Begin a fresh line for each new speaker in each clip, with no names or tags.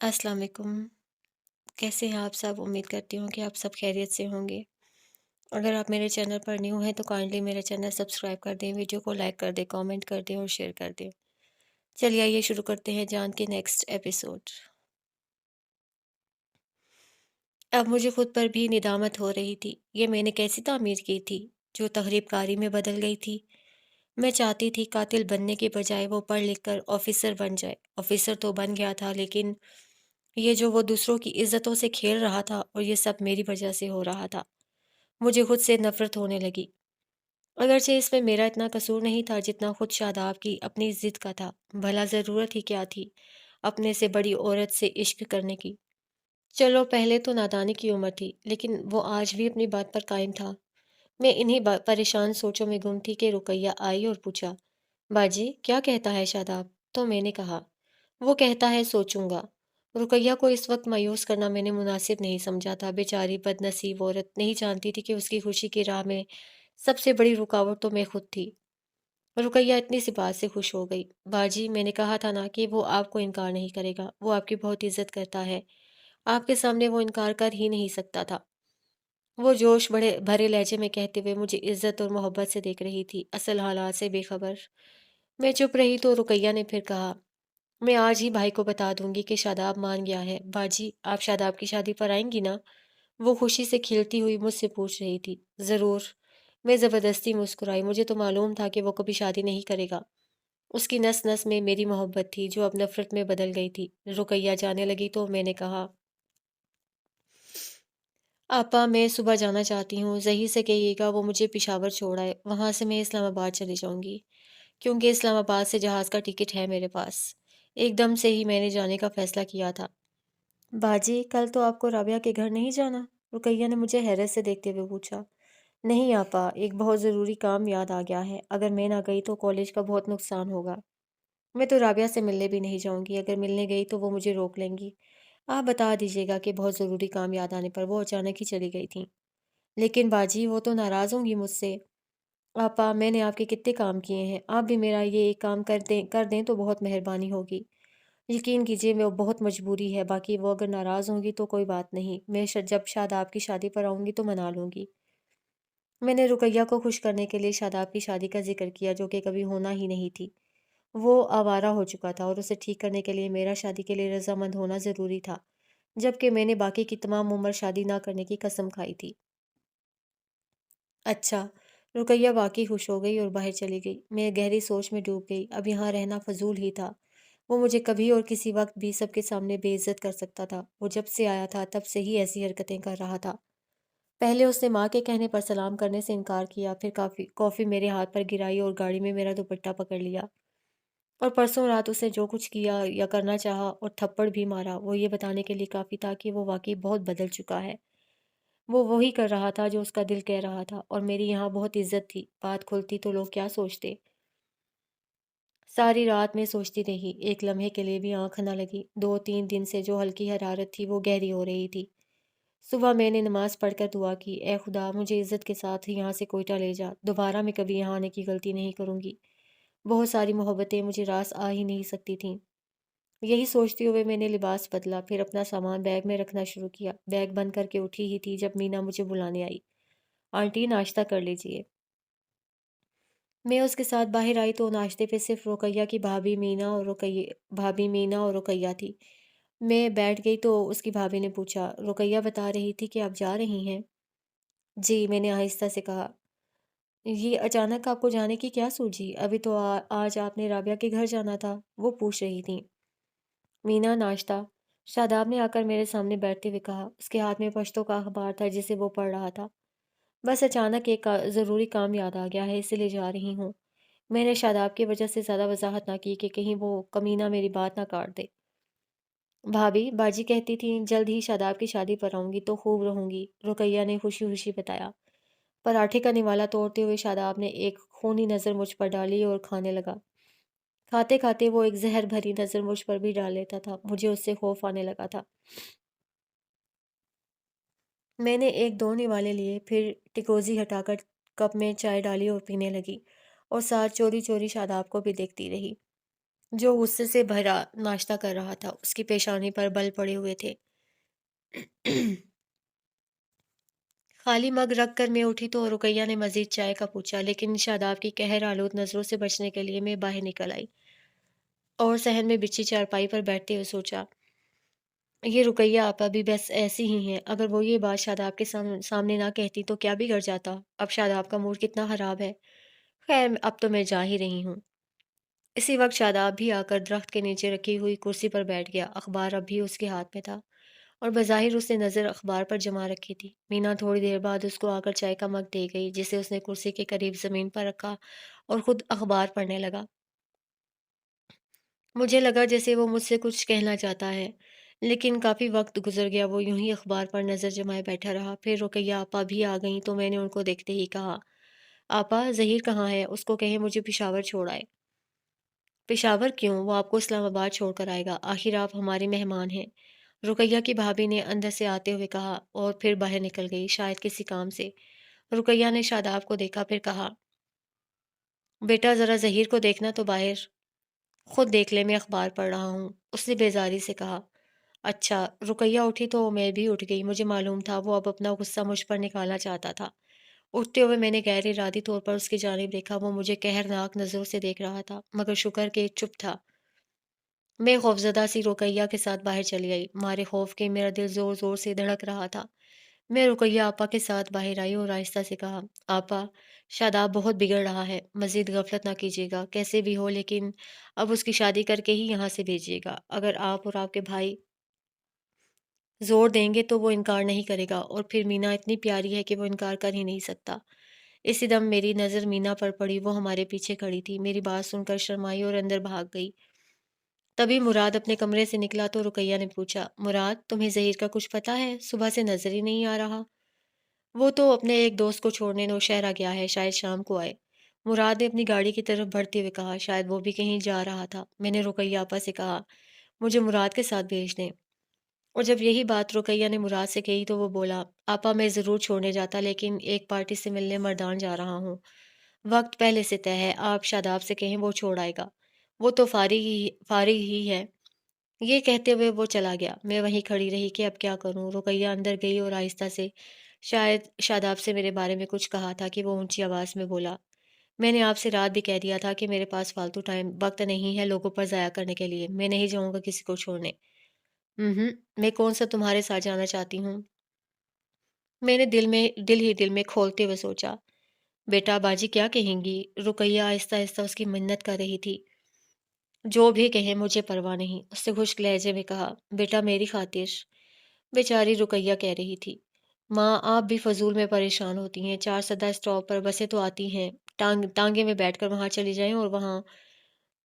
السلام علیکم۔ کیسے ہیں آپ سب؟ امید کرتی ہوں کہ آپ سب خیریت سے ہوں گے۔ اگر آپ میرے چینل پر نیو ہیں تو کائنڈلی میرا چینل سبسکرائب کر دیں، ویڈیو کو لائک کر دیں، کامنٹ کر دیں اور شیئر کر دیں۔ چلیے آئیے شروع کرتے ہیں جان کے نیکسٹ ایپیسوڈ۔ اب مجھے خود پر بھی ندامت ہو رہی تھی۔ یہ میں نے کیسی تعمیر کی تھی جو تخریب کاری میں بدل گئی تھی؟ میں چاہتی تھی قاتل بننے کے بجائے وہ پڑھ لکھ کر آفیسر بن جائے۔ آفیسر تو بن گیا تھا، لیکن یہ جو وہ دوسروں کی عزتوں سے کھیل رہا تھا اور یہ سب میری وجہ سے ہو رہا تھا۔ مجھے خود سے نفرت ہونے لگی، اگرچہ اس میں میرا اتنا قصور نہیں تھا جتنا خود شاداب کی اپنی ضد کا تھا۔ بھلا ضرورت ہی کیا تھی اپنے سے بڑی عورت سے عشق کرنے کی؟ چلو پہلے تو نادانی کی عمر تھی، لیکن وہ آج بھی اپنی بات پر قائم تھا۔ میں انہی پریشان سوچوں میں گم تھی کہ رقیہ آئی اور پوچھا، باجی کیا کہتا ہے شاداب؟ تو میں نے کہا، وہ کہتا ہے سوچوں گا۔ رقیہ کو اس وقت مایوس کرنا میں نے مناسب نہیں سمجھا تھا۔ بیچاری بد نصیب عورت نہیں جانتی تھی کہ اس کی خوشی کی راہ میں سب سے بڑی رکاوٹ تو میں خود تھی۔ رقیہ اتنی سی بات سے خوش ہو گئی۔ باجی میں نے کہا تھا نا کہ وہ آپ کو انکار نہیں کرے گا، وہ آپ کی بہت عزت کرتا ہے، آپ کے سامنے وہ انکار کر ہی نہیں سکتا تھا۔ وہ جوش بڑے بھرے لہجے میں کہتے ہوئے مجھے عزت اور محبت سے دیکھ رہی تھی، اصل حالات سے بے خبر۔ میں چپ رہی تو رقیہ نے پھر کہا، میں آج ہی بھائی کو بتا دوں گی کہ شاداب مان گیا ہے۔ باجی آپ شاداب کی شادی پر آئیں گی نا؟ وہ خوشی سے کھلتی ہوئی مجھ سے پوچھ رہی تھی۔ ضرور، میں زبردستی مسکرائی۔ مجھے تو معلوم تھا کہ وہ کبھی شادی نہیں کرے گا۔ اس کی نس نس میں میری محبت تھی جو اب نفرت میں بدل گئی تھی۔ رقیہ جانے لگی تو میں نے کہا، آپا میں صبح جانا چاہتی ہوں، ظہیر سے کہیے گا وہ مجھے پشاور چھوڑ آئے، وہاں سے میں اسلام آباد چلی جاؤں گی، کیونکہ اسلام آباد سے جہاز کا ٹکٹ ہے میرے پاس۔ ایک دم سے ہی میں نے جانے کا فیصلہ کیا تھا۔ باجی کل تو آپ کو رابعہ کے گھر نہیں جانا؟ رقیہ نے مجھے حیرت سے دیکھتے ہوئے پوچھا۔ نہیں آپا، ایک بہت ضروری کام یاد آ گیا ہے، اگر میں نہ گئی تو کالج کا بہت نقصان ہوگا۔ میں تو رابعہ سے ملنے بھی نہیں جاؤں گی، اگر ملنے گئی تو وہ مجھے روک لیں گی۔ آپ بتا دیجیے گا کہ بہت ضروری کام یاد آنے پر وہ اچانک ہی چلی گئی تھیں۔ لیکن باجی وہ تو ناراض ہوں گی مجھ سے۔ آپا میں نے آپ کے کتنے کام کیے ہیں، آپ بھی میرا یہ ایک کام کر دیں تو بہت مہربانی ہوگی۔ یقین کیجیے میں بہت مجبوری ہے، باقی وہ اگر ناراض ہوں گی تو کوئی بات نہیں، میں جب شاداب کی شادی پر آؤں گی تو منا لوں گی۔ میں نے رقیہ کو خوش کرنے کے لیے شاداب کی شادی کا ذکر کیا جو کہ کبھی ہونا ہی نہیں تھی۔ وہ آوارہ ہو چکا تھا اور اسے ٹھیک کرنے کے لیے میرا شادی کے لیے رضامند ہونا ضروری تھا، جبکہ میں نے باقی کی تمام عمر شادی نہ کرنے کی قسم کھائی تھی۔ اچھا، رقیہ واقعی خوش ہو گئی اور باہر چلی گئی۔ میں گہری سوچ میں ڈوب گئی، اب یہاں رہنا فضول ہی تھا۔ وہ مجھے کبھی اور کسی وقت بھی سب کے سامنے بے عزت کر سکتا تھا۔ وہ جب سے آیا تھا تب سے ہی ایسی حرکتیں کر رہا تھا۔ پہلے اس نے ماں کے کہنے پر سلام کرنے سے انکار کیا، پھر کافی میرے ہاتھ پر گرائی اور گاڑی میں میرا دوپٹہ پکڑ لیا، اور پرسوں رات اس نے جو کچھ کیا یا کرنا چاہا اور تھپڑ بھی مارا وہ یہ بتانے کے لیے کافی تھا کہ وہ واقعی بہت بدل چکا ہے۔ وہ وہی کر رہا تھا جو اس کا دل کہہ رہا تھا، اور میری یہاں بہت عزت تھی، بات کھلتی تو لوگ کیا سوچتے۔ ساری رات میں سوچتی رہی، ایک لمحے کے لیے بھی آنکھ نہ لگی۔ 2-3 دن سے جو ہلکی حرارت تھی وہ گہری ہو رہی تھی۔ صبح میں نے نماز پڑھ کر دعا کی، اے خدا مجھے عزت کے ساتھ یہاں سے کوئٹہ لے جا، دوبارہ میں کبھی یہاں آنے کی غلطی نہیں کروں گی۔ بہت ساری محبتیں مجھے راس آ ہی نہیں سکتی تھیں۔ یہی سوچتے ہوئے میں نے لباس بدلا، پھر اپنا سامان بیگ میں رکھنا شروع کیا۔ بیگ بند کر کے اٹھی ہی تھی جب مینا مجھے بلانے آئی، آنٹی ناشتہ کر لیجئے۔ میں اس کے ساتھ باہر آئی تو ناشتے پہ صرف رقیہ کی بھابھی مینا اور رقیہ تھی۔ میں بیٹھ گئی تو اس کی بھابھی نے پوچھا، رقیہ بتا رہی تھی کہ آپ جا رہی ہیں؟ جی، میں نے آہستہ سے کہا۔ یہ اچانک آپ کو جانے کی کیا سوجی؟ ابھی تو آج آپ نے رابعہ کے گھر جانا تھا، وہ پوچھ رہی تھی۔ مینا ناشتہ، شاداب نے آ کر میرے سامنے بیٹھتے ہوئے کہا۔ اس کے ہاتھ میں پشتوں کا اخبار تھا جسے وہ پڑھ رہا تھا۔ بس اچانک ایک ضروری کام یاد آ گیا ہے، اسی لیے جا رہی ہوں۔ میں نے شاداب کی وجہ سے زیادہ وضاحت نہ کی کہ کہیں وہ کمینہ میری بات نہ کاٹ دے۔ بھابھی باجی کہتی تھی جلد ہی شاداب کی شادی پر آؤں گی تو خوب رہوں گی، رقیہ نے خوشی خوشی بتایا۔ پراٹھے کا نوالا توڑتے ہوئے شاداب نے ایک خونی نظر مجھ پر ڈالی اور کھانے لگا۔ کھاتے کھاتے وہ ایک زہر بھری نظر مجھ پر بھی ڈال لیتا تھا، مجھے اس سے خوف آنے لگا تھا۔ میں نے 1-2 نوالے لیے، پھر ٹکوزی ہٹا کر کپ میں چائے ڈالی اور پینے لگی، اور ساتھ چوری چوری شاداب کو بھی دیکھتی رہی۔ जो गुस्से से भरा नाश्ता कर रहा था। उसकी पेशानी पर बल पड़े हुए थे। खाली मग रख कर मैं उठी तो रुकैया ने मज़ीद चाय का पूछा, लेकिन शादाब की कहर आलूद नज़रों से बचने के लिए मैं बाहर निकल आई और सहन में बिछी चारपाई पर बैठते हुए सोचा, ये रुकैया आपा भी बस ऐसी ही हैं। अगर वो ये बात शादाब के सामने ना कहती तो क्या बिगड़ जाता? अब शादाब का मूड कितना ख़राब है। खैर, अब तो मैं जा ही रही हूँ। इसी वक्त शादाब भी आकर दरख्त के नीचे रखी हुई कुर्सी पर बैठ गया। अखबार अब भी उसके हाथ में था और बज़ाहिर उसने नज़र अखबार पर जमा रखी थी। मीना थोड़ी देर बाद उसको आकर चाय का मग दे गई, जिसे उसने कुर्सी के करीब ज़मीन पर रखा और ख़ुद अखबार पढ़ने लगा। मुझे लगा जैसे वो मुझसे कुछ कहना चाहता है, लेकिन काफ़ी वक्त गुजर गया। वो यूं ही अखबार पर नज़र जमाए बैठा रहा। फिर रुकैया आपा भी आ गईं तो मैंने उनको देखते ही कहा, आपा ज़हीर कहाँ है? उसको कहें मुझे पिशावर छोड़ आए। पेशावर क्यों? वो आपको इस्लामाबाद छोड़कर आएगा। आखिर आप हमारे मेहमान हैं। रुकैया की भाभी ने अंदर से आते हुए कहा और फिर बाहर निकल गई, शायद किसी काम से। रुकैया ने शादाब को देखा, फिर कहा, बेटा ज़रा ज़हीर को देखना तो बाहर। खुद देख ले, मैं अखबार पढ़ रहा हूँ। उसने बेजारी से कहा। अच्छा। रुकैया उठी तो मैं भी उठ गई। मुझे मालूम था वो अब अपना गुस्सा मुझ पर निकालना चाहता था। उठते हुए मैंने गैर इरादी तौर पर उसकी जानिब देखा। वो मुझे कहरनाक नज़रों से देख रहा था, मगर शुक्र के चुप था। मैं खौफज़दा सी रुकैया के साथ बाहर चली आई। मारे खौफ के मेरा दिल ज़ोर ज़ोर से धड़क रहा था। मैं रुकैया आपा के साथ बाहर आई और आहिस्ता से कहा, आपा, शादाब बहुत बिगड़ रहा है। मज़ीद गफलत ना कीजिएगा। कैसे भी हो, लेकिन अब उसकी शादी करके ही यहाँ से भेजिएगा। अगर आप और आपके भाई ज़ोर देंगे तो वो इनकार नहीं करेगा, और फिर मीना इतनी प्यारी है कि वो इनकार कर ही नहीं सकता। इसी दम मेरी नज़र मीना पर पड़ी। वो हमारे पीछे खड़ी थी। मेरी बात सुनकर शर्माई और अंदर भाग गई। तभी मुराद अपने कमरे से निकला तो रुकैया ने पूछा, मुराद, तुम्हें ज़हीर का कुछ पता है? सुबह से नज़र ही नहीं आ रहा। वो तो अपने एक दोस्त को छोड़ने नौशहरा गया है, शायद शाम को आए। मुराद ने अपनी गाड़ी की तरफ बढ़ते हुए कहा, शायद वो भी कहीं जा रहा था। मैंने रुकैया आपा से कहा, मुझे मुराद के साथ भेज दें। और जब यही बात रुकैया ने मुराद से कही तो वो बोला, आपा, मैं ज़रूर छोड़ने जाता, लेकिन एक पार्टी से मिलने मर्दान जा रहा हूँ। वक्त पहले से तय है। आप शादाब से कहें वो छोड़ आएगा। वो तो फारिग ही है। ये कहते हुए वो चला गया। मैं वहीं खड़ी रही कि अब क्या करूं। रुकैया अंदर गई और आहिस्ता से, शायद शादाब से मेरे बारे में कुछ कहा था कि वो ऊंची आवाज में बोला, मैंने आपसे रात भी कह दिया था कि मेरे पास फालतू टाइम वक्त नहीं है लोगों पर ज़ाया करने के लिए। मैं नहीं जाऊंगा किसी को छोड़ने। मैं कौन सा तुम्हारे साथ जाना चाहती हूँ? मैंने दिल ही दिल में खोलते हुए सोचा, बेटा बाजी क्या कहेंगी? रुकैया आहिस्ता आहिस्ता उसकी मिन्नत कर रही थी। जो भी कहे मुझे परवाह नहीं। उससे खुश्क लहजे में कहा, बेटा मेरी खातिर। बेचारी रुकैया कह रही थी, माँ आप भी फजूल में परेशान होती हैं। 4 सदा स्टॉप पर बसें तो आती हैं। टांगे में बैठकर वहां चली जाएं और वहां।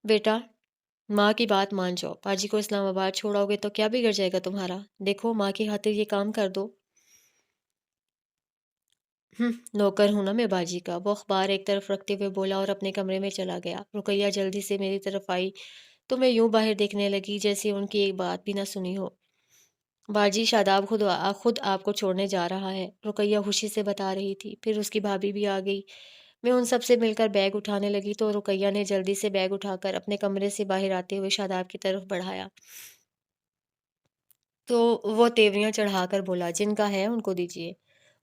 बेटा, माँ की बात मान जाओ। पाजी को इस्लामाबाद छोड़ाओगे तो क्या बिगड़ जाएगा तुम्हारा? देखो, माँ की खातिर ये काम कर दो। नौकर हूं ना मैं बाजी का। वो अखबार एक तरफ रखते हुए बोला और अपने कमरे में चला गया। रुकैया जल्दी से मेरी तरफ आई तो मैं यूं बाहर देखने लगी जैसे उनकी एक बात भी ना सुनी हो। बाजी, शादाब खुद आपको छोड़ने जा रहा है, रुकैया खुशी से बता रही थी। फिर उसकी भाभी भी आ गई। मैं उन सब से मिलकर बैग उठाने लगी तो रुकैया ने जल्दी से बैग उठाकर अपने कमरे से बाहर आते हुए शादाब की तरफ बढ़ाया। तो वो तेवरियां चढ़ाकर बोला, जिनका है उनको दीजिए।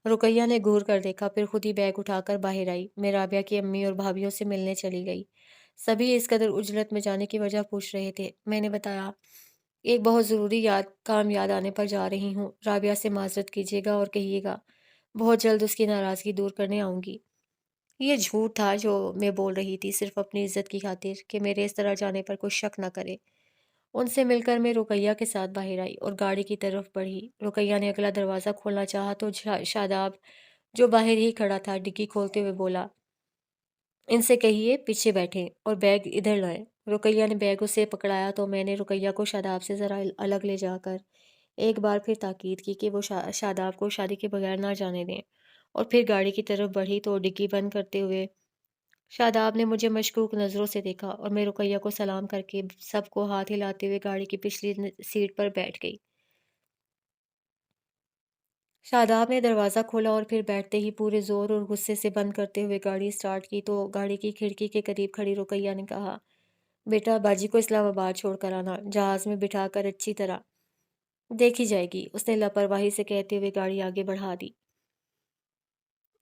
रुकैया ने घूर कर देखा, फिर खुद ही बैग उठाकर बाहर आई। मैं राबिया की अम्मी और भाभीियों से मिलने चली गई। सभी इस कदर उजलत में जाने की वजह पूछ रहे थे। मैंने बताया, एक बहुत ज़रूरी काम याद आने पर जा रही हूँ। राबिया से माजरत कीजिएगा और कहिएगा बहुत जल्द उसकी नाराज़गी दूर करने आऊँगी। ये झूठ था जो मैं बोल रही थी, सिर्फ अपनी इज्जत की खातिर, कि मेरे इस तरह जाने पर कोई शक न करे। उनसे मिलकर मैं रुकैया के साथ बाहर आई और गाड़ी की तरफ बढ़ी। रुकैया ने अगला दरवाज़ा खोलना चाहा तो शादाब, जो बाहर ही खड़ा था, डिग्गी खोलते हुए बोला, इनसे कहिए पीछे बैठें और बैग इधर लाएं। रुकैया ने बैग उसे पकड़ाया तो मैंने रुकैया को शादाब से ज़रा अलग ले जाकर एक बार फिर ताकीद की कि वो शादाब को शादी के बगैर ना जाने दें, और फिर गाड़ी की तरफ बढ़ी तो डिग्गी बंद करते हुए शादाब ने मुझे मशकूक नज़रों से देखा और मैं रुकैया को सलाम करके सबको हाथ हिलाते हुए गाड़ी की पिछली सीट पर बैठ गई। शादाब ने दरवाज़ा खोला और फिर बैठते ही पूरे ज़ोर और गुस्से से बंद करते हुए गाड़ी स्टार्ट की तो गाड़ी की खिड़की के करीब खड़ी रुकैया ने कहा, बेटा, बाजी को इस्लामाबाद छोड़ कर आना, जहाज में बिठा कर अच्छी तरह देखी जाएगी, उसने लापरवाही से कहते हुए गाड़ी आगे बढ़ा दी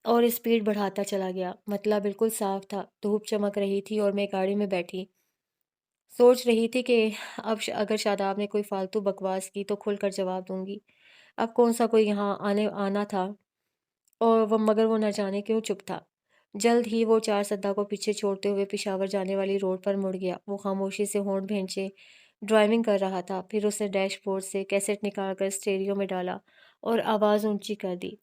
और स्पीड बढ़ाता चला गया। मतला बिल्कुल साफ था, धूप चमक रही थी और मैं गाड़ी में बैठी सोच रही थी कि अगर शादाब ने कोई फालतू बकवास की तो खुलकर जवाब दूंगी। अब कौन सा कोई यहाँ आने आना था, और मगर वो न जाने क्यों चुप था। जल्द ही वो चार सद्दा को पीछे छोड़ते हुए पिशावर जाने वाली रोड पर मुड़ गया। वो खामोशी से होंठ भींचे ड्राइविंग कर रहा था। फिर उसने डैशबोर्ड से कैसेट निकालकर स्टेरियो में डाला और आवाज़ ऊंची कर दी,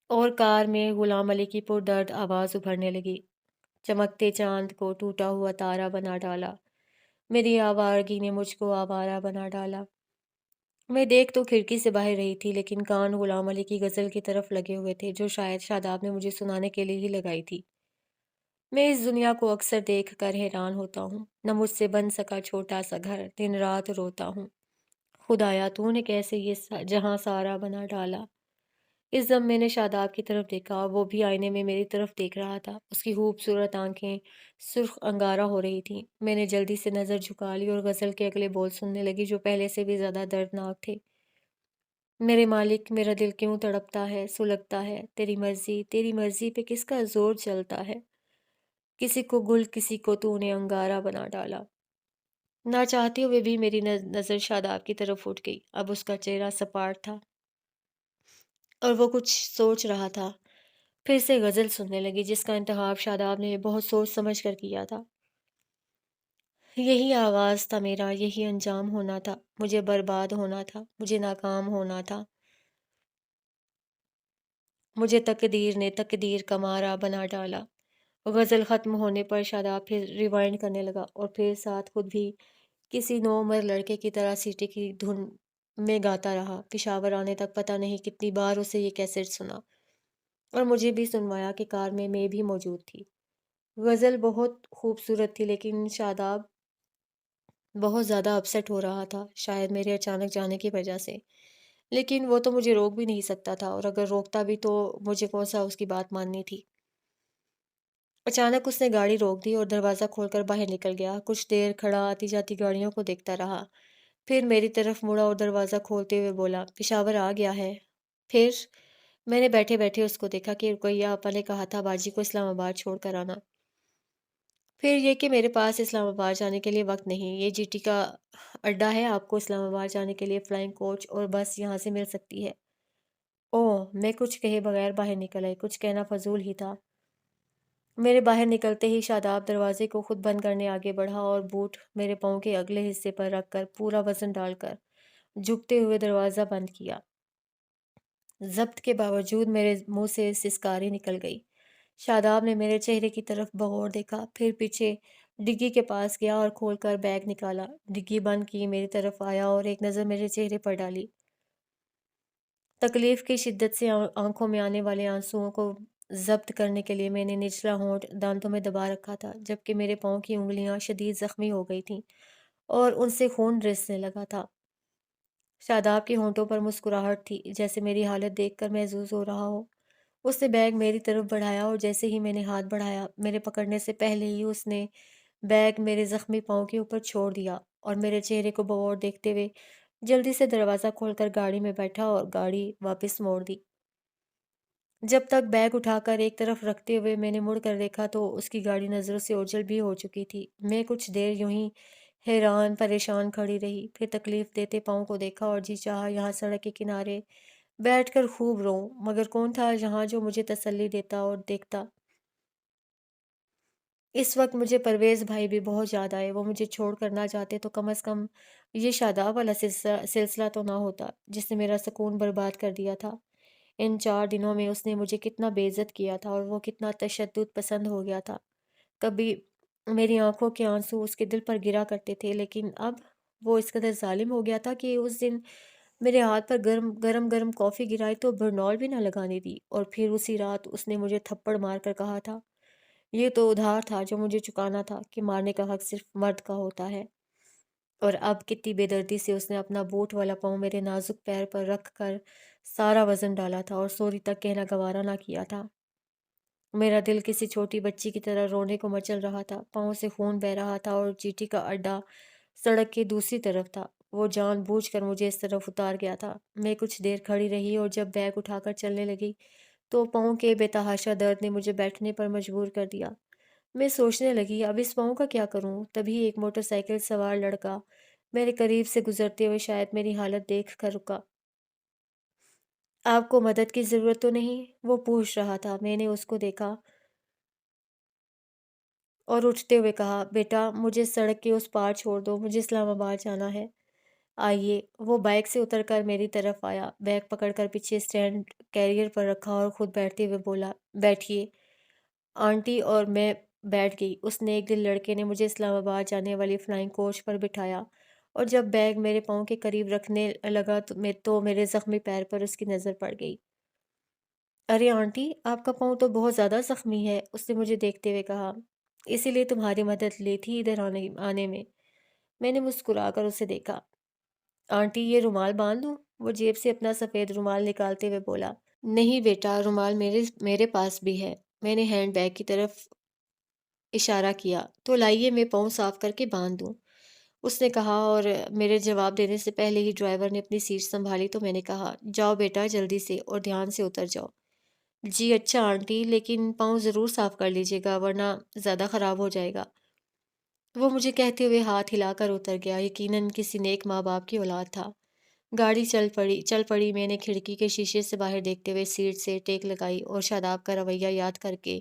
और कार में गुलाम अली की पुरदर्द आवाज़ उभरने लगी। चमकते चांद को टूटा हुआ तारा बना डाला, मेरी आवारगी ने मुझको आवारा बना डाला। मैं देख तो खिड़की से बाहर रही थी, लेकिन कान गुलाम अली की गज़ल की तरफ लगे हुए थे, जो शायद शादाब ने मुझे सुनाने के लिए ही लगाई थी। मैं इस दुनिया को अक्सर देख कर हैरान होता हूँ, न मुझसे बन सका छोटा सा घर, दिन रात रोता हूँ। खुदाया, तूने कैसे ये जहां सारा बना डाला। इस दम मैंने शादाब की तरफ देखा, और वो भी आईने में मेरी तरफ देख रहा था। उसकी खूबसूरत आंखें सुर्ख अंगारा हो रही थीं। मैंने जल्दी से नज़र झुका ली और गज़ल के अगले बोल सुनने लगी, जो पहले से भी ज़्यादा दर्दनाक थे। मेरे मालिक, मेरा दिल क्यों तड़पता है, सुलगता है, तेरी मर्जी पे किसका जोर चलता है। किसी को गुल, किसी को तूने अंगारा बना डाला। ना चाहते हुए भी मेरी नज़र शादाब की तरफ उठ गई। अब उसका चेहरा सपाट था और वो कुछ सोच रहा था। फिर से गज़ल सुनने लगी, जिसका इंतखाब शादाब ने बहुत सोच समझ कर किया था। यही आगाज़ था मेरा, यही अंजाम होना था। मुझे बर्बाद होना था, मुझे नाकाम होना था। मुझे तकदीर का मारा बना डाला। गज़ल ख़त्म होने पर शादाब फिर रिवाइंड करने लगा, और फिर साथ खुद भी किसी नौउम्र लड़के की तरह सीटी की धुन में गाता रहा। पेशावर आने तक पता नहीं कितनी बार उसे ये कैसेट सुना, और मुझे भी सुनवाया कि कार में मैं भी मौजूद थी। गज़ल बहुत खूबसूरत थी, लेकिन शादाब बहुत ज़्यादा अपसेट हो रहा था, शायद मेरे अचानक जाने की वजह से। लेकिन वो तो मुझे रोक भी नहीं सकता था, और अगर रोकता भी तो मुझे कौन-सा उसकी बात माननी थी। अचानक उसने गाड़ी रोक दी और दरवाज़ा खोलकर बाहर निकल गया। कुछ देर खड़ा आती-जाती गाड़ियों को देखता रहा। फिर मेरी तरफ मुड़ा और दरवाज़ा खोलते हुए बोला, "पेशावर आ गया है।" फिर मैंने बैठे-बैठे उसको देखा कि रुकैया आपा ने कहा था बाजी को इस्लामाबाद छोड़ कर आना। फिर ये कि मेरे पास इस्लामाबाद जाने के लिए वक़्त नहीं। ये जीटी का अड्डा है, आपको इस्लामाबाद जाने के लिए फ्लाइंग कोच और बस यहाँ से मिल सकती है। ओह! मैं कुछ कहे बगैर बाहर निकल आई। कुछ कहना फ़ज़ूल ही था। मेरे बाहर निकलते ही शादाब दरवाजे को खुद बंद करने आगे बढ़ा, और बूट मेरे पाँव के अगले हिस्से पर रखकर पूरा वजन डालकर झुकते हुए दरवाज़ा बंद किया। ज़ब्त के बावजूद मेरे मुंह से सिसकारी निकल गई। शादाब ने मेरे चेहरे की तरफ बगौर देखा, फिर पीछे डिग्गी के पास गया और खोलकर बैग निकाला। डिग्गी बंद की, मेरी तरफ आया और एक नज़र मेरे चेहरे पर डाली। तकलीफ की शिद्दत से आंखों में आने वाले आंसुओं को ज़ब्त करने के लिए मैंने निचला होंठ दांतों में दबा रखा था, जबकि मेरे पाँव की उंगलियां शदीद ज़ख्मी हो गई थीं और उनसे खून रिसने लगा था। शादाब के होंठों पर मुस्कुराहट थी, जैसे मेरी हालत देखकर महसूस हो रहा हो। उसने बैग मेरी तरफ बढ़ाया, और जैसे ही मैंने हाथ बढ़ाया, मेरे पकड़ने से पहले ही उसने बैग मेरे ज़ख्मी पाँव के ऊपर छोड़ दिया, और मेरे चेहरे को बगौर देखते हुए जल्दी से दरवाज़ा खोलकर गाड़ी में बैठा और गाड़ी वापस मोड़ दी। जब तक बैग उठाकर एक तरफ रखते हुए मैंने मुड़ कर देखा, तो उसकी गाड़ी नज़रों से ओझल भी हो चुकी थी। मैं कुछ देर यूं ही हैरान परेशान खड़ी रही, फिर तकलीफ देते पाँव को देखा और जी चाहा यहाँ सड़क के किनारे बैठकर खूब रोऊं, मगर कौन था जहाँ जो मुझे तसल्ली देता और देखता। इस वक्त मुझे परवेज़ भाई भी बहुत याद आए। वो मुझे छोड़ कर ना जाते तो कम से कम ये शादाब वाला सिलसिला तो ना होता, जिसने मेरा सुकून बर्बाद कर दिया था। इन 4 दिनों में उसने मुझे कितना बेइज़्ज़त किया था, और वो कितना तशद्दुद पसंद हो गया था। कभी मेरी आँखों के आँसू उसके दिल पर गिरा करते थे, लेकिन अब वो इस कदर ज़ालिम हो गया था कि उस दिन मेरे हाथ पर गरम-गरम कॉफ़ी गिराई तो बरनौल भी ना लगाने दी, और फिर उसी रात उसने मुझे थप्पड़ मारकर कहा था, ये तो उधार था जो मुझे चुकाना था, कि मारने का हक़ सिर्फ़ मर्द का होता है। और अब कितनी बेदर्दी से उसने अपना बूट वाला पाँव मेरे नाज़ुक पैर पर रख कर सारा वज़न डाला था, और सॉरी तक कहना गवारा ना किया था। میرا دل کسی چھوٹی بچی کی طرح رونے کو مچل رہا تھا، پاؤں سے خون بہہ رہا تھا اور چیٹی کا اڈا سڑک کی دوسری طرف تھا۔ وہ جان بوجھ کر مجھے اس طرف اتار گیا تھا۔ میں کچھ دیر کھڑی رہی اور جب بیگ اٹھا کر چلنے لگی تو پاؤں کے بے تحاشا درد نے مجھے بیٹھنے پر مجبور کر دیا۔ میں سوچنے لگی اب اس پاؤں کا کیا کروں؟ تبھی ایک موٹر سائیکل سوار لڑکا میرے قریب سے گزرتے ہوئے شاید میری حالت دیکھ کر رکا۔ آپ کو مدد کی ضرورت تو نہیں؟ وہ پوچھ رہا تھا۔ میں نے اس کو دیکھا اور اٹھتے ہوئے کہا، بیٹا مجھے سڑک کے اس پار چھوڑ دو، مجھے اسلام آباد جانا ہے۔ آئیے۔ وہ بائک سے اتر کر میری طرف آیا، بیگ پکڑ کر پیچھے اسٹینڈ کیریئر پر رکھا اور خود بیٹھتے ہوئے بولا، بیٹھیے۔ آنٹی اور میں بیٹھ گئی۔ اس نیک دل لڑکے نے مجھے اسلام آباد جانے والی فلائنگ کوچ پر بٹھایا اور جب بیگ میرے پاؤں کے قریب رکھنے لگا تو میرے زخمی پیر پر اس کی نظر پڑ گئی۔ ارے آنٹی، آپ کا پاؤں تو بہت زیادہ زخمی ہے، اس نے مجھے دیکھتے ہوئے کہا۔ اسی لیے تمہاری مدد لی تھی ادھر آنے میں۔ میں نے مسکرا کر اسے دیکھا۔ آنٹی یہ رومال باندھ دوں؟ وہ جیب سے اپنا سفید رومال نکالتے ہوئے بولا۔ نہیں بیٹا، رومال میرے پاس بھی ہے۔ میں نے ہینڈ بیگ کی طرف اشارہ کیا۔ تو لائیے میں پاؤں صاف کر کے باندھ دوں، اس نے کہا اور میرے جواب دینے سے پہلے ہی ڈرائیور نے اپنی سیٹ سنبھالی تو میں نے کہا، جاؤ بیٹا جلدی سے اور دھیان سے اتر جاؤ۔ جی اچھا آنٹی، لیکن پاؤں ضرور صاف کر لیجیے گا ورنہ زیادہ خراب ہو جائے گا۔ وہ مجھے کہتے ہوئے ہاتھ ہلا کر اتر گیا، یقیناً کسی نیک ماں باپ کی اولاد تھا۔ گاڑی چل پڑی۔ میں نے کھڑکی کے شیشے سے باہر دیکھتے ہوئے سیٹ سے ٹیک لگائی اور شاداب کا رویہ یاد کر کے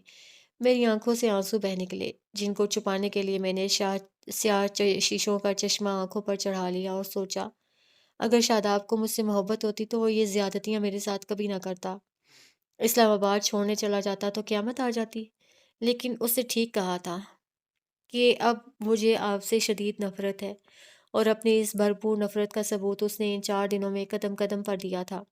میری آنکھوں سے آنسو بہہ نکلے، جن کو چھپانے کے لیے میں نے سیاہ شیشوں کا چشمہ آنکھوں پر چڑھا لیا اور سوچا، اگر شاداب کو مجھ سے محبت ہوتی تو وہ یہ زیادتیاں میرے ساتھ کبھی نہ کرتا۔ اسلام آباد چھوڑنے چلا جاتا تو قیامت آ جاتی۔ لیکن اس نے ٹھیک کہا تھا کہ اب مجھے آپ سے شدید نفرت ہے، اور اپنی اس بھرپور نفرت کا ثبوت اس نے ان 4 دنوں میں قدم قدم پر دیا تھا۔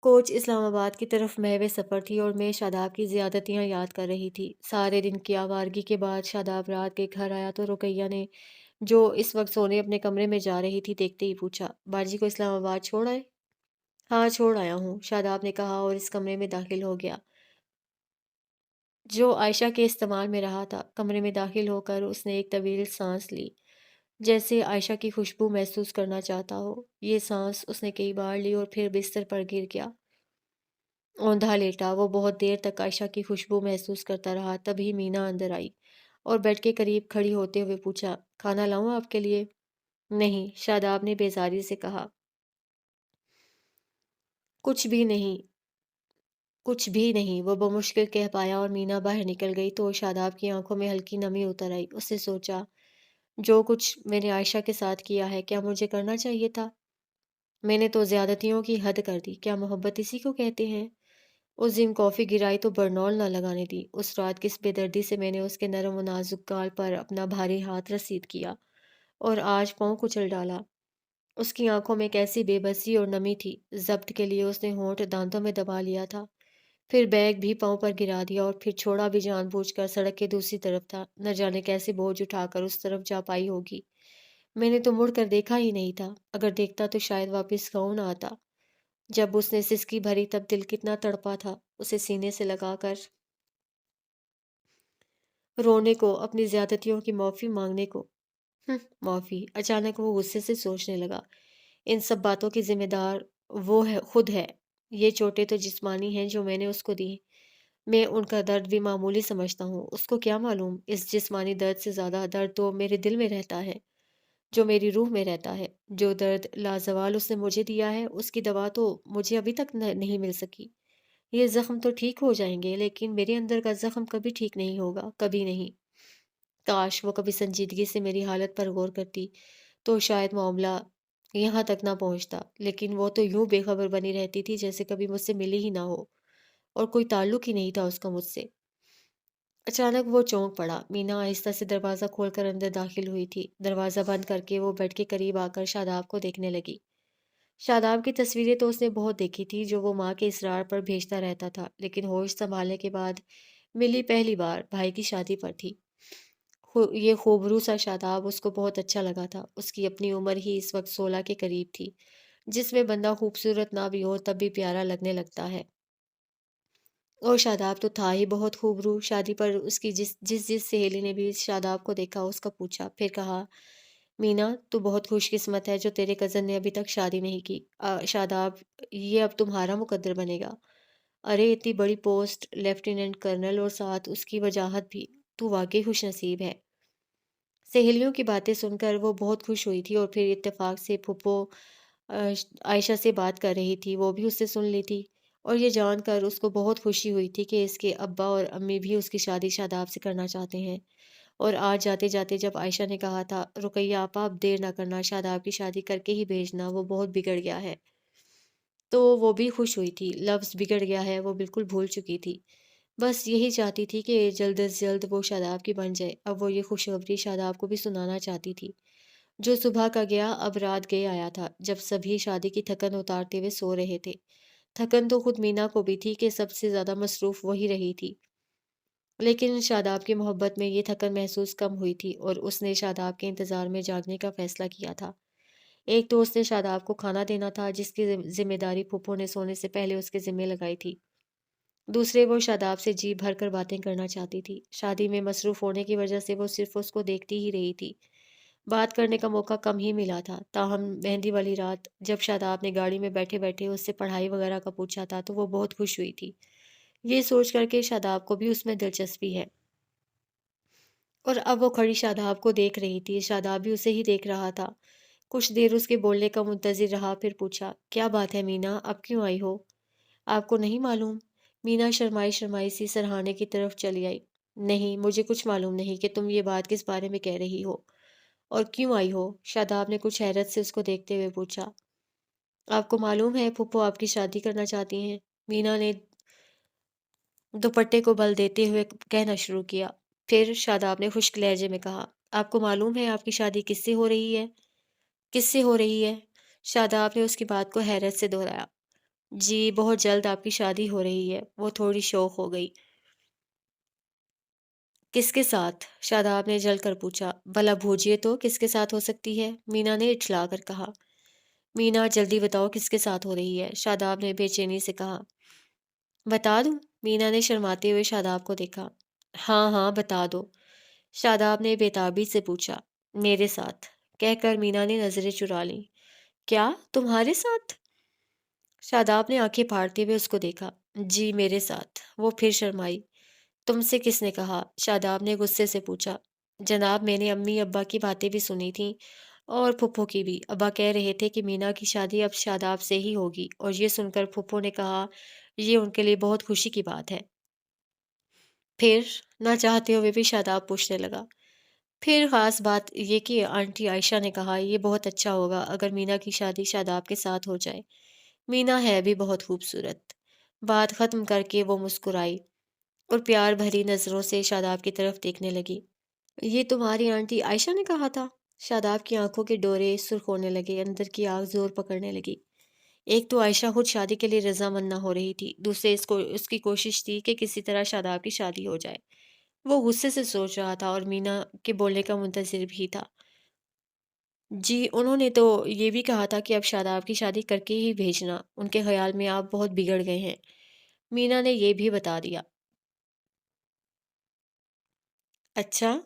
کوچ اسلام آباد کی طرف محو سفر تھی اور میں شاداب کی زیادتیاں یاد کر رہی تھی۔ سارے دن کی آوارگی کے بعد شاداب رات کے گھر آیا تو رقیہ نے، جو اس وقت سونے اپنے کمرے میں جا رہی تھی، دیکھتے ہی پوچھا، باجی کو اسلام آباد چھوڑ آئے؟ ہاں چھوڑ آیا ہوں، شاداب نے کہا اور اس کمرے میں داخل ہو گیا جو عائشہ کے استعمال میں رہا تھا۔ کمرے میں داخل ہو کر اس نے ایک طویل سانس لی، جیسے عائشہ کی خوشبو محسوس کرنا چاہتا ہو۔ یہ سانس اس نے کئی بار لی اور پھر بستر پر گر گیا، اوندھا لیٹا۔ وہ بہت دیر تک عائشہ کی خوشبو محسوس کرتا رہا، تبھی مینا اندر آئی اور بیڈ کے قریب کھڑی ہوتے ہوئے پوچھا، کھانا لاؤں آپ کے لیے؟ نہیں، شاداب نے بیزاری سے کہا۔ کچھ بھی نہیں، کچھ بھی نہیں، وہ بمشکل کہہ پایا اور مینا باہر نکل گئی تو شاداب کی آنکھوں میں ہلکی نمی اتر آئی۔ اس نے سوچا، جو کچھ میں نے عائشہ کے ساتھ کیا ہے، کیا مجھے کرنا چاہیے تھا؟ میں نے تو زیادتیوں کی حد کر دی۔ کیا محبت اسی کو کہتے ہیں؟ اس دن کافی گرائی تو برنول نہ لگانے دی۔ اس رات کس بے دردی سے میں نے اس کے نرم و نازک گال پر اپنا بھاری ہاتھ رسید کیا اور آج پاؤں کچل ڈالا۔ اس کی آنکھوں میں کیسی بے بسی اور نمی تھی۔ ضبط کے لیے اس نے ہونٹ دانتوں میں دبا لیا تھا، پھر بیگ بھی پاؤں پر گرا دیا اور پھر چھوڑا بھی جان بوجھ کر۔ سڑک کے دوسری طرف تھا، نہ جانے کیسے بوجھ اٹھا کر اس طرف جا پائی ہوگی۔ میں نے تو مڑ کر دیکھا ہی نہیں تھا، اگر دیکھتا تو شاید واپس گاؤں نہ آتا۔ جب اس نے سسکی بھری تب دل کتنا تڑپا تھا، اسے سینے سے لگا کر رونے کو، اپنی زیادتیوں کی معافی مانگنے کو۔ معافی! اچانک وہ غصے سے سوچنے لگا، ان سب باتوں کی ذمہ دار خود ہے۔ یہ چوٹیں تو جسمانی ہیں جو میں نے اس کو دی، میں ان کا درد بھی معمولی سمجھتا ہوں۔ اس کو کیا معلوم، اس جسمانی درد سے زیادہ درد تو میرے دل میں رہتا ہے، جو میری روح میں رہتا ہے۔ جو درد لازوال اس نے مجھے دیا ہے، اس کی دوا تو مجھے ابھی تک نہیں مل سکی۔ یہ زخم تو ٹھیک ہو جائیں گے، لیکن میرے اندر کا زخم کبھی ٹھیک نہیں ہوگا، کبھی نہیں۔ کاش وہ کبھی سنجیدگی سے میری حالت پر غور کرتی تو شاید معاملہ یہاں تک نہ پہنچتا، لیکن وہ تو یوں بے خبر بنی رہتی تھی جیسے کبھی مجھ سے ملی ہی نہ ہو اور کوئی تعلق ہی نہیں تھا اس کا مجھ سے۔ اچانک وہ چونک پڑا۔ مینا آہستہ سے دروازہ کھول کر اندر داخل ہوئی تھی۔ دروازہ بند کر کے وہ بیڈ کے قریب آ کر شاداب کو دیکھنے لگی۔ شاداب کی تصویریں تو اس نے بہت دیکھی تھی، جو وہ ماں کے اصرار پر بھیجتا رہتا تھا، لیکن ہوش سنبھالنے کے بعد ملی پہلی بار بھائی کی شادی پر تھی۔ یہ خوبرو سا شاداب اس کو بہت اچھا لگا تھا۔ اس کی اپنی عمر ہی اس وقت 16 کے قریب تھی، جس میں بندہ خوبصورت نہ بھی ہو تب بھی پیارا لگنے لگتا ہے۔ और शादाब तो था ही बहुत खूबरू। शादी पर उसकी जिस सहेली ने भी शादाब को देखा उसका पूछा, फिर कहा, मीना तू बहुत खुशकिस्मत है जो तेरे कज़न ने अभी तक शादी नहीं की। शादाब, ये अब तुम्हारा मुकद्दर बनेगा। अरे इतनी बड़ी पोस्ट, लेफ्टिनेंट कर्नल, और साथ उसकी वजाहत भी। तू वाकई खुशनसीब है। सहेलियों की बातें सुनकर वो बहुत खुश हुई थी और फिर इत्तेफाक से फूफो आयशा से बात कर रही थी, वो भी उससे सुन ली थी। और ये जानकर उसको बहुत खुशी हुई थी कि इसके अब्बा और अम्मी भी उसकी शादी शादाब से करना चाहते हैं। और आज जाते जाते जब आयशा ने कहा था, रुकैया आपा अब देर ना करना, शादाब की शादी करके ही भेजना, वो बहुत बिगड़ गया है, तो वो भी खुश हुई थी। लफ्ज़ बिगड़ गया है वो बिल्कुल भूल चुकी थी। बस यही चाहती थी कि जल्द से जल्द वो शादाब की बन जाए। अब वो ये खुशखबरी शादाब को भी सुनाना चाहती थी। जो सुबह का गया अब रात गए आया था, जब सभी शादी की थकन उतारते हुए सो रहे थे। थकन तो खुद मीना को भी थी कि सबसे ज़्यादा मसरूफ़ वही रही थी। लेकिन शादाब की मोहब्बत में ये थकन महसूस कम हुई थी और उसने शादाब के इंतज़ार में जागने का फ़ैसला किया था। एक तो उसने शादाब को खाना देना था, जिसकी ज़िम्मेदारी फूफो ने सोने से पहले उसके ज़िम्मे लगाई थी। दूसरे, वो शादाब से जी भर कर बातें करना चाहती थी। शादी में मसरूफ़ होने की वजह से वो सिर्फ़ उसको देखती ही रही थी। बात करने का मौका कम ही मिला था। ताहम मेहंदी वाली रात जब शादाब ने गाड़ी में बैठे-बैठे उससे पढ़ाई वगैरह का पूछा था, तो वो बहुत खुश हुई थी। ये सोच कर के शादाब को भी उसमें दिलचस्पी है। और अब वो खड़ी शादाब को देख रही थी, शादाब भी उसे ही देख रहा था। कुछ देर उसके बोलने का मुंतज़िर रहा, फिर पूछा, क्या बात है मीना, अब क्यों आई हो? आपको नहीं मालूम? मीना शर्माई-शर्माई सी सरहाने की तरफ चली आई। नहीं, मुझे कुछ मालूम नहीं कि तुम ये बात किस बारे में कह रही हो और क्यों आई हो? शादाब ने कुछ हैरत से उसको देखते हुए पूछा। आपको मालूम है फूफो आपकी शादी करना चाहती हैं? मीना ने दुपट्टे को बल देते हुए कहना शुरू किया। फिर शादाब ने खुश्क लहजे में कहा, आपको मालूम है आपकी शादी किससे हो रही है? किससे हो रही है? शादाब ने उसकी बात को हैरत से दोहराया। जी, बहुत जल्द आपकी शादी हो रही है। वो थोड़ी शौक हो गई। किसके साथ? शादाब ने जलकर पूछा। भला बूझिए तो किसके साथ हो सकती है? मीना ने इठला कर कहा। मीना जल्दी बताओ किसके साथ हो रही है? शादाब ने बेचैनी से कहा। बता दूं? मीना ने शर्माते हुए शादाब को देखा। हाँ हाँ, बता दो। शादाब ने बेताबी से पूछा। मेरे साथ, कहकर मीना ने नजरें चुरा लीं। क्या, तुम्हारे साथ? शादाब ने आंखें फाड़ते हुए उसको देखा। जी, मेरे साथ। वो फिर शर्माई। तुमसे किसने कहा? शादाब ने गुस्से से पूछा। जनाब, मैंने अम्मी अब्बा की बातें भी सुनी थीं और फुप्पो की भी। अब्बा कह रहे थे कि मीना की शादी अब शादाब से ही होगी, और ये सुनकर फुप्पो ने कहा, ये उनके लिए बहुत खुशी की बात है। फिर ना चाहते हुए भी शादाब पूछने लगा। फिर खास बात ये कि आंटी आयशा ने कहा, ये बहुत अच्छा होगा अगर मीना की शादी शादाब के साथ हो जाए। मीना है भी बहुत खूबसूरत। बात खत्म करके वो मुस्कुराई और प्यार भरी नजरों से शादाब की तरफ देखने लगी। ये तुम्हारी आंटी आयशा ने कहा था? शादाब की आंखों के डोरे सुर्ख होने लगे, अंदर की आग जोर पकड़ने लगी। एक तो आयशा खुद शादी के लिए रजामंद न हो रही थी, दूसरे इसको उसकी कोशिश थी कि किसी तरह शादाब की शादी हो जाए। वो गुस्से से सोच रहा था और मीना के बोलने का मुंतजिर भी था। जी, उन्होंने तो ये भी कहा था कि अब शादाब की शादी करके ही भेजना, उनके ख्याल में आप बहुत बिगड़ गए हैं। मीना ने ये भी बता दिया। अच्छा,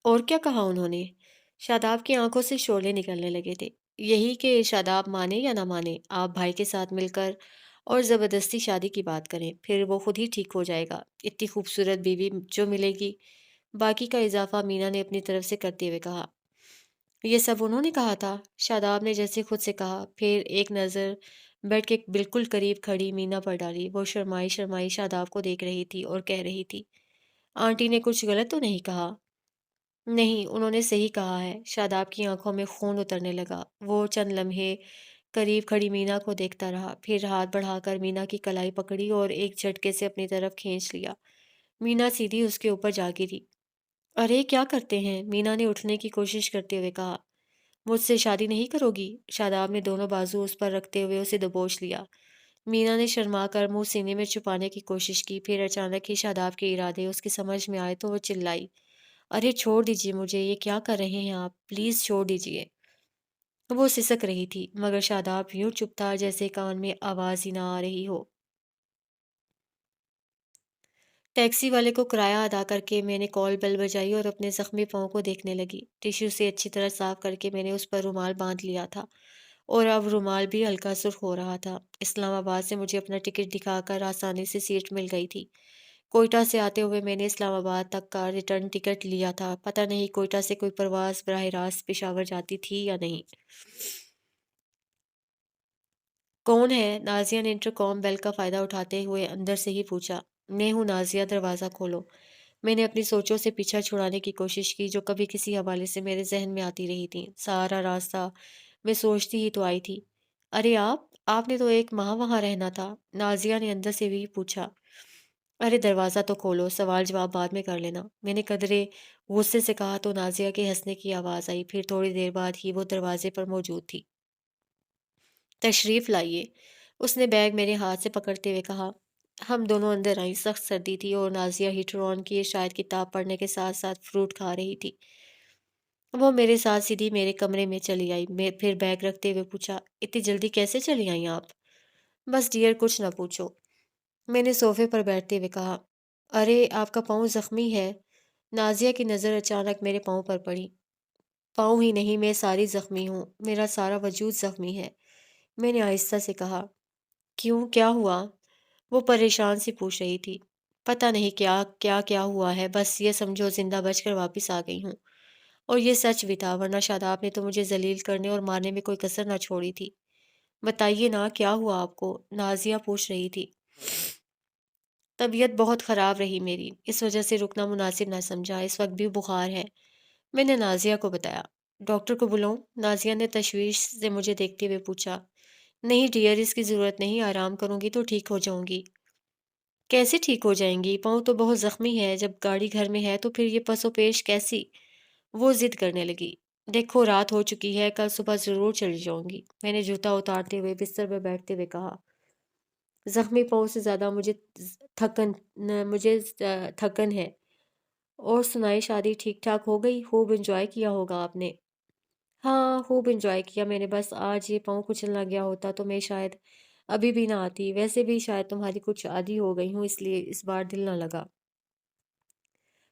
और क्या कहा उन्होंने? शादाब की आंखों से शोले निकलने लगे थे। यही कि शादाब माने या ना माने, आप भाई के साथ मिलकर और ज़बरदस्ती शादी की बात करें, फिर वो खुद ही ठीक हो जाएगा। इतनी खूबसूरत बीवी जो मिलेगी। बाकी का इजाफा मीना ने अपनी तरफ से करते हुए कहा। ये सब उन्होंने कहा था? शादाब ने जैसे खुद से कहा, फिर एक नज़र बेड के बिल्कुल करीब खड़ी मीना पर डाली। वो शर्माई-शर्माई शादाब को देख रही थी और कह रही थी, आंटी ने कुछ गलत तो नहीं कहा? नहीं, उन्होंने सही कहा है। शादाब की आंखों में खून उतरने लगा। वो चंद लम्हे करीब खड़ी मीना को देखता रहा, फिर हाथ बढ़ाकर मीना की कलाई पकड़ी और एक झटके से अपनी तरफ खींच लिया। मीना सीधी उसके ऊपर जा गिरी। अरे क्या करते हैं? मीना ने उठने की कोशिश करते हुए कहा। मुझसे शादी नहीं करोगी? शादाब ने दोनों बाजू उस पर रखते हुए उसे दबोच लिया। मीना ने शर्मा कर मुंह सीने में छुपाने की कोशिश की, फिर अचानक ही शादाब के इरादे उसकी समझ में आए तो वो चिल्लाई, अरे छोड़ दीजिए मुझे, ये क्या कर रहे हैं आप? प्लीज छोड़ दीजिए। वो सिसक रही थी, मगर शादाब यूं चुप था जैसे कान में आवाज ही ना आ रही हो। ٹیکسی والے کو کرایہ ادا کرکے میں نے کال بیل بجائی اور اپنے زخمی پاؤں کو دیکھنے لگی۔ ٹشو سے اچھی طرح صاف کرکے میں نے اس پر رومال باندھ لیا تھا اور اب رومال بھی ہلکا سرخ ہو رہا تھا۔ اسلام آباد سے مجھے اپنا ٹکٹ دکھا کر آسانی سے سیٹ مل گئی تھی۔ کوئٹہ سے آتے ہوئے میں نے اسلام آباد تک کا ریٹرن ٹکٹ لیا تھا۔ پتہ نہیں کوئٹہ سے کوئی پرواز براہ راست پشاور جاتی تھی یا نہیں۔ کون ہے؟ نازیہ نے انٹرکام بیل کا فائدہ اٹھاتے ہوئے اندر سے ہی پوچھا۔ میں ہوں نازیہ، دروازہ کھولو۔ میں نے اپنی سوچوں سے پیچھا چھڑانے کی کوشش کی جو کبھی کسی حوالے سے میرے ذہن میں آتی رہی تھی۔ سارا راستہ میں سوچتی ہی تو آئی تھی۔ ارے آپ نے تو ایک ماہ وہاں رہنا تھا، نازیہ نے اندر سے بھی پوچھا۔ ارے دروازہ تو کھولو، سوال جواب بعد میں کر لینا، میں نے قدرے غصے سے کہا تو نازیہ کے ہنسنے کی آواز آئی، پھر تھوڑی دیر بعد ہی وہ دروازے پر موجود تھی۔ تشریف لائیے، اس نے بیگ میرے ہاتھ سے پکڑتے ہوئے کہا۔ ہم دونوں اندر آئیں، سخت سردی تھی اور نازیہ ہیٹر آن کیے شاید کتاب پڑھنے کے ساتھ ساتھ فروٹ کھا رہی تھی۔ وہ میرے ساتھ سیدھی میرے کمرے میں چلی آئی، میں پھر بیگ رکھتے ہوئے پوچھا، اتنی جلدی کیسے چلی آئیں آپ؟ بس ڈیئر کچھ نہ پوچھو، میں نے صوفے پر بیٹھتے ہوئے کہا۔ ارے آپ کا پاؤں زخمی ہے؟ نازیہ کی نظر اچانک میرے پاؤں پر پڑی۔ پاؤں ہی نہیں، میں ساری زخمی ہوں، میرا سارا وجود زخمی ہے، میں نے آہستہ سے کہا۔ کیوں، کیا ہوا؟ وہ پریشان سی پوچھ رہی تھی۔ پتہ نہیں کیا ہوا ہے، بس یہ سمجھو زندہ بچ کر واپس آ گئی ہوں۔ اور یہ سچ بھی تھا، ورنہ شاداب نے تو مجھے ذلیل کرنے اور مارنے میں کوئی کسر نہ چھوڑی تھی۔ بتائیے نا کیا ہوا آپ کو؟ نازیہ پوچھ رہی تھی۔ طبیعت بہت خراب رہی میری، اس وجہ سے رکنا مناسب نہ سمجھا، اس وقت بھی بخار ہے، میں نے نازیہ کو بتایا۔ ڈاکٹر کو بلاؤں؟ نازیہ نے تشویش سے مجھے دیکھتے ہوئے پوچھا۔ نہیں ڈیئر، اس کی ضرورت نہیں، آرام کروں گی تو ٹھیک ہو جاؤں گی۔ کیسے ٹھیک ہو جائیں گی؟ پاؤں تو بہت زخمی ہے، جب گاڑی گھر میں ہے تو پھر یہ پس و پیش کیسی؟ وہ ضد کرنے لگی۔ دیکھو رات ہو چکی ہے، کل صبح ضرور چلی جاؤں گی، میں نے جوتا اتارتے ہوئے بستر پر بیٹھتے ہوئے کہا۔ زخمی پاؤں سے زیادہ تھکن مجھے تھکن ہے۔ اور سنائی، شادی ٹھیک ٹھاک ہو گئی؟ خوب انجوائے کیا ہوگا آپ نے؟ ہاں خوب انجوائے کیا میں نے، بس آج یہ پاؤں کچل نہ گیا ہوتا تو میں شاید ابھی بھی نہ آتی، ویسے بھی شاید تمہاری کچھ عادی ہو گئی ہوں اس لیے اس بار دل نہ لگا۔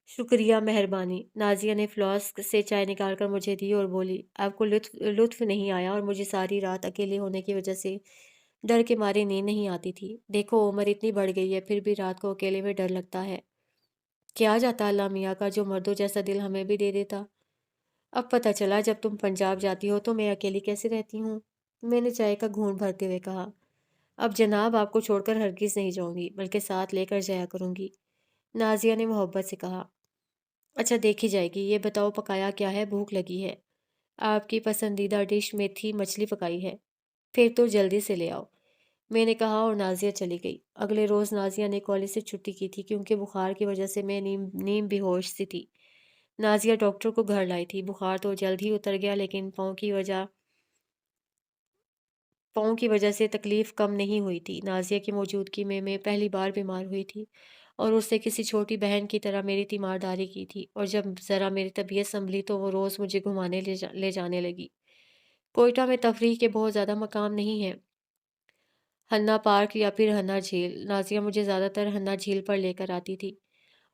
شکریہ، مہربانی۔ نازیہ نے فلاسک سے چائے نکال کر مجھے دی اور بولی، آپ کو لطف نہیں آیا اور مجھے ساری رات اکیلے ہونے کی وجہ سے ڈر کے مارے نیند نہیں آتی تھی۔ دیکھو عمر اتنی بڑھ گئی ہے پھر بھی رات کو اکیلے میں ڈر لگتا ہے۔ کیا جاتا اللہ میاں کا، جو مردوں جیسا دل ہمیں بھی دے دیتا۔ اب پتہ چلا جب تم پنجاب جاتی ہو تو میں اکیلی کیسے رہتی ہوں، میں نے چائے کا گھونٹ بھرتے ہوئے کہا۔ اب جناب آپ کو چھوڑ کر ہرگز نہیں جاؤں گی، بلکہ ساتھ لے کر جایا کروں گی، نازیہ نے محبت سے کہا۔ اچھا دیکھی جائے گی، یہ بتاؤ پکایا کیا ہے، بھوک لگی ہے۔ آپ کی پسندیدہ ڈش میتھی مچھلی پکائی ہے، پھر تو جلدی سے لے آؤ، میں نے کہا اور نازیہ چلی گئی۔ اگلے روز نازیہ نے کالج سے چھٹی کی تھی کیونکہ بخار کی وجہ سے میں نیم بے ہوش سی تھی۔ نازیہ ڈاکٹر کو گھر لائی تھی، بخار تو جلد ہی اتر گیا لیکن پاؤں کی وجہ سے تکلیف کم نہیں ہوئی تھی۔ نازیہ کی موجودگی میں پہلی بار بیمار ہوئی تھی اور اس نے کسی چھوٹی بہن کی طرح میری تیمارداری کی تھی، اور جب ذرا میری طبیعت سنبھلی تو وہ روز مجھے گھمانے لے جانے لگی۔ کوئٹہ میں تفریح کے بہت زیادہ مقام نہیں ہیں، ہنہ پارک یا پھر ہنہ جھیل۔ نازیہ مجھے زیادہ تر ہنہ جھیل پر لے کر آتی تھی۔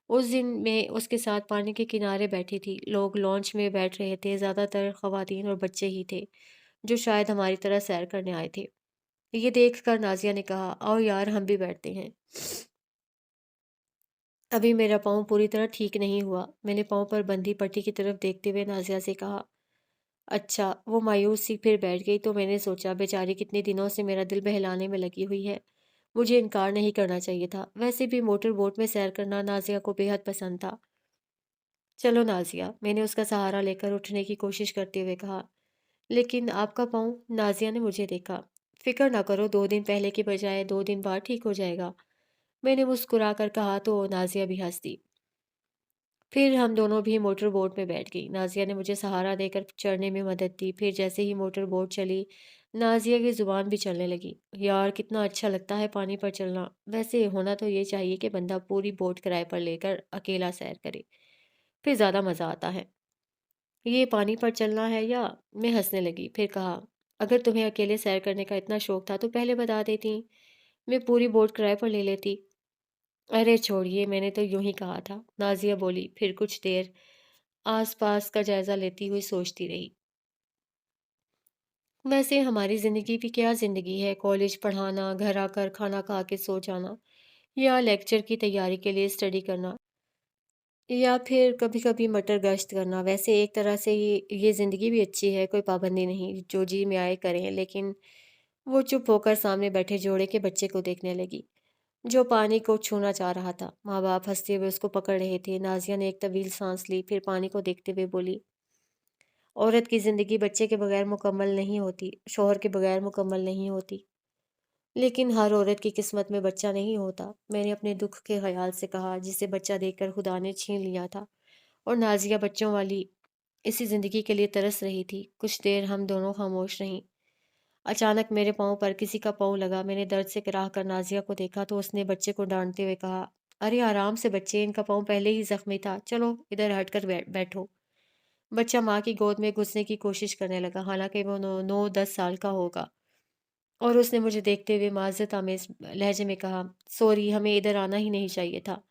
اس دن میں اس کے ساتھ پانی کے کنارے بیٹھی تھی، لوگ لانچ میں بیٹھ رہے تھے، زیادہ تر خواتین اور بچے ہی تھے جو شاید ہماری طرح سیر کرنے آئے تھے۔ یہ دیکھ کر نازیہ نے کہا، آؤ یار ہم بھی بیٹھتے ہیں۔ ابھی میرا پاؤں پوری طرح ٹھیک نہیں ہوا، میں نے پاؤں پر بندھی پٹی کی طرف دیکھتے ہوئے نازیہ سے کہا۔ اچھا، وہ مایوس سی پھر بیٹھ گئی تو میں نے سوچا بیچاری کتنے دنوں سے میرا دل بہلانے میں لگی ہوئی ہے، مجھے انکار نہیں کرنا چاہیے تھا، ویسے بھی موٹر بوٹ میں سیر کرنا نازیہ کو بے حد پسند تھا۔ چلو نازیہ، میں نے اس کا سہارا لے کر اٹھنے کی کوشش کرتے ہوئے کہا۔ لیکن آپ کا پاؤں، نازیہ نے مجھے دیکھا۔ فکر نہ کرو، 2 دن پہلے کے بجائے 2 دن بعد ٹھیک ہو جائے گا، میں نے مسکرا کر کہا تو نازیہ بھی ہنس دی۔ پھر ہم دونوں بھی موٹر بوٹ میں بیٹھ گئی، نازیہ نے مجھے سہارا دے کر چڑھنے میں مدد دی، پھر جیسے ہی موٹر بوٹ چلی نازیہ کی زبان بھی چلنے لگی۔ یار کتنا اچھا لگتا ہے پانی پر چلنا، ویسے ہونا تو یہ چاہیے کہ بندہ پوری بوٹ کرائے پر لے کر اکیلا سیر کرے، پھر زیادہ مزہ آتا ہے۔ یہ پانی پر چلنا ہے یا؟ میں ہنسنے لگی، پھر کہا، اگر تمہیں اکیلے سیر کرنے کا اتنا شوق تھا تو پہلے بتا دیتی، میں پوری بوٹ کرائے پر لے لیتی۔ अरे छोड़िए, मैंने तो यूँ ही कहा था, नाज़िया बोली, फिर कुछ देर आस-पास का जायज़ा लेती हुई सोचती रही। वैसे हमारी ज़िंदगी भी क्या ज़िंदगी है, कॉलेज पढ़ाना, घर आकर खाना खा के सो जाना या लेक्चर की तैयारी के लिए स्टडी करना या फिर कभी-कभी मटर गश्त करना। वैसे एक तरह से ये ज़िंदगी भी अच्छी है, कोई पाबंदी नहीं, जो जी में आए करें। लेकिन वो चुप होकर सामने बैठे जोड़े के बच्चे को देखने लगी, जो पानी को छूना चाह रहा था। माँ-बाप हँसते हुए उसको पकड़ रहे थे। नाज़िया ने एक तवील साँस ली, फिर पानी को देखते हुए बोली, औरत की ज़िंदगी बच्चे के बगैर मुकम्मल नहीं होती, शौहर के बगैर मुकम्मल नहीं होती। लेकिन हर औरत की किस्मत में बच्चा नहीं होता। मैंने अपने दुख के ख़याल से कहा, जिसे बच्चा देखकर खुदा ने छीन लिया था। और नाज़िया बच्चों वाली इसी ज़िंदगी के लिए तरस रही थी। कुछ देर हम दोनों खामोश रहीं। अचानक मेरे पाँव पर किसी का पाँव लगा। मैंने दर्द से कराह कर नाज़िया को देखा तो उसने बच्चे को डाँटते हुए कहा, अरे आराम से बच्चे, इनका पाँव पहले ही ज़ख्मी था। चलो इधर हटकर बैठो। बच्चा माँ की गोद में घुसने की कोशिश करने लगा, हालाँकि वो 9-10 साल का होगा। और उसने मुझे देखते हुए माज़रत आमेज़ लहज़े में कहा, सॉरी, हमें इधर आना ही नहीं चाहिए था।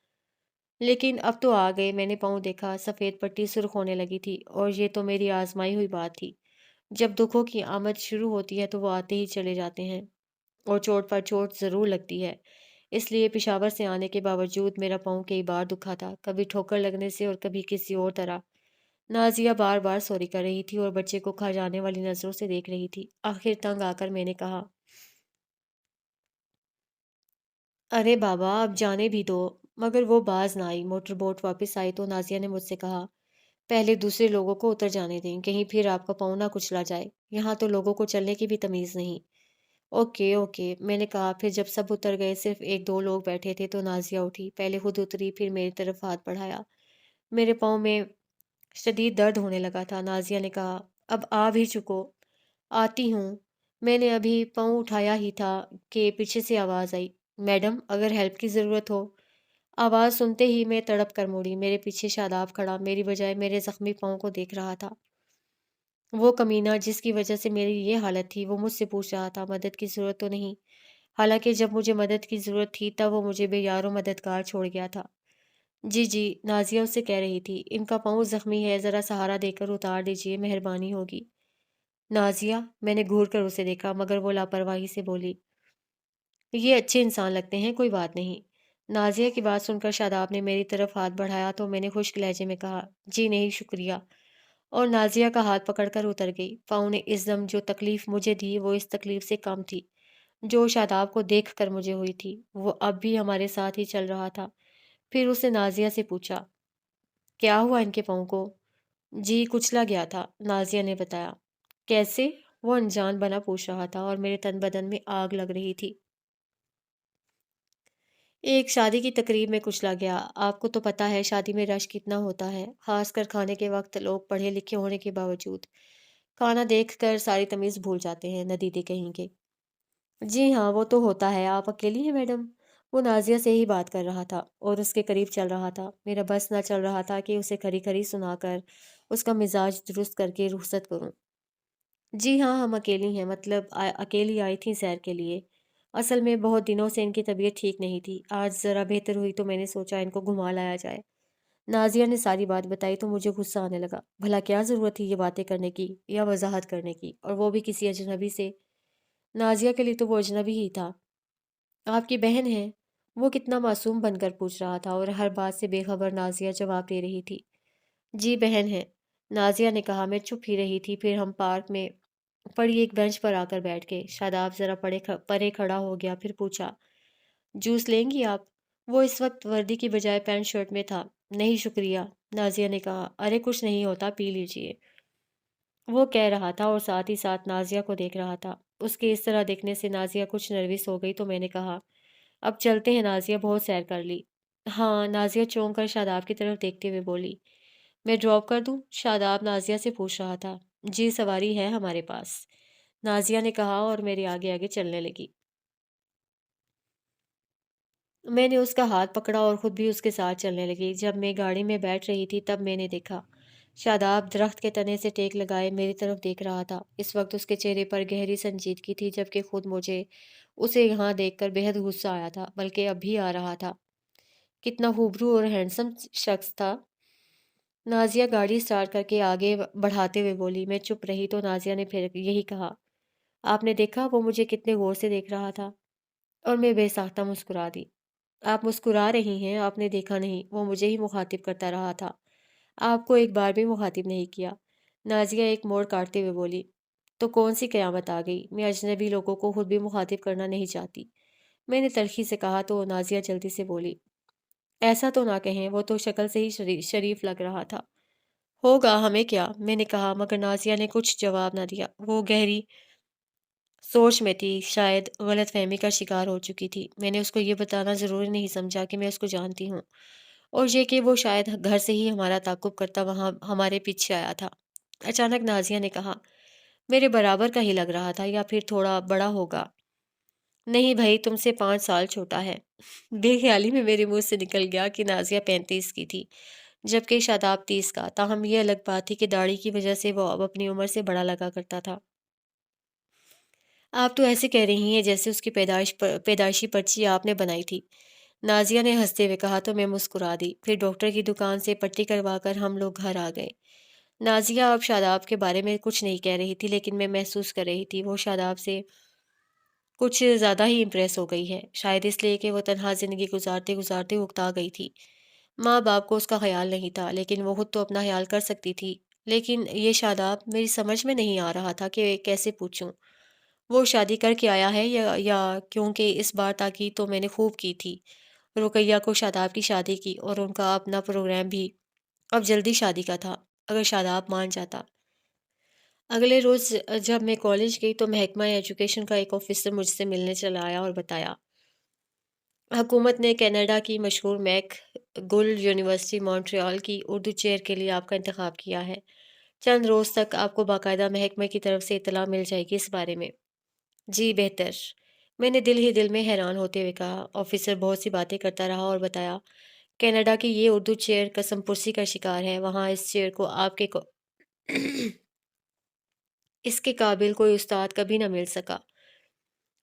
लेकिन अब तो आ गए। मैंने पाँव देखा, सफ़ेद पट्टी सुर्ख होने लगी थी और ये तो मेरी आज़माई हुई बात थी। जब दुखों की आमद शुरू होती है तो वो आते ही चले जाते हैं और चोट पर चोट ज़रूर लगती है। इसलिए पेशावर से आने के बावजूद मेरा पाँव कई बार दुखा था, कभी ठोकर लगने से और कभी किसी और तरह। नाज़िया बार-बार सॉरी कर रही थी और बच्चे को खा जाने वाली नज़रों से देख रही थी। आखिर तंग आकर मैंने कहा, अरे बाबा, अब जाने भी दो। मगर वो बाज़ ना आई। मोटर बोट वापस आई तो नाज़िया ने मुझसे कहा, पहले दूसरे लोगों को उतर जाने दें, कहीं फिर आपका पाँव ना कुचला जाए। यहाँ तो लोगों को चलने की भी तमीज़ नहीं। ओके, ओके, मैंने कहा। फिर जब सब उतर गए, सिर्फ़ 1-2 लोग बैठे थे तो नाज़िया उठी। पहले खुद उतरी, फिर मेरी तरफ हाथ बढ़ाया। मेरे पाँव में शदीद दर्द होने लगा था। नाज़िया ने कहा, अब आ भी चुको। आती हूँ। मैंने अभी पाँव उठाया ही था कि पीछे से आवाज़ आई, मैडम, अगर हेल्प की ज़रूरत हो। आवाज़ सुनते ही मैं तड़प कर मुड़ी। मेरे पीछे शादाब खड़ा मेरी बजाय मेरे ज़ख्मी पाँव को देख रहा था। वो कमीना जिसकी वजह से मेरी ये हालत थी, वो मुझसे पूछ रहा था, मदद की ज़रूरत तो नहीं? हालाँकि जब मुझे मदद की ज़रूरत थी, तब वो मुझे बेयारो मददगार छोड़ गया था। जी, जी, नाज़िया उससे कह रही थी, इनका पाँव ज़ख्मी है, ज़रा सहारा देकर उतार दीजिए, मेहरबानी होगी। नाज़िया, मैंने घूर कर उसे देखा, मगर वो लापरवाही से बोली, ये अच्छे इंसान लगते हैं, कोई बात नहीं। नाज़िया की बात सुनकर शादाब ने मेरी तरफ हाथ बढ़ाया तो मैंने खुश्क लहजे में कहा, जी नहीं, शुक्रिया। और नाज़िया का हाथ पकड़कर उतर गई। पाँव ने इस दम जो तकलीफ़ मुझे दी, वो इस तकलीफ़ से कम थी, जो शादाब को देखकर मुझे हुई थी। वो अब भी हमारे साथ ही चल रहा था। फिर उसने नाज़िया से पूछा, क्या हुआ इनके पाँव को? जी, कुचला गया था, नाज़िया ने बताया। कैसे? वो अनजान बना पूछ रहा था और मेरे तन बदन में आग लग रही थी। एक शादी की तकरीब में कुचला गया। आपको तो पता है शादी में रश कितना होता है, खासकर खाने के वक्त लोग पढ़े लिखे होने के बावजूद खाना देखकर सारी तमीज़ भूल जाते हैं, नदीदे कहीं के। जी हाँ, वो तो होता है। आप अकेली हैं मैडम? वो नाज़िया से ही बात कर रहा था और उसके करीब चल रहा था। मेरा बस ना चल रहा था कि उसे खरी-खरी सुनाकर उसका मिज़ाज दुरुस्त करके रुखसत करूँ। जी हाँ, हम अकेली हैं, मतलब अकेली आई थी सैर के लिए। असल में बहुत दिनों से इनकी तबीयत ठीक नहीं थी। आज ज़रा बेहतर हुई तो मैंने सोचा इनको घुमा लाया जाए। नाज़िया ने सारी बात बताई तो मुझे गुस्सा आने लगा। भला क्या ज़रूरत थी ये बातें करने की या वज़ाहत करने की, और वो भी किसी अजनबी से। नाज़िया के लिए तो वो अजनबी ही था। आपकी बहन है? वो कितना मासूम बनकर पूछ रहा था और हर बात से बेखबर नाज़िया जवाब दे रही थी। जी, बहन है, नाज़िया ने कहा। मैं चुप ही रही थी। फिर हम पार्क में पड़ी एक बेंच पर आकर बैठ गए। शादाब ज़रा परे खड़ा हो गया, फिर पूछा, जूस लेंगी आप? वो इस वक्त वर्दी की बजाय पैंट शर्ट में था। नहीं शुक्रिया, नाज़िया ने कहा। अरे कुछ नहीं होता, पी लीजिए। वो कह रहा था और साथ ही साथ नाज़िया को देख रहा था। उसके इस तरह देखने से नाज़िया कुछ नर्वस हो गई तो मैंने कहा, अब चलते हैं नाज़िया, बहुत सैर कर ली। हाँ, नाज़िया चौंक कर शादाब की तरफ देखते हुए बोली। मैं ड्रॉप कर दूँ? शादाब नाज़िया से पूछ रहा था। जी, सवारी है हमारे पास, नाज़िया ने कहा और मेरे आगे-आगे चलने लगी। मैंने उसका हाथ पकड़ा और खुद भी उसके साथ चलने लगी। जब मैं गाड़ी में बैठ रही थी तब मैंने देखा, शादाब दरख्त के तने से टेक लगाए मेरी तरफ देख रहा था। इस वक्त उसके चेहरे पर गहरी संजीदगी थी, जबकि खुद मुझे उसे यहाँ देखकर बेहद गुस्सा आया था, बल्कि अब भी आ रहा था। कितना हुबरू और हैंडसम शख्स था। नाज़िया गाड़ी स्टार्ट करके आगे बढ़ाते हुए बोली। मैं चुप रही तो नाज़िया ने फिर यही कहा, आपने देखा वो मुझे कितने गौर से देख रहा था? और मैं बेसाख्ता मुस्कुरा दी। आप मुस्कुरा रही हैं, आपने देखा नहीं, वो मुझे ही मुखातिब करता रहा था। आपको एक बार भी मुखातिब नहीं किया। नाज़िया एक मोड़ काटते हुए बोली, तो कौन सी क़यामत आ गई? मैं अजनबी लोगों को खुद भी मुखातिब करना नहीं चाहती। मैंने तल्ख़ी से कहा तो नाज़िया जल्दी से बोली, ऐसा तो ना कहें, वो तो शक्ल से ही शरीफ लग रहा था। होगा, हमें क्या? मैंने कहा, मगर नाज़िया ने कुछ जवाब ना दिया। वो गहरी सोच में थी, शायद गलतफ़हमी का शिकार हो चुकी थी। मैंने उसको ये बताना ज़रूरी नहीं समझा कि मैं उसको जानती हूँ, और ये कि वो शायद घर से ही हमारा ताक़ुब करता वहाँ हमारे पीछे आया था। अचानक नाज़िया ने कहा, मेरे बराबर का ही लग रहा था या फिर थोड़ा बड़ा होगा। नहीं भई, तुमसे 5 साल छोटा है। बेख़्याली में मेरे मुँह से निकल गया कि नाज़िया 35 की थी, जबकि शादाब 30 का। ताहम ये अलग बात थी कि दाढ़ी की वजह से वो अब अपनी उम्र से बड़ा लगा करता था। आप तो ऐसे कह रही हैं जैसे उसकी पैदाइशी पर्ची आपने बनाई थी। नाज़िया ने हँसते हुए कहा तो मैं मुस्कुरा दी। फिर डॉक्टर की दुकान से पट्टी करवा कर हम लोग घर आ गए। नाज़िया अब शादाब के बारे में कुछ नहीं कह रही थी, लेकिन मैं महसूस कर रही थी वो शादाब से कुछ ज़्यादा ही इम्प्रेस हो गई है। शायद इसलिए कि वो तन्हा ज़िंदगी गुज़ारते-गुज़ारते उकता गई थी। माँ-बाप को उसका ख़याल नहीं था, लेकिन वो खुद तो अपना ख़याल कर सकती थी। लेकिन ये शादाब मेरी समझ में नहीं आ रहा था कि कैसे पूछूँ? वो शादी करके आया है या क्योंकि इस बार ताकीद तो मैंने खूब की थी। रुकैया को शादाब की शादी की और उनका अपना प्रोग्राम भी अब जल्दी शादी का था, अगर शादाब मान जाता। अगले रोज़ जब मैं कॉलेज गई तो महकमा एजुकेशन का एक ऑफ़िसर मुझसे मिलने चला आया और बताया, हुकूमत ने कनाडा की मशहूर मैक गुल यूनिवर्सिटी मॉन्ट्रियल की उर्दू चेयर के लिए आपका इंतखाब किया है। चंद रोज़ तक आपको बाकायदा महकमे की तरफ से इत्तला मिल जाएगी इस बारे में। जी, बेहतर। मैंने दिल ही दिल में हैरान होते हुए कहा। ऑफ़िसर बहुत सी बातें करता रहा और बताया, कनाडा की ये उर्दू चेयर कसमपुर्सी का शिकार है। वहाँ इस चेयर को आपके को इसके काबिल कोई उस्ताद कभी न मिल सका।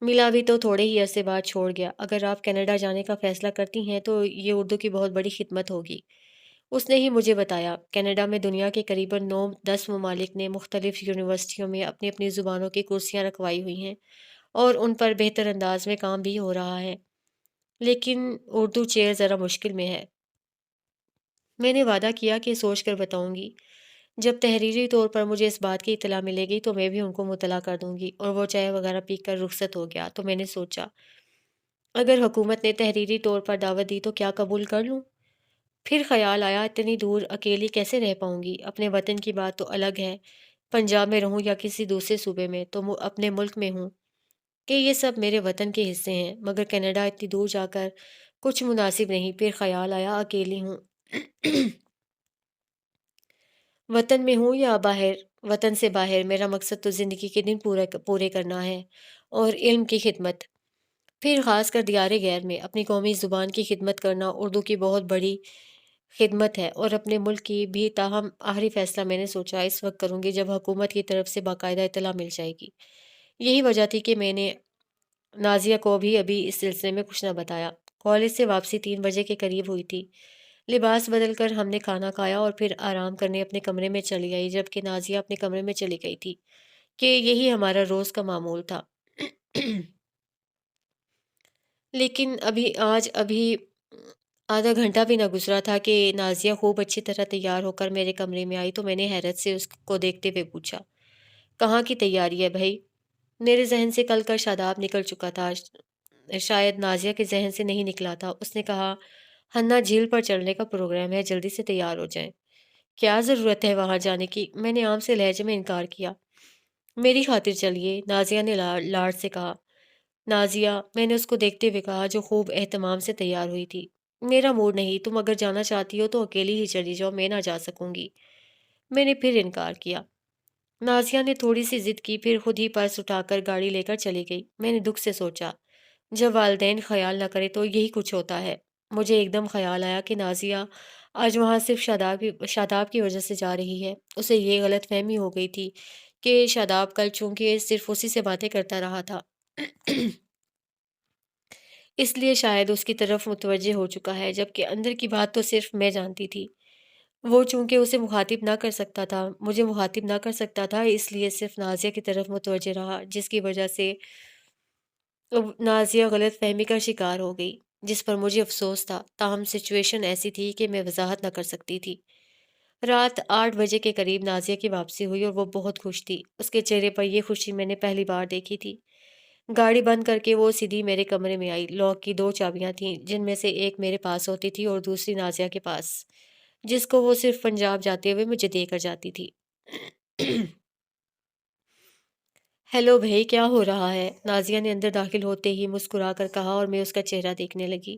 मिला भी तो थोड़े ही अरसे बाद छोड़ गया। अगर आप कनाडा जाने का फ़ैसला करती हैं तो ये उर्दू की बहुत बड़ी खिदमत होगी। उसने ही मुझे बताया, कनाडा में दुनिया के करीबन 9-10 ममालिक ने मुख्तलिफ़ यूनिवर्सिटियों में अपनी-अपनी ज़ुबानों की कुर्सियाँ रखवाई हुई हैं और उन पर बेहतर अंदाज में काम भी हो रहा है। लेकिन उर्दू चेयर ज़रा मुश्किल में है। मैंने वादा किया कि सोच कर बताऊँगी। जब तहरीरी तौर पर मुझे इस बात की इत्तला मिलेगी तो मैं भी उनको मुत्तला कर दूँगी, और वो चाय वग़ैरह पीकर रुखसत हो गया तो मैंने सोचा, अगर हुकूमत ने तहरीरी तौर पर दावत दी तो क्या कबूल कर लूँ? फिर ख़्याल आया, इतनी दूर अकेली कैसे रह पाऊँगी? अपने वतन की बात तो अलग है, पंजाब में रहूँ या किसी दूसरे सूबे में, तो अपने मुल्क में हूँ कि ये सब मेरे वतन के हिस्से हैं, मगर कनाडा इतनी दूर जाकर कुछ मुनासिब नहीं। फिर ख़्याल आया, अकेली हूँ। वतन में हूँ या बाहर, वतन से बाहर, मेरा मकसद तो ज़िंदगी के दिन पूरे करना है और इल्म की खिदमत। फिर ख़ासकर दियारे गैर में अपनी कौमी ज़ुबान की खिदमत करना उर्दू की बहुत बड़ी खिदमत है, और अपने मुल्क की भी। ताहम आखिरी फ़ैसला मैंने सोचा इस वक्त करूँगी जब हुकूमत की तरफ से बाकायदा इत्तला मिल जाएगी। यही वजह थी कि मैंने नाज़िया को भी अभी इस सिलसिले में कुछ न बताया। कॉलेज से वापसी 3 बजे के करीब हुई थी। लिबास बदल कर हमने खाना खाया और फिर आराम करने अपने कमरे में चली आई, जबकि नाज़िया अपने कमरे में चली गई थी, कि यही हमारा रोज़ का मामूल था। लेकिन अभी आधा घंटा भी ना गुज़रा था कि नाज़िया खूब अच्छी तरह तैयार होकर मेरे कमरे में आई तो मैंने हैरत से उसको देखते हुए पूछा, कहाँ की तैयारी है भई? मेरे ज़हन से कल का शादाब निकल चुका था। शायद नाज़िया के ज़हन से नहीं निकला था। उसने कहा, हन्ना झील पर चलने का प्रोग्राम है, जल्दी से तैयार हो जाएँ। क्या ज़रूरत है वहाँ जाने की? मैंने आम से लहजे में इनकार किया। मेरी खातिर चलिए, नाज़िया ने लाड से कहा। नाज़िया, मैंने उसको देखते हुए कहा, जो खूब एहतमाम से तैयार हुई थी। मेरा मूड नहीं, तुम अगर जाना चाहती हो तो अकेली ही चली जाओ, मैं ना जा सकूँगी। मैंने फिर इनकार किया। नाज़िया ने थोड़ी सी ज़िद की, फिर खुद ही पर्स उठाकर गाड़ी लेकर चली गई। मैंने दुख से सोचा, जब वालिदैन ख़याल ना करें तो यही कुछ होता है। मुझे एकदम ख़याल आया कि नाज़िया आज वहाँ सिर्फ़ शादाब की वजह से जा रही है। उसे ये गलतफ़हमी हो गई थी कि शादाब कल चूँकि सिर्फ़ उसी से बातें करता रहा था, اس لیے شاید اس کی طرف متوجہ ہو چکا ہے، جبکہ اندر کی بات تو صرف میں جانتی تھی۔ وہ چونکہ اسے مخاطب نہ کر سکتا تھا، مجھے مخاطب نہ کر سکتا تھا، اس لیے صرف نازیہ کی طرف متوجہ رہا، جس کی وجہ سے اب نازیہ غلط فہمی کا شکار ہو گئی، جس پر مجھے افسوس تھا۔ تاہم سچویشن ایسی تھی کہ میں وضاحت نہ کر سکتی تھی۔ رات 8 بجے کے قریب نازیہ کی واپسی ہوئی اور وہ بہت خوش تھی۔ اس کے چہرے پر یہ خوشی میں نے پہلی بار دیکھی تھی۔ گاڑی بند کر کے وہ سیدھی میرے کمرے میں آئی۔ لاک کی 2 چابیاں تھیں، جن میں سے ایک میرے پاس ہوتی تھی اور دوسری نازیہ کے پاس، جس کو وہ صرف پنجاب جاتے ہوئے مجھے دے کر جاتی تھی۔ ہیلو بھائی، کیا ہو رہا ہے؟ نازیہ نے اندر داخل ہوتے ہی مسکرا کر کہا اور میں اس کا چہرہ دیکھنے لگی،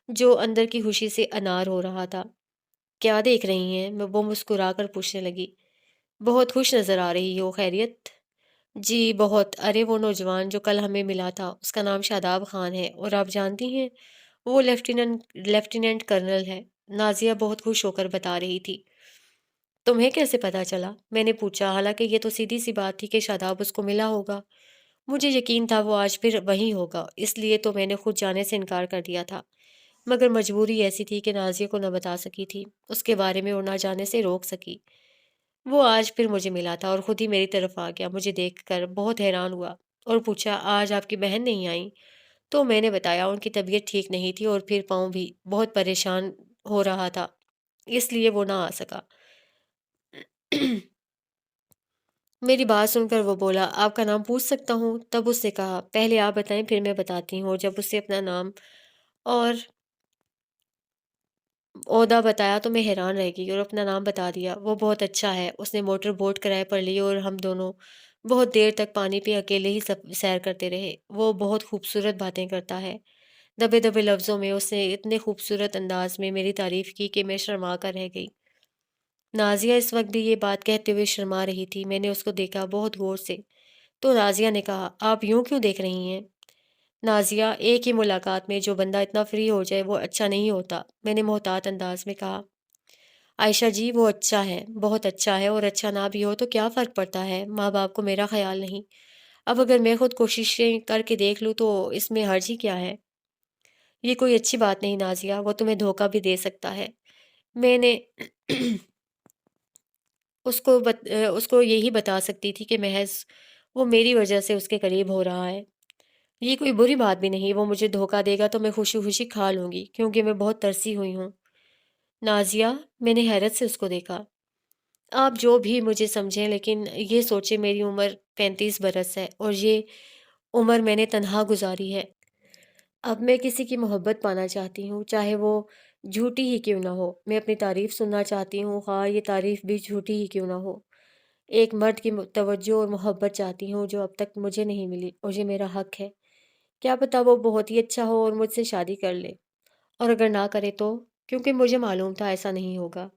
جو اندر کی خوشی سے انار ہو رہا تھا۔ کیا دیکھ رہی ہیں؟ وہ مسکرا کر پوچھنے لگی۔ بہت خوش نظر آ رہی ہو، خیریت؟ جی بہت۔ ارے وہ نوجوان جو کل ہمیں ملا تھا، اس کا نام شاداب خان ہے، اور آپ جانتی ہیں وہ لیفٹیننٹ کرنل ہے۔ نازیہ بہت خوش ہو کر بتا رہی تھی۔ تمہیں کیسے پتا چلا؟ میں نے پوچھا، حالانکہ یہ تو سیدھی سی بات تھی کہ شاداب اس کو ملا ہوگا۔ مجھے یقین تھا وہ آج پھر وہیں ہوگا، اس لیے تو میں نے خود جانے سے انکار کر دیا تھا، مگر مجبوری ایسی تھی کہ نازیہ کو نہ بتا سکی تھی اس کے بارے میں اور نہ جانے سے روک سکی۔ وہ آج پھر مجھے ملا تھا اور خود ہی میری طرف آ گیا۔ مجھے دیکھ کر بہت حیران ہوا اور پوچھا، آج آپ کی بہن نہیں آئی؟ تو میں نے بتایا ان کی طبیعت ٹھیک نہیں تھی اور پھر پاؤں بھی بہت پریشان ہو رہا تھا، اس لیے وہ نہ آ سکا۔ میری بات سن کر وہ بولا، آپ کا نام پوچھ سکتا ہوں؟ تب اس نے کہا، پہلے آپ بتائیں پھر میں بتاتی ہوں۔ اور جب اس سے اپنا نام اور عہدہ بتایا تو میں حیران رہ گئی اور اپنا نام بتا دیا۔ وہ بہت اچھا ہے۔ اس نے موٹر بوٹ کرائے پر لی اور ہم دونوں بہت دیر تک پانی پہ اکیلے ہی سیر کرتے رہے۔ وہ بہت خوبصورت باتیں کرتا ہے۔ دبے دبے لفظوں میں اس نے اتنے خوبصورت انداز میں میری تعریف کی کہ میں شرما کر رہ گئی۔ نازیہ اس وقت بھی یہ بات کہتے ہوئے شرما رہی تھی۔ میں نے اس کو دیکھا بہت غور سے۔ تو نازیہ نے کہا، آپ یوں کیوں دیکھ رہی ہیں؟ نازیہ، ایک ہی ملاقات میں جو بندہ اتنا فری ہو جائے وہ اچھا نہیں ہوتا، میں نے محتاط انداز میں کہا۔ عائشہ جی، وہ اچھا ہے، بہت اچھا ہے، اور اچھا نہ بھی ہو تو کیا فرق پڑتا ہے؟ ماں باپ کو میرا خیال نہیں؟ اب اگر میں خود کوششیں کر کے دیکھ لوں تو اس میں حرج ہی کیا ہے؟ یہ کوئی اچھی بات نہیں نازیہ، وہ تمہیں دھوکہ بھی دے سکتا ہے۔ میں نے اس کو یہی بتا سکتی تھی کہ محض وہ میری وجہ سے اس کے قریب ہو رہا ہے۔ یہ کوئی بری بات بھی نہیں، وہ مجھے دھوکہ دے گا تو میں خوشی خوشی کھا لوں گی، کیونکہ میں بہت ترسی ہوئی ہوں۔ نازیہ، میں نے حیرت سے اس کو دیکھا۔ آپ جو بھی مجھے سمجھیں، لیکن یہ سوچے میری عمر 35 برس ہے اور یہ عمر میں نے تنہا گزاری ہے۔ اب میں کسی کی محبت پانا چاہتی ہوں، چاہے وہ جھوٹی ہی کیوں نہ ہو۔ میں اپنی تعریف سننا چاہتی ہوں، خواہ یہ تعریف بھی جھوٹی ہی کیوں نہ ہو۔ ایک مرد کی توجہ اور محبت چاہتی ہوں جو اب تک مجھے نہیں ملی، اور یہ میرا حق ہے۔ کیا پتا وہ بہت ہی اچھا ہو اور مجھ سے شادی کر لے، اور اگر نہ کرے تو؟ کیونکہ مجھے معلوم تھا ایسا نہیں ہوگا۔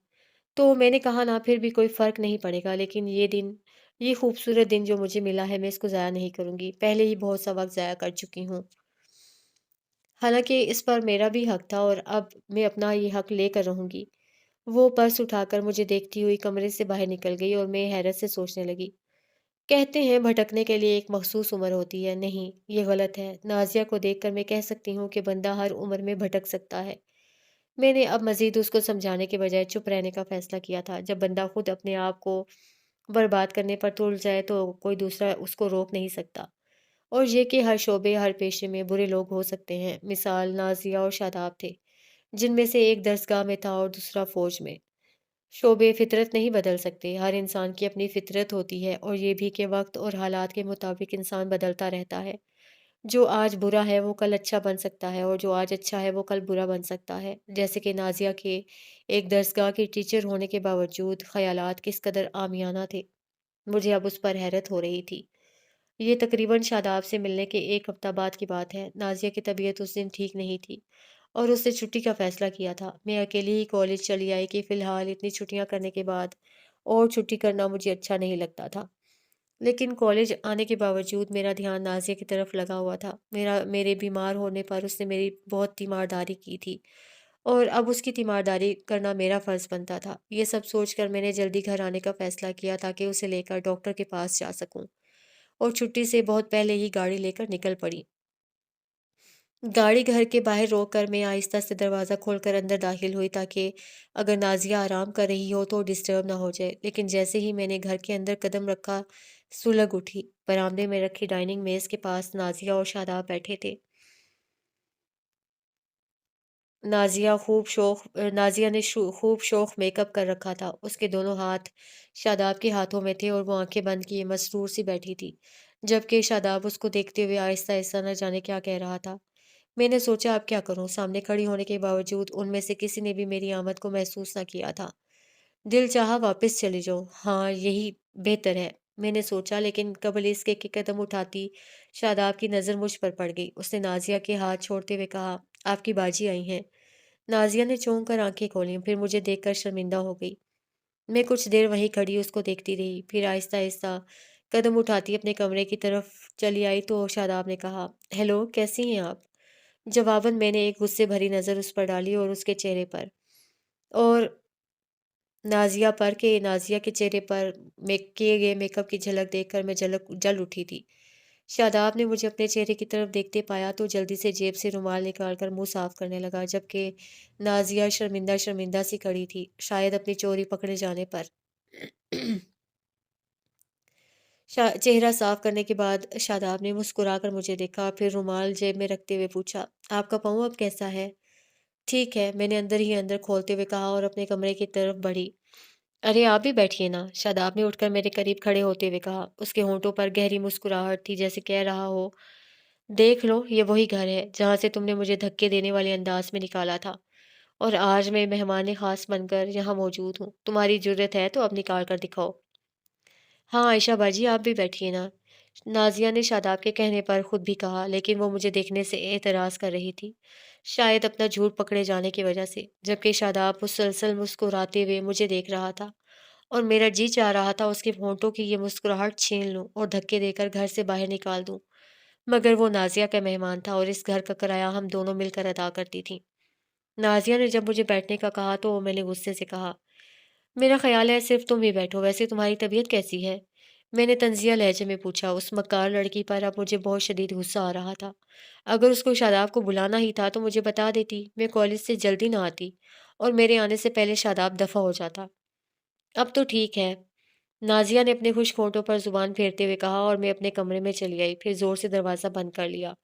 تو میں نے کہا، نہ پھر بھی کوئی فرق نہیں پڑے گا، لیکن یہ خوبصورت دن جو مجھے ملا ہے میں اس کو ضائع نہیں کروں گی۔ پہلے ہی بہت سا وقت ضائع کر چکی ہوں، حالانکہ اس پر میرا بھی حق تھا، اور اب میں اپنا یہ حق لے کر رہوں گی۔ وہ پرس اٹھا کر مجھے دیکھتی ہوئی کمرے سے باہر نکل گئی اور میں حیرت سے سوچنے لگی۔ کہتے ہیں بھٹکنے کے لیے ایک مخصوص عمر ہوتی ہے، نہیں، یہ غلط ہے۔ نازیہ کو دیکھ کر میں کہہ سکتی ہوں کہ بندہ ہر عمر میں بھٹک سکتا ہے۔ میں نے اب مزید اس کو سمجھانے کے بجائے چپ رہنے کا فیصلہ کیا تھا۔ جب بندہ خود اپنے آپ کو برباد کرنے پر تل جائے تو کوئی دوسرا اس کو روک نہیں سکتا۔ اور یہ کہ ہر شعبے، ہر پیشے میں برے لوگ ہو سکتے ہیں۔ مثال نازیہ اور شاداب تھے، جن میں سے ایک درسگاہ میں تھا اور دوسرا فوج میں۔ شعبے فطرت نہیں بدل سکتے، ہر انسان کی اپنی فطرت ہوتی ہے، اور یہ بھی کہ وقت اور حالات کے مطابق انسان بدلتا رہتا ہے۔ جو آج برا ہے وہ کل اچھا بن سکتا ہے، اور جو آج اچھا ہے وہ کل برا بن سکتا ہے۔ جیسے کہ نازیہ کے ایک درسگاہ کی ٹیچر ہونے کے باوجود خیالات کس قدر عامیانہ تھے، مجھے اب اس پر حیرت ہو رہی تھی۔ یہ تقریباً شاداب سے ملنے کے ایک ہفتہ بعد کی بات ہے۔ نازیہ کی طبیعت اس دن ٹھیک نہیں تھی اور اس نے چھٹی کا فیصلہ کیا تھا۔ میں اکیلی ہی کالج چلی آئی کہ فی الحال اتنی چھٹیاں کرنے کے بعد اور چھٹی کرنا مجھے اچھا نہیں لگتا تھا، لیکن کالج آنے کے باوجود میرا دھیان نازیہ کی طرف لگا ہوا تھا۔ میرے بیمار ہونے پر اس نے میری بہت تیمارداری کی تھی، اور اب اس کی تیمارداری کرنا میرا فرض بنتا تھا۔ یہ سب سوچ کر میں نے جلدی گھر آنے کا فیصلہ کیا تاکہ اسے لے کر ڈاکٹر کے پاس جا سکوں، اور چھٹی سے بہت پہلے ہی گاڑی لے کر نکل پڑی۔ गाड़ी घर के बाहर रोक कर मैं आहिस्ता से दरवाज़ा खोलकर अंदर दाखिल हुई ताकि अगर नाज़िया आराम कर रही हो तो डिस्टर्ब ना हो जाए। लेकिन जैसे ही मैंने घर के अंदर कदम रखा, सुलग उठी। बरामदे में रखी डाइनिंग मेज़ के पास नाज़िया और शादाब बैठे थे। नाज़िया ने खूब शौक मेकअप कर रखा था। उसके दोनों हाथ शादाब के हाथों में थे और वो आंखें बंद किए मसरूर सी बैठी थी, जबकि शादाब उसको देखते हुए आहिस्ता-आहिस्ता न जाने क्या कह रहा था। मैंने सोचा अब क्या करूं? सामने खड़ी होने के बावजूद उनमें से किसी ने भी मेरी आमद को महसूस न किया था। दिल चाहा वापस चली जाऊं। हाँ, यही बेहतर है, मैंने सोचा, लेकिन कबल इसके कि कदम उठाती, शादाब की नज़र मुझ पर पड़ गई। उसने नाज़िया के हाथ छोड़ते हुए कहा, आपकी बाजी आई हैं। नाज़िया ने चौंक कर आंखें खोलीं, फिर मुझे देखकर शर्मिंदा हो गई। मैं कुछ देर वहीं खड़ी उसको देखती रही, फिर आहिस्ता-आहिस्ता कदम उठाती अपने कमरे की तरफ चली आई तो शादाब ने कहा, हेलो, कैसी हैं आप? जवाबन मैंने एक गुस्से भरी नज़र उस पर डाली और उसके चेहरे पर, और नाज़िया के चेहरे पर किए गए मेकअप की झलक देखकर मैं जलक जल उठी थी। शादाब ने मुझे अपने चेहरे की तरफ देखते पाया तो जल्दी से जेब से रुमाल निकालकर मुंह साफ करने लगा, जबकि नाज़िया शर्मिंदा शर्मिंदा सी खड़ी थी, शायद अपनी चोरी पकड़े जाने पर। चेहरा साफ करने के बाद शादाब ने मुस्कुराकर मुझे देखा, फिर रुमाल जेब में रखते हुए पूछा, आपका पाँव अब कैसा है? ठीक है, मैंने अंदर ही अंदर खोलते हुए कहा और अपने कमरे की तरफ बढ़ी। अरे आप भी बैठिए ना, शादाब ने उठकर मेरे करीब खड़े होते हुए कहा। उसके होंठों पर गहरी मुस्कुराहट थी, जैसे कह रहा हो, देख लो, ये वही घर है जहाँ से तुमने मुझे धक्के देने वाले अंदाज में निकाला था, और आज मैं मेहमान खास बनकर यहाँ मौजूद हूँ। तुम्हारी जरूरत है तो अब निकाल कर दिखाओ। हाँ आयशा बाजी, आप भी बैठिए ना, नाजिया ने शादाब के कहने पर खुद भी कहा, लेकिन वो मुझे देखने से एतराज़ कर रही थी, शायद अपना झूठ पकड़े जाने की वजह से, जबकि शादाब मुसलसल मुस्कुराते हुए मुझे देख रहा था और मेरा जी चाह रहा था उसके होंठों की ये मुस्कुराहट छीन लूं और धक्के देकर घर से बाहर निकाल दूं। मगर वो नाजिया का मेहमान था और इस घर का किराया हम दोनों मिलकर अदा करती थी। नाजिया ने जब मुझे बैठने का कहा तो मैंने गुस्से से कहा, मेरा ख्याल है सिर्फ तुम ही बैठो, वैसे तुम्हारी तबीयत कैसी है? मैंने तंजिया लहजे में पूछा। उस मक्कार लड़की पर अब मुझे बहुत शदीद गुस्सा आ रहा था। अगर उसको शादाब को बुलाना ही था तो मुझे बता देती, मैं कॉलेज से जल्दी ना आती और मेरे आने से पहले शादाब दफ़ा हो जाता। अब तो ठीक है, नाजिया ने अपने खुश्क होंठों पर जुबान फेरते हुए कहा और मैं अपने कमरे में चली आई, फिर जोर से दरवाज़ा बंद कर लिया।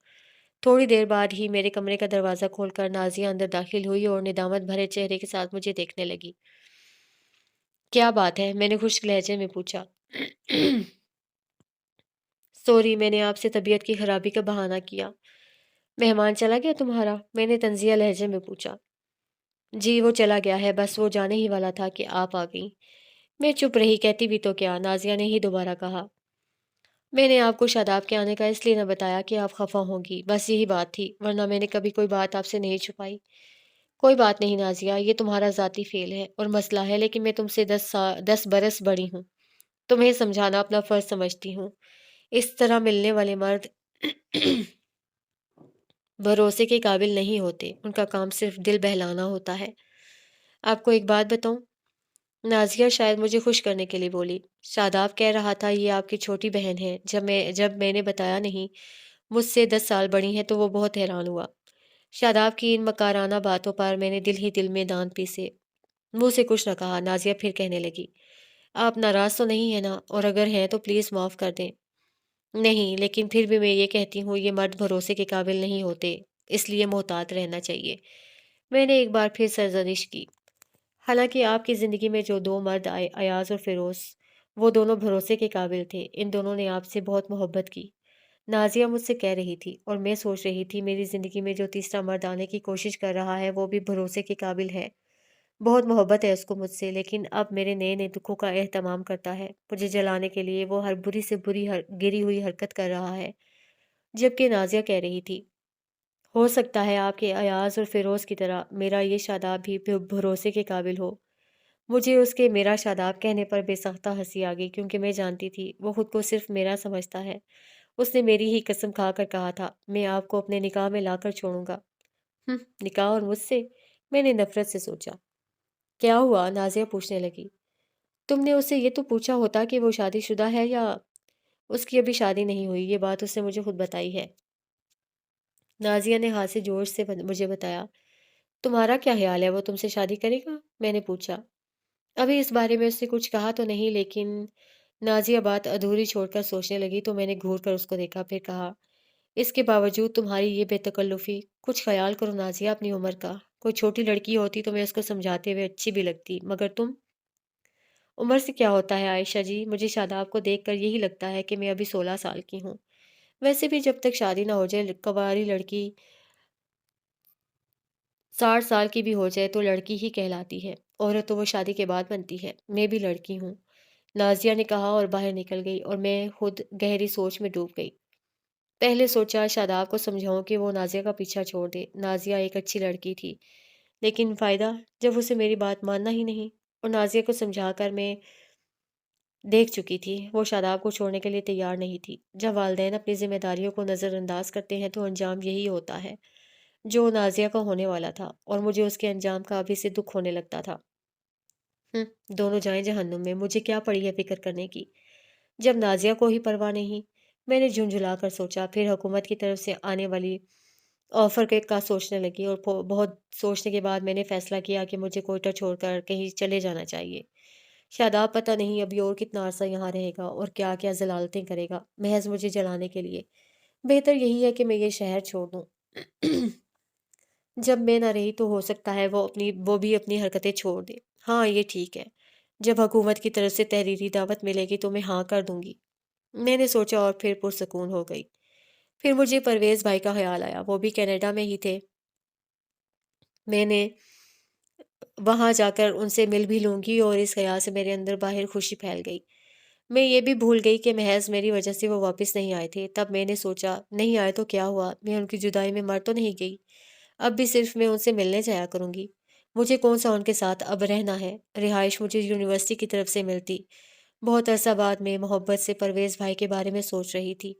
थोड़ी देर बाद ही मेरे कमरे का दरवाज़ा खोलकर नाजिया अंदर दाखिल हुई और निदामत भरे चेहरे के साथ मुझे देखने लगी। क्या बात है? मैंने खुश्क लहजे में पूछा। सॉरी, मैंने आपसे तबीयत की खराबी का बहाना किया। मेहमान चला गया तुम्हारा? मैंने तंजिया लहजे में पूछा। जी, वो चला गया है, बस वो जाने ही वाला था कि आप आ गई। मैं चुप रही, कहती भी तो क्या, नाजिया ने ही दोबारा कहा। मैंने आपको शादाब के आने का इसलिए न बताया कि आप खफा होंगी, बस यही बात थी, वरना मैंने कभी कोई बात आपसे नहीं छुपाई। कोई बात नहीं नाजिया, ये तुम्हारा ज़ाती फ़ेल है और मसला है, लेकिन मैं तुमसे 10 बरस बड़ी हूँ। तुम्हें समझाना अपना फ़र्ज़ समझती हूँ। इस तरह मिलने वाले मर्द भरोसे के काबिल नहीं होते, उनका काम सिर्फ़ दिल बहलाना होता है। आपको एक बात बताऊँ? नाज़िया शायद मुझे खुश करने के लिए बोली। शादाब कह रहा था ये आपकी छोटी बहन है। जब मैंने बताया नहीं, मुझसे 10 साल बड़ी हैं, तो वो बहुत हैरान हुआ। शादाब की इन मकाराना बातों पर मैंने दिल ही दिल में दाँत पीसे। मुँह से कुछ न कहा। नाज़िया फिर कहने लगी, आप नाराज़ तो नहीं हैं ना? और अगर हैं तो प्लीज़ माफ़ कर दें। नहीं, लेकिन फिर भी मैं ये कहती हूँ, ये मर्द भरोसे के काबिल नहीं होते, इसलिए मोहतात रहना चाहिए। मैंने एक बार फिर सरज़निश की। हालाँकि आपकी ज़िंदगी में जो 2 मर्द आए, अयाज़ और फ़िरोज़, वो दोनों भरोसे के काबिल थे। इन दोनों ने आपसे बहुत मोहब्बत की। नाज़िया मुझसे कह रही थी और मैं सोच रही थी मेरी ज़िंदगी में जो तीसरा मर्द आने की कोशिश कर रहा है, वो भी भरोसे के काबिल है। बहुत मोहब्बत है उसको मुझसे, लेकिन अब मेरे नए-नए दुखों का एहतमाम करता है। मुझे जलाने के लिए वो हर बुरी से बुरी गिरी हुई हरकत कर रहा है। जबकि नाज़िया कह रही थी, हो सकता है आपके अयाज़ और फ़िरोज़ की तरह मेरा ये शादाब भी भरोसे के काबिल हो। मुझे उसके मेरा शादाब कहने पर बेसख्ता हँसी आ गई, क्योंकि मैं जानती थी वो खुद को सिर्फ मेरा समझता है। उसने मेरी ही कसम खाकर कहा था, मैं आपको अपने निकाह में लाकर छोड़ूंगा। निकाह और मुझसे? मैंने नफरत से सोचा। क्या हुआ? नाजिया पूछने लगी। तुमने उससे ये तो पूछा होता कि वो शादीशुदा है या उसकी अभी शादी नहीं हुई। ये बात उसने मुझे खुद बताई है। नाज़िया ने हाथ से जोर से मुझे बताया। तुम्हारा क्या ख़्याल है, वो तुमसे शादी करेगा? मैंने पूछा। अभी इस बारे में उसने कुछ कहा तो नहीं, लेकिन नाज़िया बात अधूरी छोड़कर सोचने लगी तो मैंने घूर कर उसको देखा, फिर कहा, इसके बावजूद तुम्हारी ये बेतकल्लुफ़ी, कुछ ख़्याल करो नाज़िया अपनी उम्र का। कोई छोटी लड़की होती तो मैं उसको समझाते हुए अच्छी भी लगती, मगर तुम। उम्र से क्या होता है आयशा जी, मुझे शादाब को देखकर यही लगता है कि मैं अभी 16 साल की हूँ। वैसे भी जब तक शादी ना हो जाए, कवारी लड़की 60 साल की भी हो जाए तो लड़की ही कहलाती है। औरत तो वो शादी के बाद बनती है। मैं भी लड़की हूँ, नाज़िया ने कहा और बाहर निकल गई और मैं खुद गहरी सोच में डूब गई। पहले सोचा शादाब को समझाऊं कि वो नाज़िया का पीछा छोड़ दे। नाज़िया एक अच्छी लड़की थी, लेकिन फ़ायदा जब उसे मेरी बात मानना ही नहीं। और नाज़िया को समझाकर मैं देख चुकी थी, वो शादाब को छोड़ने के लिए तैयार नहीं थी। जब वालिदैन अपनी ज़िम्मेदारियों को नज़रअंदाज करते हैं तो अंजाम यही होता है, जो नाज़िया का होने वाला था, और मुझे उसके अंजाम का अभी से दुःख होने लगता था। दोनों जाएँ जहन्नुम में, मुझे क्या पड़ी है फ़िक्र करने की, जब नाज़िया को ही परवाह नहीं। मैंने झुंझुला कर सोचा, फिर हुकूमत की तरफ से आने वाली ऑफ़र के का सोचने लगी और बहुत सोचने के बाद मैंने फ़ैसला किया कि मुझे कोयटा छोड़कर कहीं चले जाना चाहिए। शादाब पता नहीं अभी और कितना अरसा यहाँ रहेगा और क्या-क्या ज़लालतें करेगा, महज़ मुझे जलाने के लिए। बेहतर यही है कि मैं ये शहर छोड़ दूँ। जब मैं ना रही तो हो सकता है वो भी अपनी हरकतें छोड़ दे। हाँ, ये ठीक है। जब हुकूमत की तरफ से तहरीरी दावत मिलेगी तो मैं हाँ कर दूँगी। मैंने सोचा और फिर पुरसुकून हो गई। फिर मुझे परवेज़ भाई का ख़्याल आया, वो भी कनाडा में ही थे। मैंने वहाँ जाकर उनसे मिल भी लूँगी और इस ख़्याल से मेरे अंदर बाहर खुशी फैल गई। मैं ये भी भूल गई कि महज़ मेरी वजह से वो वापस नहीं आए थे। तब मैंने सोचा, नहीं आए तो क्या हुआ? मैं उनकी जुदाई में मर तो नहीं गई। अब भी सिर्फ़ मैं उनसे मिलने जाया करूँगी। मुझे कौन-सा उनके साथ अब रहना है? रिहाइश मुझे यूनिवर्सिटी की तरफ से मिलती। बहुत अरसा बाद मैं मोहब्बत से परवेज़ भाई के बारे में सोच रही थी।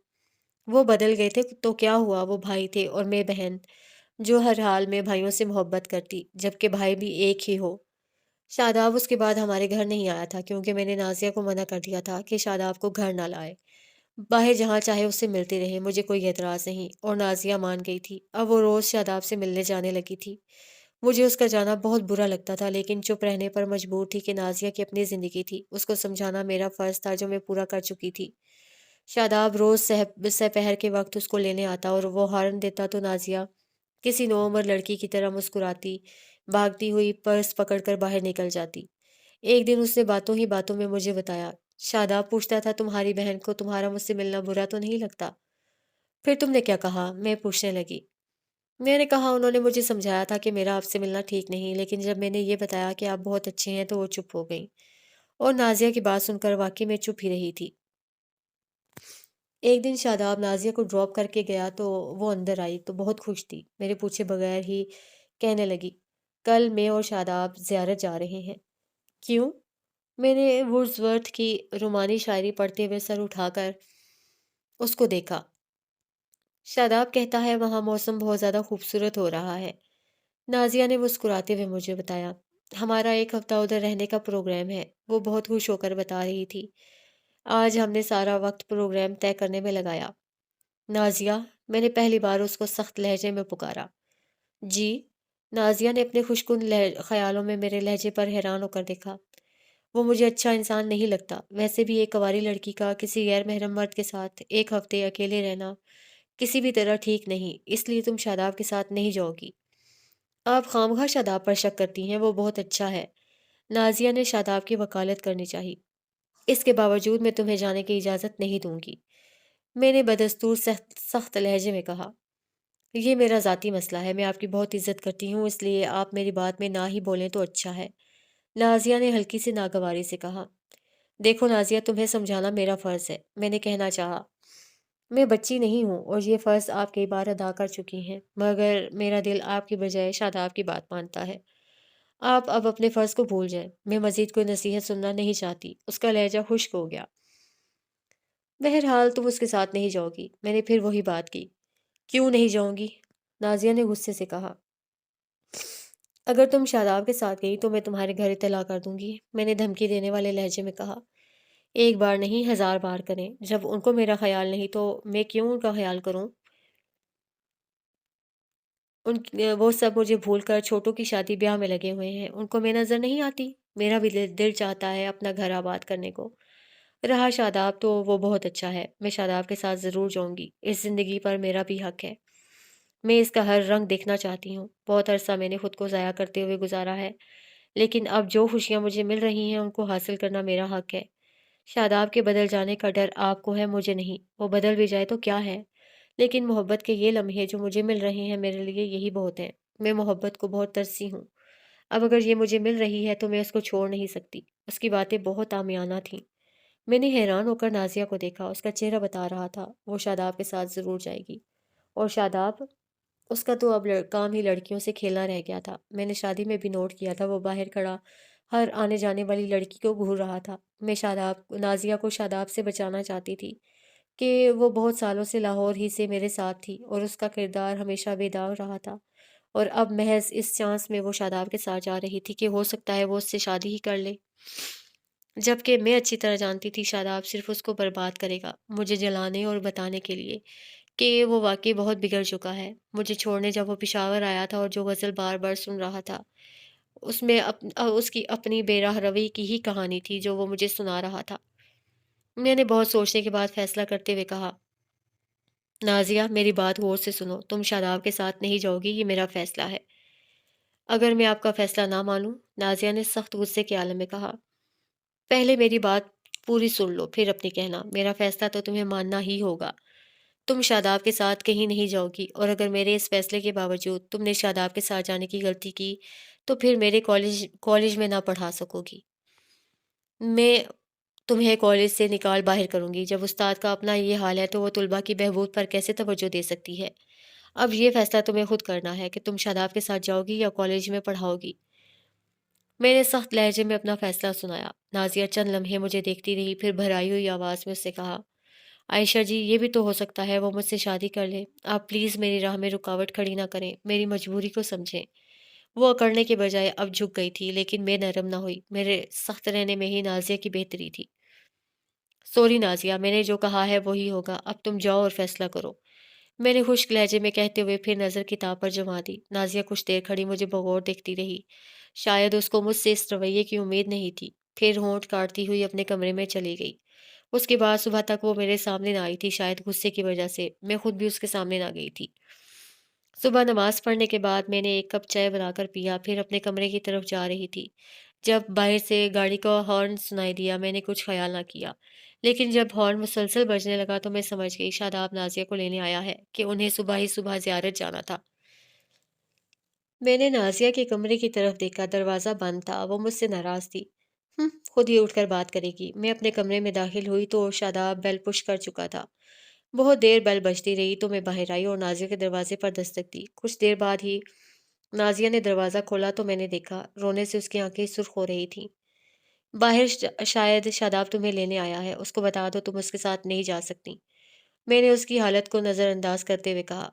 वो बदल गए थे तो क्या हुआ? वो भाई थे और मैं बहन, जो हर हाल में भाइयों से मोहब्बत करती, जबकि भाई भी एक ही हो। शादाब उसके बाद हमारे घर नहीं आया था क्योंकि मैंने नाज़िया को मना कर दिया था कि शादाब को घर ना लाए। बाहर जहाँ चाहे उससे मिलते रहे, मुझे कोई एतराज़ नहीं, और नाज़िया मान गई थी। अब वो रोज़ शादाब से मिलने जाने लगी थी। मुझे उसका जाना बहुत बुरा लगता था, लेकिन चुप रहने पर मजबूर थी कि नाज़िया की अपनी ज़िंदगी थी। उसको समझाना मेरा फ़र्ज़ था, जो मैं पूरा कर चुकी थी। शादाब रोज़ सहपहर के वक़्त उसको लेने आता और वो हॉर्न देता तो नाज़िया किसी नौउम्र लड़की की तरह मुस्कुराती, भागती हुई पर्स पकड़कर बाहर निकल जाती। एक दिन उसने बातों ही बातों में मुझे बताया, शादाब पूछता था, तुम्हारी बहन को तुम्हारा मुझसे मिलना बुरा तो नहीं लगता? फिर तुमने क्या कहा? मैं पूछने लगी। मैंने कहा उन्होंने मुझे समझाया था कि मेरा आपसे मिलना ठीक नहीं, लेकिन जब मैंने ये बताया कि आप बहुत अच्छे हैं तो वो चुप हो गई। और नाज़िया की बात सुनकर वाक़ई में चुप ही रही थी। एक दिन शादाब नाज़िया को ड्रॉप करके गया तो वो अंदर आई तो बहुत खुश थी। मेरे पूछे बगैर ही कहने लगी, कल मैं और शादाब ज़ियारत जा रहे हैं। क्यों? मैंने वुड्सवर्थ की रोमानी शायरी पढ़ते हुए सर उठाकर उसको देखा। शादाब कहता है वहाँ मौसम बहुत ज़्यादा खूबसूरत हो रहा है। नाज़िया ने मुस्कुराते हुए मुझे बताया, हमारा एक हफ्ता उधर रहने का प्रोग्राम है। वो बहुत खुश होकर बता रही थी। आज हमने सारा वक्त प्रोग्राम तय करने में लगाया। नाज़िया, मैंने पहली बार उसको सख्त लहजे में पुकारा। जी। नाज़िया ने अपने खुशकुन ख्यालों में मेरे लहजे पर हैरान होकर देखा। वो मुझे अच्छा इंसान नहीं लगता। वैसे भी एक कुंवारी लड़की का किसी गैर महरम मर्द के साथ एक हफ्ते अकेले रहना किसी भी तरह ठीक नहीं, इसलिए तुम शादाब के साथ नहीं जाओगी। आप खामखा शादाब पर शक करती हैं, वो बहुत अच्छा है। नाज़िया ने शादाब की वकालत करनी चाहिए। इसके बावजूद मैं तुम्हें जाने की इजाज़त नहीं दूंगी। मैंने बदस्तूर सख्त सख्त लहजे में कहा। ये मेरा ज़ाती मसला है, मैं आपकी बहुत इज़्ज़त करती हूँ, इसलिए आप मेरी बात में ना ही बोलें तो अच्छा है। नाज़िया ने हल्की सी नागवारी से कहा। देखो नाज़िया, तुम्हें समझाना मेरा फ़र्ज़ है। मैंने कहना चाहा। मैं बच्ची नहीं हूँ और ये फ़र्ज़ आप कई बार अदा कर चुकी हैं, मगर मेरा दिल आपकी बजाय शादाब की बात मानता है। आप अब अपने फ़र्ज़ को भूल जाएँ। मैं मज़ीद कोई नसीहत सुनना नहीं चाहती। उसका लहजा खुश्क हो गया। बहरहाल तुम उसके साथ नहीं जाओगी। मैंने फिर वही बात की। क्यों नहीं जाऊँगी? नाज़िया ने गुस्से से कहा। अगर तुम शादाब के साथ गई तो मैं तुम्हारे घर इत्तला कर दूँगी। मैंने धमकी देने वाले लहजे में कहा। एक बार नहीं, 1000 बार करें। जब उनको मेरा ख़याल नहीं तो मैं क्यों उनका ख़याल करूँ? वो सब मुझे भूल कर छोटों की शादी ब्याह में लगे हुए हैं। उनको मैं नज़र नहीं आती। मेरा भी दिल चाहता है अपना घर आबाद करने को। रहा शादाब तो वो बहुत अच्छा है। मैं शादाब के साथ ज़रूर जाऊँगी। इस ज़िंदगी पर मेरा भी हक है। मैं इसका हर रंग देखना चाहती हूँ। बहुत अरसा मैंने खुद को ज़ाया करते हुए गुज़ारा है। लेकिन अब जो खुशियाँ मुझे मिल रही हैं, उनको हासिल करना मेरा हक है। शादाब के बदल जाने का डर आपको है, मुझे नहीं। वो बदल भी जाए तो क्या है? लेकिन मोहब्बत के ये लम्हे जो मुझे मिल रहे हैं, मेरे लिए यही बहुत हैं। मैं मोहब्बत को बहुत तरसी हूँ। अब अगर ये मुझे मिल रही है, तो मैं उसको छोड़ नहीं सकती। उसकी बातें बहुत आमियाना थीं। मैंने हैरान होकर नाज़िया को देखा। उसका चेहरा बता रहा था, वो शादाब के साथ ज़रूर जाएगी। और शादाब? उसका तो अब काम ही लड़कियों से खेलना रह गया था। मैंने शादी में भी नोट किया था, वो बाहर खड़ा हर आने जाने वाली लड़की को घूर रहा था। मैं शादाब नाज़िया को शादाब से बचाना चाहती थी कि वो बहुत सालों से लाहौर ही से मेरे साथ थी और उसका किरदार हमेशा बेदाग रहा था। और अब महज इस चांस में वो शादाब के साथ जा रही थी कि हो सकता है वो उससे शादी ही कर ले। जबकि मैं अच्छी तरह जानती थी शादाब सिर्फ उसको बर्बाद करेगा, मुझे जलाने और बताने के लिए कि वो वाक़ई बहुत बिगड़ चुका है। मुझे छोड़ने जब वो पेशावर आया था और जो ग़ज़ल बार-बार सुन रहा था, उसमें उसकी अपनी बेराह रवि की ही कहानी थी जो वो मुझे सुना रहा था। मैंने बहुत सोचने के बाद फ़ैसला करते हुए कहा, नाज़िया मेरी बात गौर से सुनो, तुम शादाब के साथ नहीं जाओगी, ये मेरा फ़ैसला है। अगर मैं आपका फ़ैसला ना मानूँ, नाज़िया ने सख्त गुस्से के आलम में कहा, पहले मेरी बात पूरी सुन लो, फिर अपनी कहना। मेरा फ़ैसला तो तुम्हें मानना ही होगा। तुम शादाब के साथ कहीं नहीं जाओगी और अगर मेरे इस फ़ैसले के बावजूद तुमने शादाब के साथ जाने की गलती की, तो फिर मेरे कॉलेज कॉलेज में ना पढ़ा सकोगी। मैं तुम्हें कॉलेज से निकाल बाहर करूँगी। जब उस्ताद का अपना ये हाल है, तो वो तुलबा की बहबूद पर कैसे तवज्जो दे सकती है? अब ये फ़ैसला तुम्हें खुद करना है कि तुम शादाब के साथ जाओगी या कॉलेज में पढ़ाओगी। मैंने सख्त लहजे में अपना फ़ैसला सुनाया। नाज़िया चंद लम्हे मुझे देखती रही, फिर भराई हुई आवाज़ में उससे कहा, आयशा जी, ये भी तो हो सकता है वो मुझसे शादी कर ले। आप प्लीज़ मेरी राह में रुकावट खड़ी ना करें, मेरी मजबूरी को समझें। वो अकड़ने के बजाय अब झुक गई थी, लेकिन मैं नरम ना हुई। मेरे सख्त रहने में ही नाज़िया की बेहतरी थी। सॉरी नाज़िया, मैंने जो कहा है वही होगा। अब तुम जाओ और फैसला करो। मैंने खुश्क लहजे में कहते हुए फिर नज़र किताब पर जमा दी। नाज़िया कुछ देर खड़ी मुझे बगौर देखती रही। शायद उसको मुझसे इस रवैये की उम्मीद नहीं थी। फिर होंठ काटती हुई अपने कमरे में चली गई। उसके बाद सुबह तक वो मेरे सामने ना आई थी, शायद गुस्से की वजह से। मैं खुद भी उसके सामने ना गई थी। सुबह नमाज़ पढ़ने के बाद मैंने एक कप चाय बनाकर पिया, फिर अपने कमरे की तरफ जा रही थी। जब बाहर से गाड़ी का हॉर्न सुनाई दिया, मैंने कुछ ख़याल ना किया। लेकिन जब हॉर्न मुसलसल बजने लगा तो मैं समझ गई शादाब नाज़िया को लेने आया है कि उन्हें सुबह ही सुबह ज़ियारत जाना था। मैंने नाज़िया के कमरे की तरफ देखा, दरवाज़ा बंद था, वो मुझसे नाराज़ थी। खुद ही उठकर बात करेगी। मैं अपने कमरे में दाखिल हुई तो शादाब बेल पुश कर चुका था। बहुत देर बेल बजती रही तो मैं बाहर आई और नाज़िया के दरवाजे पर दस्तक दी। कुछ देर बाद ही नाज़िया ने दरवाज़ा खोला तो मैंने देखा, रोने से उसकी आंखें सुर्ख हो रही थीं। बाहर शायद शादाब तुम्हें लेने आया है, उसको बता दो तुम उसके साथ नहीं जा सकती। मैंने उसकी हालत को नज़रअंदाज करते हुए कहा,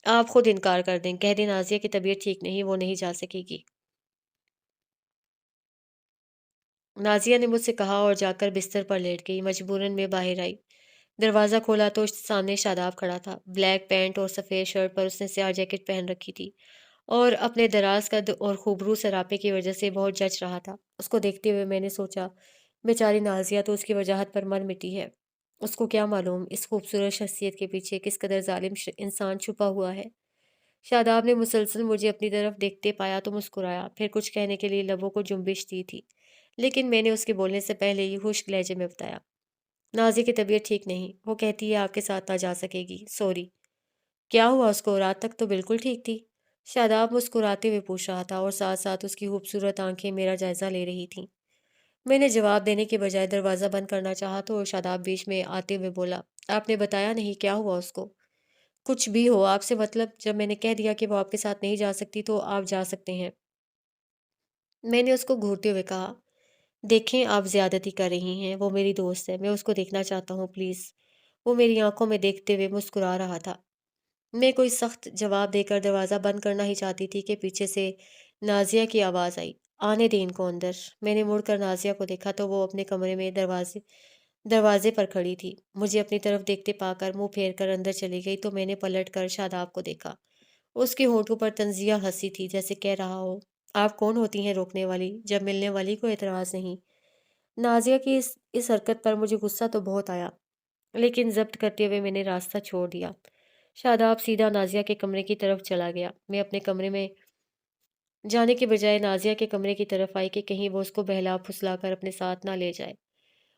आप खुद इनकार कर दें, कह दें नाज़िया की तबीयत ठीक नहीं, वो नहीं जा सकेगी। नाज़िया ने मुझसे कहा और जाकर बिस्तर पर लेट गई। मजबूरन मैं बाहर आई। दरवाज़ा खोला तो सामने शादाब खड़ा था। ब्लैक पैंट और सफ़ेद शर्ट पर उसने स्याह जैकेट पहन रखी थी और अपने दराज कद और खूबरू सरापे की वजह से बहुत जच रहा था। उसको देखते हुए मैंने सोचा, बेचारी नाज़िया तो उसकी वजाहत पर मर मिटी है। उसको क्या मालूम इस खूबसूरत शख्सियत के पीछे किस कदर ज़ालिम इंसान छुपा हुआ है। शादाब ने मुसलसल मुझे अपनी तरफ देखते पाया तो मुस्कुराया, फिर कुछ कहने के लिए लबों को जुम्बिश दी थी, लेकिन मैंने उसके बोलने से पहले ही खुश्क लहजे में बताया, नाज़ी की तबीयत ठीक नहीं, वो कहती है आपके साथ ना जा सकेगी, सॉरी। क्या हुआ उसको? रात तक तो बिल्कुल ठीक थी। शादाब मुस्कुराते हुए पूछ रहा था और साथ साथ उसकी खूबसूरत आंखें मेरा जायजा ले रही थीं। मैंने जवाब देने के बजाय दरवाज़ा बंद करना चाहा तो शादाब बीच में आते हुए बोला, आपने बताया नहीं क्या हुआ उसको? कुछ भी हो, आपसे मतलब, जब मैंने कह दिया कि वो आपके साथ नहीं जा सकती तो आप जा सकते हैं। मैंने उसको घूरते हुए कहा, देखें आप ज़्यादती कर रही हैं, वो मेरी दोस्त है, मैं उसको देखना चाहता हूँ प्लीज़। वो मेरी आंखों में देखते हुए मुस्कुरा रहा था। मैं कोई सख्त जवाब देकर दरवाज़ा बंद करना ही चाहती थी कि पीछे से नाज़िया की आवाज़ आई, आने दें इनको अंदर। मैंने मुड़कर नाज़िया को देखा तो वो अपने कमरे में दरवाजे दरवाजे पर खड़ी थी। मुझे अपनी तरफ देखते पाकर मुंह फेर कर अंदर चली गई तो मैंने पलट कर शादाब को देखा। اس کے ہونٹوں پر طنزیہ ہنسی تھی، جیسے کہہ رہا ہو، آپ کون ہوتی ہیں روکنے والی جب ملنے والی کو اعتراض نہیں؟ نازیہ کی اس حرکت پر مجھے غصہ تو بہت آیا، لیکن ضبط کرتے ہوئے میں نے راستہ چھوڑ دیا۔ شاداب سیدھا نازیہ کے کمرے کی طرف چلا گیا۔ میں اپنے کمرے میں جانے کے بجائے نازیہ کے کمرے کی طرف آئی کہ کہیں وہ اس کو بہلا پھسلا کر اپنے ساتھ نہ لے جائے،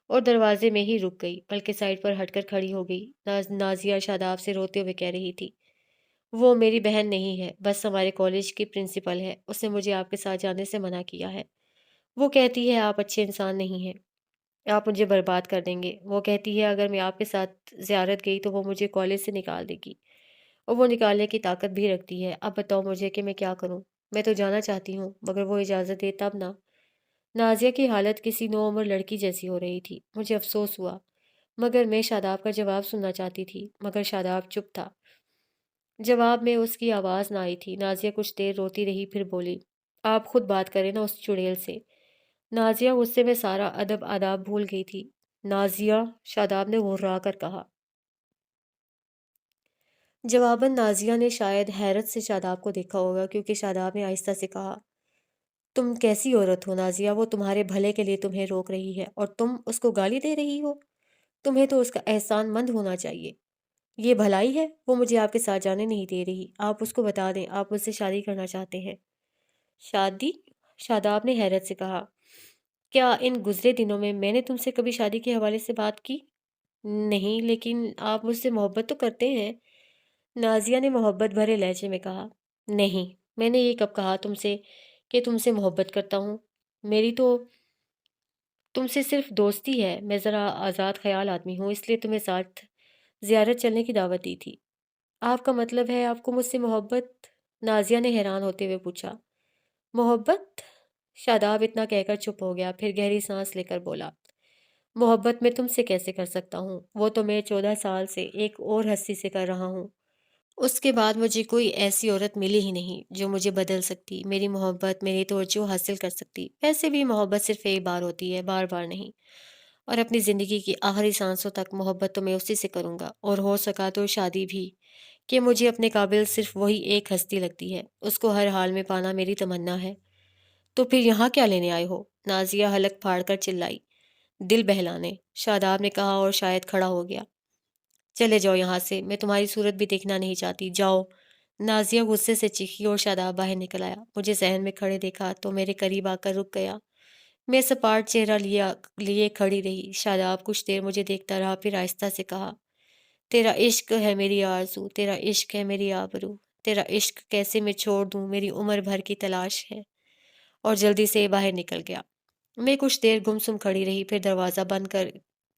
اور دروازے میں ہی رک گئی، بلکہ سائڈ پر ہٹ کر کھڑی ہو گئی۔ نازیہ شاداب سے روتے ہوئے کہہ رہی تھی، وہ میری بہن نہیں ہے، بس ہمارے کالج کی پرنسپل ہے، اس نے مجھے آپ کے ساتھ جانے سے منع کیا ہے۔ وہ کہتی ہے آپ اچھے انسان نہیں ہیں، آپ مجھے برباد کر دیں گے۔ وہ کہتی ہے اگر میں آپ کے ساتھ زیارت گئی تو وہ مجھے کالج سے نکال دے گی، اور وہ نکالنے کی طاقت بھی رکھتی ہے۔ اب بتاؤ مجھے کہ میں کیا کروں؟ میں تو جانا چاہتی ہوں، مگر وہ اجازت دے تب نہ۔ نازیہ کی حالت کسی نوعمر لڑکی جیسی ہو رہی تھی۔ مجھے افسوس ہوا، مگر میں شاداب کا جواب سننا چاہتی تھی، مگر شاداب چپ تھا۔ جواب میں اس کی آواز نہ آئی تھی۔ نازیہ کچھ دیر روتی رہی، پھر بولی، آپ خود بات کریں نا اس چڑیل سے۔ نازیہ غصے میں سارا ادب آداب بھول گئی تھی۔ نازیہ، شاداب نے غرا کر کہا۔ جواباً نازیہ نے شاید حیرت سے شاداب کو دیکھا ہوگا، کیونکہ شاداب نے آہستہ سے کہا، تم کیسی عورت ہو نازیہ، وہ تمہارے بھلے کے لیے تمہیں روک رہی ہے اور تم اس کو گالی دے رہی ہو؟ تمہیں تو اس کا احسان مند ہونا چاہیے۔ یہ بھلائی ہے، وہ مجھے آپ کے ساتھ جانے نہیں دے رہی۔ آپ اس کو بتا دیں آپ مجھ سے شادی کرنا چاہتے ہیں۔ شادی؟ شاداب نے حیرت سے کہا، کیا ان گزرے دنوں میں نے تم سے کبھی شادی کے حوالے سے بات کی؟ نہیں، لیکن آپ مجھ سے محبت تو کرتے ہیں؟ نازیہ نے محبت بھرے لہجے میں کہا، نہیں، میں نے یہ کب کہا تم سے کہ تم سے محبت کرتا ہوں؟ میری تو تم سے صرف دوستی ہے۔ میں ذرا آزاد خیال آدمی ہوں، اس لیے تمہیں ساتھ زیارت چلنے کی دعوت دی تھی۔ آپ کا مطلب ہے آپ کو مجھ سے محبت؟ نازیہ نے حیران ہوتے ہوئے پوچھا۔ محبت؟ شاداب اتنا کہہ کر چپ ہو گیا، پھر گہری سانس لے کر بولا، محبت میں تم سے کیسے کر سکتا ہوں؟ وہ تو میں 14 سال سے ایک اور ہستی سے کر رہا ہوں۔ اس کے بعد مجھے کوئی ایسی عورت ملی ہی نہیں جو مجھے بدل سکتی، میری محبت میری توجہ حاصل کر سکتی۔ ویسے بھی محبت صرف ایک بار ہوتی ہے، بار بار نہیں۔ اور اپنی زندگی کی آخری سانسوں تک محبت تو میں اسی سے کروں گا، اور ہو سکا تو شادی بھی، کہ مجھے اپنے قابل صرف وہی ایک ہستی لگتی ہے، اس کو ہر حال میں پانا میری تمنا ہے۔ تو پھر یہاں کیا لینے آئے ہو؟ نازیہ حلق پھاڑ کر چلائی، دل بہلانے، شاداب نے کہا، اور شاید کھڑا ہو گیا۔ چلے جاؤ یہاں سے، میں تمہاری صورت بھی دیکھنا نہیں چاہتی، جاؤ۔ نازیہ غصے سے چیخی اور شاداب باہر نکل آیا۔ مجھے ذہن میں کھڑے دیکھا تو میرے قریب آ کر رک گیا۔ میں سپاٹ چہرہ لیے کھڑی رہی۔ شاداب کچھ دیر مجھے دیکھتا رہا، پھر آہستہ سے کہا، تیرا عشق ہے میری آرزو، تیرا عشق ہے میری آبرو، تیرا عشق کیسے میں چھوڑ دوں، میری عمر بھر کی تلاش ہے، اور جلدی سے باہر نکل گیا۔ میں کچھ دیر گمسم کھڑی رہی، پھر دروازہ بند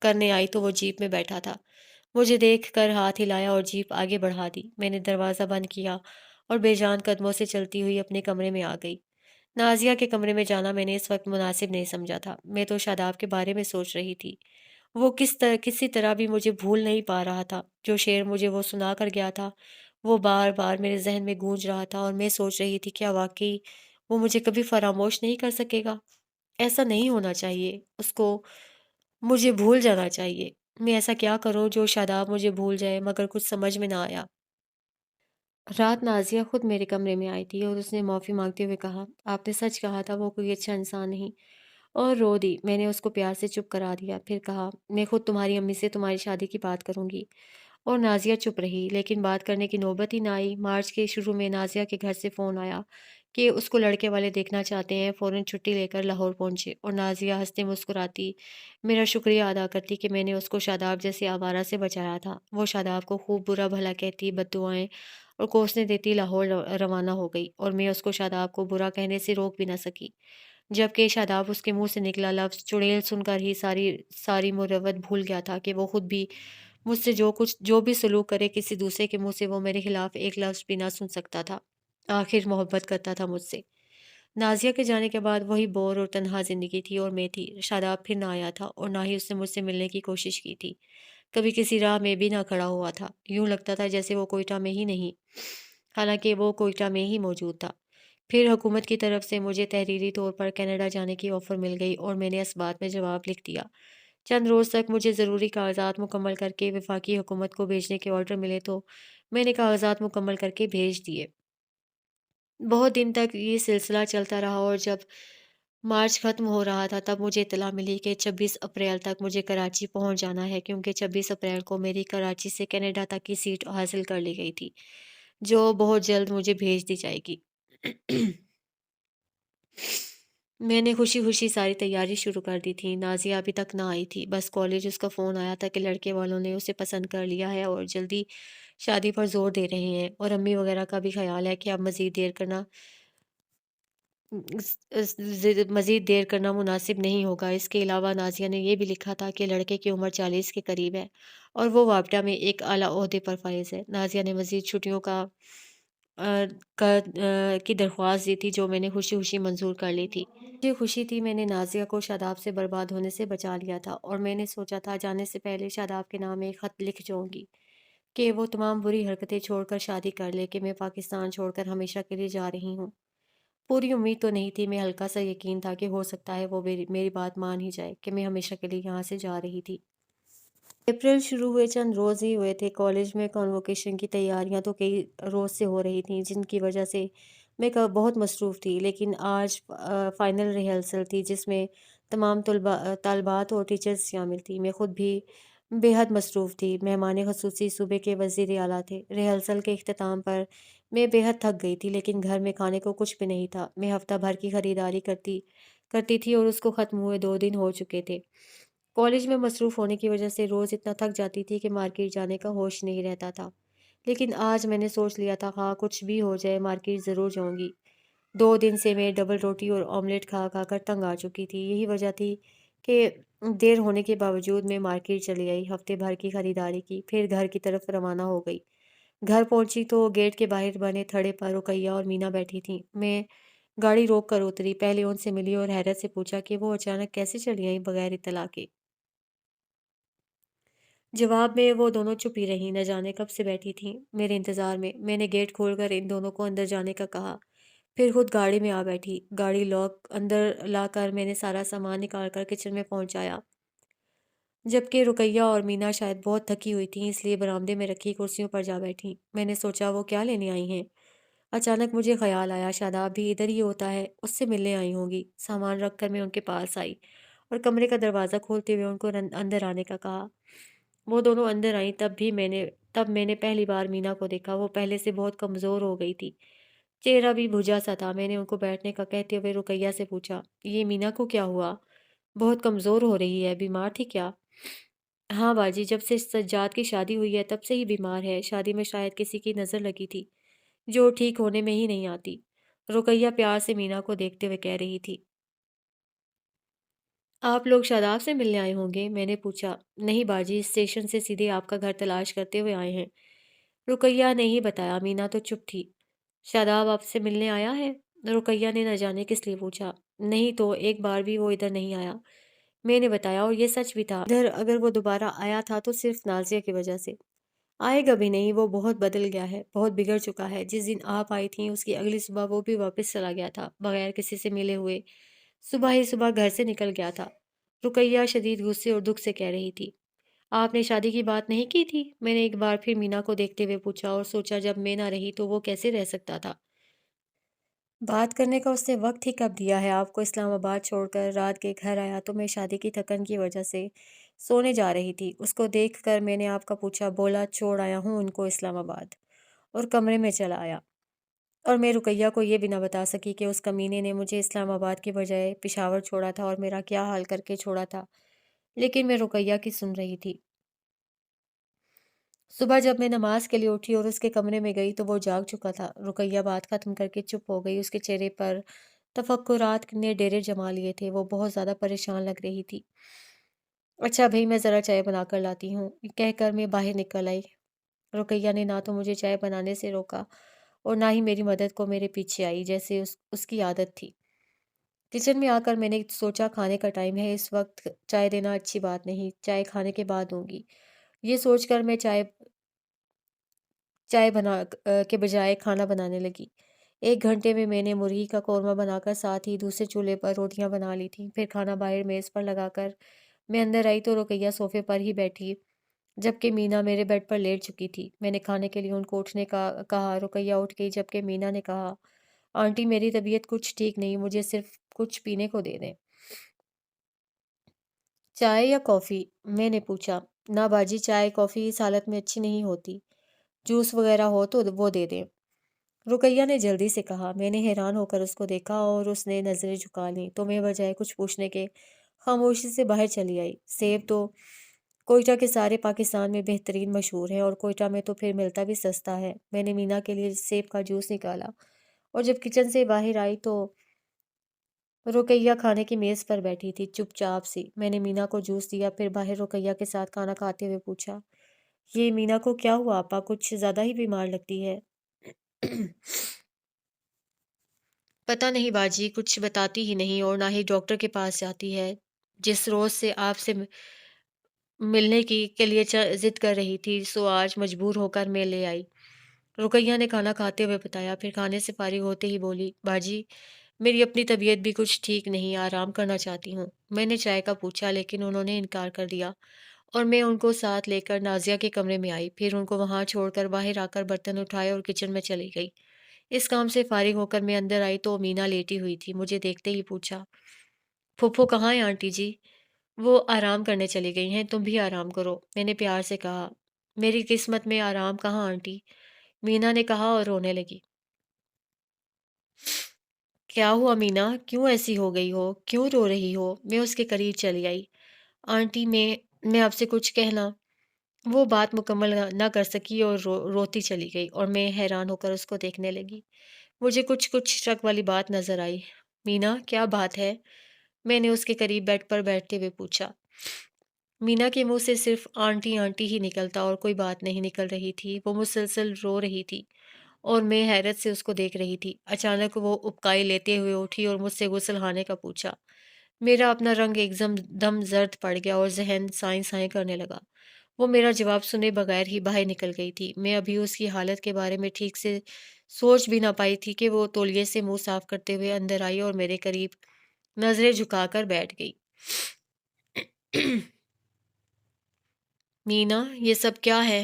کرنے آئی تو وہ جیپ میں بیٹھا تھا۔ مجھے دیکھ کر ہاتھ ہلایا اور جیپ آگے بڑھا دی۔ میں نے دروازہ بند کیا اور بے جان قدموں سے چلتی ہوئی اپنے کمرے میں آ گئی۔ نازیہ کے کمرے میں جانا میں نے اس وقت مناسب نہیں سمجھا تھا۔ میں تو شاداب کے بارے میں سوچ رہی تھی۔ وہ کسی طرح بھی مجھے بھول نہیں پا رہا تھا۔ جو شعر مجھے وہ سنا کر گیا تھا، وہ بار بار میرے ذہن میں گونج رہا تھا، اور میں سوچ رہی تھی کیا واقعی وہ مجھے کبھی فراموش نہیں کر سکے گا؟ ایسا نہیں ہونا چاہیے، اس کو مجھے بھول جانا چاہیے۔ میں ایسا کیا کروں جو شاداب مجھے بھول جائے؟ مگر کچھ سمجھ میں نہ آیا۔ رات نازیہ خود میرے کمرے میں آئی تھی، اور اس نے معافی مانگتے ہوئے کہا، آپ نے سچ کہا تھا، وہ کوئی اچھا انسان نہیں، اور رو دی۔ میں نے اس کو پیار سے چپ کرا دیا، پھر کہا، میں خود تمہاری امی سے تمہاری شادی کی بات کروں گی۔ اور نازیہ چپ رہی، لیکن بات کرنے کی نوبت ہی نہ آئی۔ مارچ کے شروع میں نازیہ کے گھر سے فون آیا کہ اس کو لڑکے والے دیکھنا چاہتے ہیں۔ فوراً چھٹی لے کر لاہور پہنچے، اور نازیہ ہنستے مسکراتی میرا شکریہ ادا کرتی کہ میں نے اس کو شاداب جیسے آوارہ سے بچایا تھا۔ وہ شاداب کو خوب برا بھلا کہتی، بددعائیں اور کوسنے دیتی لاہور روانہ ہو گئی، اور میں اس کو شاداب کو برا کہنے سے روک بھی نہ سکی، جبکہ شاداب اس کے منہ سے نکلا لفظ چڑیل سن کر ہی ساری مروت بھول گیا تھا کہ وہ خود بھی مجھ سے جو بھی سلوک کرے، کسی دوسرے کے منہ سے وہ میرے خلاف ایک لفظ بھی نہ سن سکتا تھا۔ آخر محبت کرتا تھا مجھ سے۔ نازیہ کے جانے کے بعد وہی بور اور تنہا زندگی تھی، اور میں تھی۔ شاداب پھر نہ آیا تھا، اور نہ ہی اس نے مجھ سے ملنے کی کوشش کی تھی۔ کبھی کسی راہ میں بھی نہ کھڑا ہوا تھا۔ یوں لگتا تھا جیسے وہ کوئٹہ میں ہی نہیں، حالانکہ وہ کوئٹہ میں ہی موجود تھا۔ پھر حکومت کی طرف سے مجھے تحریری طور پر کینیڈا جانے کی آفر مل گئی، اور میں نے اس بات میں جواب لکھ دیا۔ چند روز تک مجھے ضروری کاغذات مکمل کر کے وفاقی حکومت کو بھیجنے کے آرڈر ملے تو میں نے کاغذات مکمل کر کے بھیج دیے۔ बहुत दिन तक ये सिलसिला चलता रहा और जब मार्च खत्म हो रहा था तब मुझे इत्तला मिली कि 26 अप्रैल तक मुझे कराची पहुंच जाना है, क्योंकि 26 अप्रैल को मेरी कराची से कनाडा तक की सीट हासिल कर ली गई थी, जो बहुत जल्द मुझे भेज दी जाएगी। मैंने खुशी-खुशी सारी तैयारी शुरू कर दी थी। नाज़िया अभी तक ना आई थी। बस कॉलेज उसका फ़ोन आया था कि लड़के वालों ने उसे पसंद कर लिया है और जल्दी शादी पर ज़ोर दे रहे हैं, और अम्मी वग़ैरह का भी ख़्याल है कि अब मज़ीद देर करना मुनासिब नहीं होगा। इसके अलावा नाज़िया ने ये भी लिखा था कि लड़के की उम्र 40 के करीब है और वो वापडा में एक आला ओहदे पर फ़ाइज़ है। नाज़िया ने मज़ीद छुट्टियों की दरख्वास्त दी थी, जो मैंने खुशी-खुशी मंज़ूर कर ली थी। मुझे खुशी थी मैंने नाज़िया को शादाब से बर्बाद होने से बचा लिया था, और मैंने सोचा था जाने से पहले शादाब के नाम एक ख़त लिख जाऊँगी कि वो तमाम बुरी हरकतें छोड़कर शादी कर ले, कि मैं पाकिस्तान छोड़कर हमेशा के लिए जा रही हूँ। पूरी उम्मीद तो नहीं थी, मैं हल्का सा यकीन था कि हो सकता है वो मेरी मेरी बात मान ही जाए कि मैं हमेशा के लिए यहाँ से जा रही थी। अप्रैल शुरू हुए चंद रोज़ ही हुए थे। कॉलेज में कॉन्वोकेशन की तैयारियां तो कई रोज़ से हो रही थीं, जिनकी वजह से मैं बहुत मसरूफ़ थी। लेकिन आज फ़ाइनल रिहर्सल थी, जिसमें तमाम तालबात और टीचर्स शामिल थी। मैं ख़ुद भी बेहद मसरूफ़ थी। मेहमान ख़ुसूसी सूबे के वज़ीर आला थे। रिहर्सल के अख्ताम पर मैं बेहद थक गई थी, लेकिन घर में खाने को कुछ भी नहीं था। मैं हफ़्ता भर की ख़रीदारी करती करती थी और उसको ख़त्म हुए 2 दिन हो चुके थे। कॉलेज में मसरूफ़ होने की वजह से रोज़ इतना थक जाती थी कि मार्केट जाने का होश नहीं रहता था। लेकिन आज मैंने सोच लिया था, हाँ, कुछ भी हो जाए मार्केट ज़रूर जाऊँगी। 2 दिन से मैं डबल रोटी और ऑमलेट खा कर तंग आ चुकी थी। यही वजह थी कि देर होने के बावजूद मैं मार्केट चली आई, हफ़्ते भर की खरीदारी की, फिर घर की तरफ रवाना हो गई। घर पहुंची तो गेट के बाहर बने थड़े पर रुकैया और मीना बैठी थीं। मैं गाड़ी रोक कर उतरी, पहले उनसे मिली और हैरत से पूछा कि वो अचानक कैसे चली आईं बगैर इत्तला के। जवाब में वो दोनों चुप ही रहीं, न जाने कब से बैठी थीं मेरे इंतज़ार में। मैंने गेट खोलकर इन दोनों को अंदर जाने का कहा, फिर खुद गाड़ी में आ बैठी। गाड़ी लॉक अंदर लाकर मैंने सारा सामान निकाल कर किचन में पहुंचाया, जबकि रुकैया और मीना शायद बहुत थकी हुई थीं, इसलिए बरामदे में रखी कुर्सियों पर जा बैठी। मैंने सोचा वो क्या लेने आई हैं। अचानक मुझे ख्याल आया, शादाब भी इधर ही होता है, उससे मिलने आई होंगी। सामान रख कर मैं उनके पास आई और कमरे का दरवाज़ा खोलते हुए उनको अंदर आने का कहा। वो दोनों अंदर आईं, तब मैंने पहली बार मीना को देखा। वो पहले से बहुत कमज़ोर हो गई थी, चेहरा भी भुजा सा था। मैंने उनको बैठने का कहते हुए रुकैया से पूछा, ये मीना को क्या हुआ? बहुत कमज़ोर हो रही है, बीमार थी क्या? हाँ बाजी, जब से सज्जाद की शादी हुई है तब से ही बीमार है। शादी में शायद किसी की नज़र लगी थी, जो ठीक होने में ही नहीं आती। रुकैया प्यार से मीना को देखते हुए कह रही थी। आप लोग शादाब से मिलने आए होंगे? मैंने पूछा। नहीं बाजी, स्टेशन से सीधे आपका घर तलाश करते हुए आए हैं। रुकैया ने ही बताया। मीना तो चुप थी। शादाब आपसे मिलने आया है? रुकैया ने न जाने किस लिए पूछा। नहीं तो एक बार भी वो इधर नहीं आया, मैंने बताया, और ये सच भी था। इधर अगर वो दोबारा आया था तो सिर्फ नाजिया की वजह से। आएगा भी नहीं, वो बहुत बदल गया है, बहुत बिगड़ चुका है। जिस दिन आप आई थीं उसकी अगली सुबह वो भी वापस चला गया था, बगैर किसी से मिले हुए। सुबह ही सुबह घर से निकल गया था। रुकैया शदीद गुस्से और दुख से कह रही थी। आपने शादी की बात नहीं की थी? मैंने एक बार फिर मीना को देखते हुए पूछा, और सोचा जब मैं ना रही तो वो कैसे रह सकता था। बात करने का उसने वक्त ही कब दिया है आपको? इस्लामाबाद छोड़कर रात के घर आया तो मैं शादी की थकन की वजह से सोने जा रही थी। उसको देखकर मैंने आपका पूछा, बोला छोड़ आया हूँ उनको इस्लामाबाद, और कमरे में चला आया। और मैं रुकैया को ये भी ना बता सकी कि उस कमीने ने मुझे इस्लामाबाद की बजाय पिशावर छोड़ा था और मेरा क्या हाल करके छोड़ा था। लेकिन मैं रुकैया की सुन रही थी। सुबह जब मैं नमाज के लिए उठी और उसके कमरे में गई तो वो जाग चुका था। रुकैया बात खत्म करके चुप हो गई। उसके चेहरे पर तफक्कुरात ने डेरे जमा लिए थे। वो बहुत ज़्यादा परेशान लग रही थी। अच्छा भाई, मैं ज़रा चाय बना कर लाती हूँ, कहकर मैं बाहर निकल आई। रुकैया ने ना तो मुझे चाय बनाने से रोका और ना ही मेरी मदद को मेरे पीछे आई, जैसे उसकी आदत थी। किचन में आकर मैंने सोचा खाने का टाइम है, इस वक्त चाय देना अच्छी बात नहीं, चाय खाने के बाद दूंगी। ये सोचकर मैं चाय चाय के बजाय खाना बनाने लगी। 1 घंटे में मैंने मुर्गी का कौरमा बनाकर साथ ही दूसरे चूल्हे पर रोटियां बना ली थीं। फिर खाना बाहर मेज़ पर लगाकर मैं अंदर आई तो रुकैया सोफे पर ही बैठी, जबकि मीना मेरे बेड पर लेट चुकी थी। मैंने खाने के लिए उनको उठने का कहा। रुकैया उठ गई, जबकि मीना ने कहा, آنٹی میری طبیعت کچھ ٹھیک نہیں، مجھے صرف کچھ پینے کو دے دیں۔ چائے یا کافی؟ میں نے پوچھا۔ نہ باجی، چائے کافی اس حالت میں اچھی نہیں ہوتی، جوس وغیرہ ہو تو وہ دے دیں۔ رقیہ نے جلدی سے کہا۔ میں نے حیران ہو کر اس کو دیکھا اور اس نے نظریں جھکا لیں تو میں بجائے کچھ پوچھنے کے خاموشی سے باہر چلی آئی۔ سیب تو کوئٹہ کے سارے پاکستان میں بہترین مشہور ہے، اور کوئٹہ میں تو پھر ملتا بھی سستا ہے۔ میں نے مینا کے لیے سیب کا جوس نکالا اور جب کچن سے باہر آئی تو رقیہ کھانے کی میز پر بیٹھی تھی، چپ چاپ سی۔ میں نے مینا کو جوس دیا، پھر باہر رقیہ کے ساتھ کھانا کھاتے ہوئے پوچھا، یہ مینا کو کیا ہوا آپا؟ کچھ زیادہ ہی بیمار لگتی ہے۔ پتہ نہیں باجی، کچھ بتاتی ہی نہیں اور نہ ہی ڈاکٹر کے پاس جاتی ہے۔ جس روز سے آپ سے ملنے کی کے لیے ضد کر رہی تھی، سو آج مجبور ہو کر میں لے آئی۔ رقیہ نے کھانا کھاتے ہوئے بتایا، پھر کھانے سے فارغ ہوتے ہی بولی، باجی میری اپنی طبیعت بھی کچھ ٹھیک نہیں، آرام کرنا چاہتی ہوں۔ میں نے چائے کا پوچھا لیکن انہوں نے انکار کر دیا اور میں ان کو ساتھ لے کر نازیہ کے کمرے میں آئی، پھر ان کو وہاں چھوڑ کر باہر آ کر برتن اٹھائے اور کچن میں چلی گئی۔ اس کام سے فارغ ہو کر میں اندر آئی تو مینا لیٹی ہوئی تھی۔ مجھے دیکھتے ہی پوچھا، پھوپھو کہاں ہیں آنٹی جی؟ وہ آرام کرنے چلی گئی ہیں، تم بھی آرام کرو، میں نے پیار سے کہا۔ میری قسمت میں آرام کہاں آنٹی، مینا نے کہا اور رونے لگی۔ کیا ہوا مینا، کیوں ایسی ہو گئی ہو، کیوں رو رہی ہو؟ میں اس کے قریب چلی آئی۔ آنٹی میں آپ سے کچھ کہنا۔ وہ بات مکمل نہ کر سکی اور روتی چلی گئی اور میں حیران ہو کر اس کو دیکھنے لگی۔ مجھے کچھ شک والی بات نظر آئی۔ مینا کیا بات ہے؟ میں نے اس کے قریب بیڈ پر بیٹھتے ہوئے پوچھا۔ مینا کے منہ سے صرف آنٹی آنٹی ہی نکلتا اور کوئی بات نہیں نکل رہی تھی۔ وہ مسلسل رو رہی تھی اور میں حیرت سے اس کو دیکھ رہی تھی۔ اچانک وہ ابکائی لیتے ہوئے اٹھی اور مجھ سے غسل خانے کا پوچھا۔ میرا اپنا رنگ ایک دم زرد پڑ گیا اور ذہن سائیں سائیں کرنے لگا۔ وہ میرا جواب سنے بغیر ہی باہر نکل گئی تھی۔ میں ابھی اس کی حالت کے بارے میں ٹھیک سے سوچ بھی نہ پائی تھی کہ وہ تولیے سے منہ صاف کرتے ہوئے اندر آئی اور میرے قریب نظریں جھکا کر بیٹھ گئی۔ مینا، یہ سب کیا ہے؟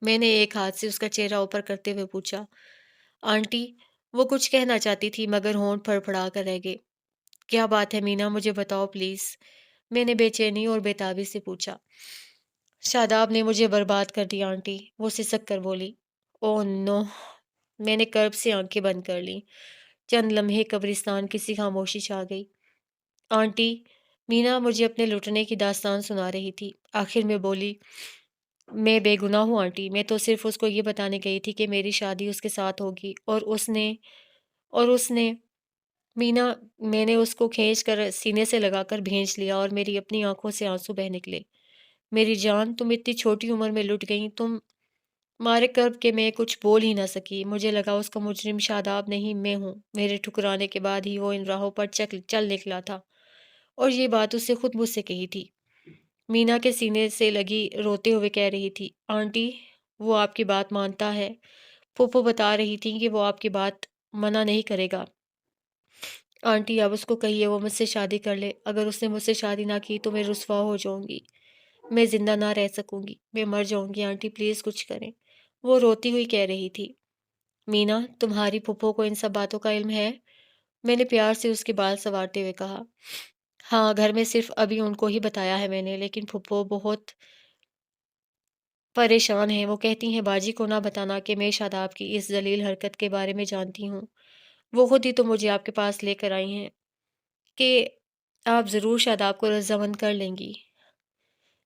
میں نے ایک ہاتھ سے اس کا چہرہ اوپر کرتے ہوئے پوچھا۔ آنٹی، وہ کچھ کہنا چاہتی تھی مگر ہونٹ پھڑپڑا کر رہ گئے۔ کیا بات ہے مینا، مجھے بتاؤ پلیز، میں نے بے چینی اور بےتابی سے پوچھا۔ شاداب نے مجھے برباد کر دیا آنٹی، وہ سسک کر بولی۔ اوہ نو! میں نے کرب سے آنکھیں بند کر لیں۔ چند لمحے قبرستان کی خاموشی چھا گئی۔ آنٹی، مینا مجھے اپنے لٹنے کی داستان سنا رہی تھی۔ آخر میں بولی، میں بے گناہ ہوں آنٹی، میں تو صرف اس کو یہ بتانے گئی تھی کہ میری شادی اس کے ساتھ ہوگی اور اس نے مینا، میں نے اس کو کھینچ کر سینے سے لگا کر بھینچ لیا اور میری اپنی آنکھوں سے آنسو بہہ نکلے۔ میری جان، تم اتنی چھوٹی عمر میں لٹ گئیں، تم مارے کرب کہ میں کچھ بول ہی نہ سکی۔ مجھے لگا اس کا مجرم شاداب نہیں میں ہوں۔ میرے ٹھکرانے کے بعد ہی وہ ان راہوں پر چل نکلا تھا اور یہ بات اس سے خود مجھ سے کہی تھی۔ مینا کے سینے سے لگی روتے ہوئے کہہ رہی تھی، آنٹی وہ آپ کی بات مانتا ہے، پھوپھو بتا رہی تھی کہ وہ آپ کی بات منع نہیں کرے گا۔ آنٹی اب اس کو کہیے وہ مجھ سے شادی کر لے، اگر اس نے مجھ سے شادی نہ کی تو میں رسوا ہو جاؤں گی، میں زندہ نہ رہ سکوں گی، میں مر جاؤں گی، آنٹی پلیز کچھ کریں، وہ روتی ہوئی کہہ رہی تھی۔ مینا، تمہاری پھوپھو کو ان سب باتوں کا علم ہے؟ میں نے پیار سے اس کے بال سنوارتے ہوئے کہا۔ ہاں، گھر میں صرف ابھی ان کو ہی بتایا ہے میں نے، لیکن پھوپھو بہت پریشان ہیں، وہ کہتی ہیں باجی کو نہ بتانا کہ میں شاداب کی اس ذلیل حرکت کے بارے میں جانتی ہوں۔ وہ خود ہی تو مجھے آپ کے پاس لے کر آئی ہیں کہ آپ ضرور شاداب کو رضامند کر لیں گی۔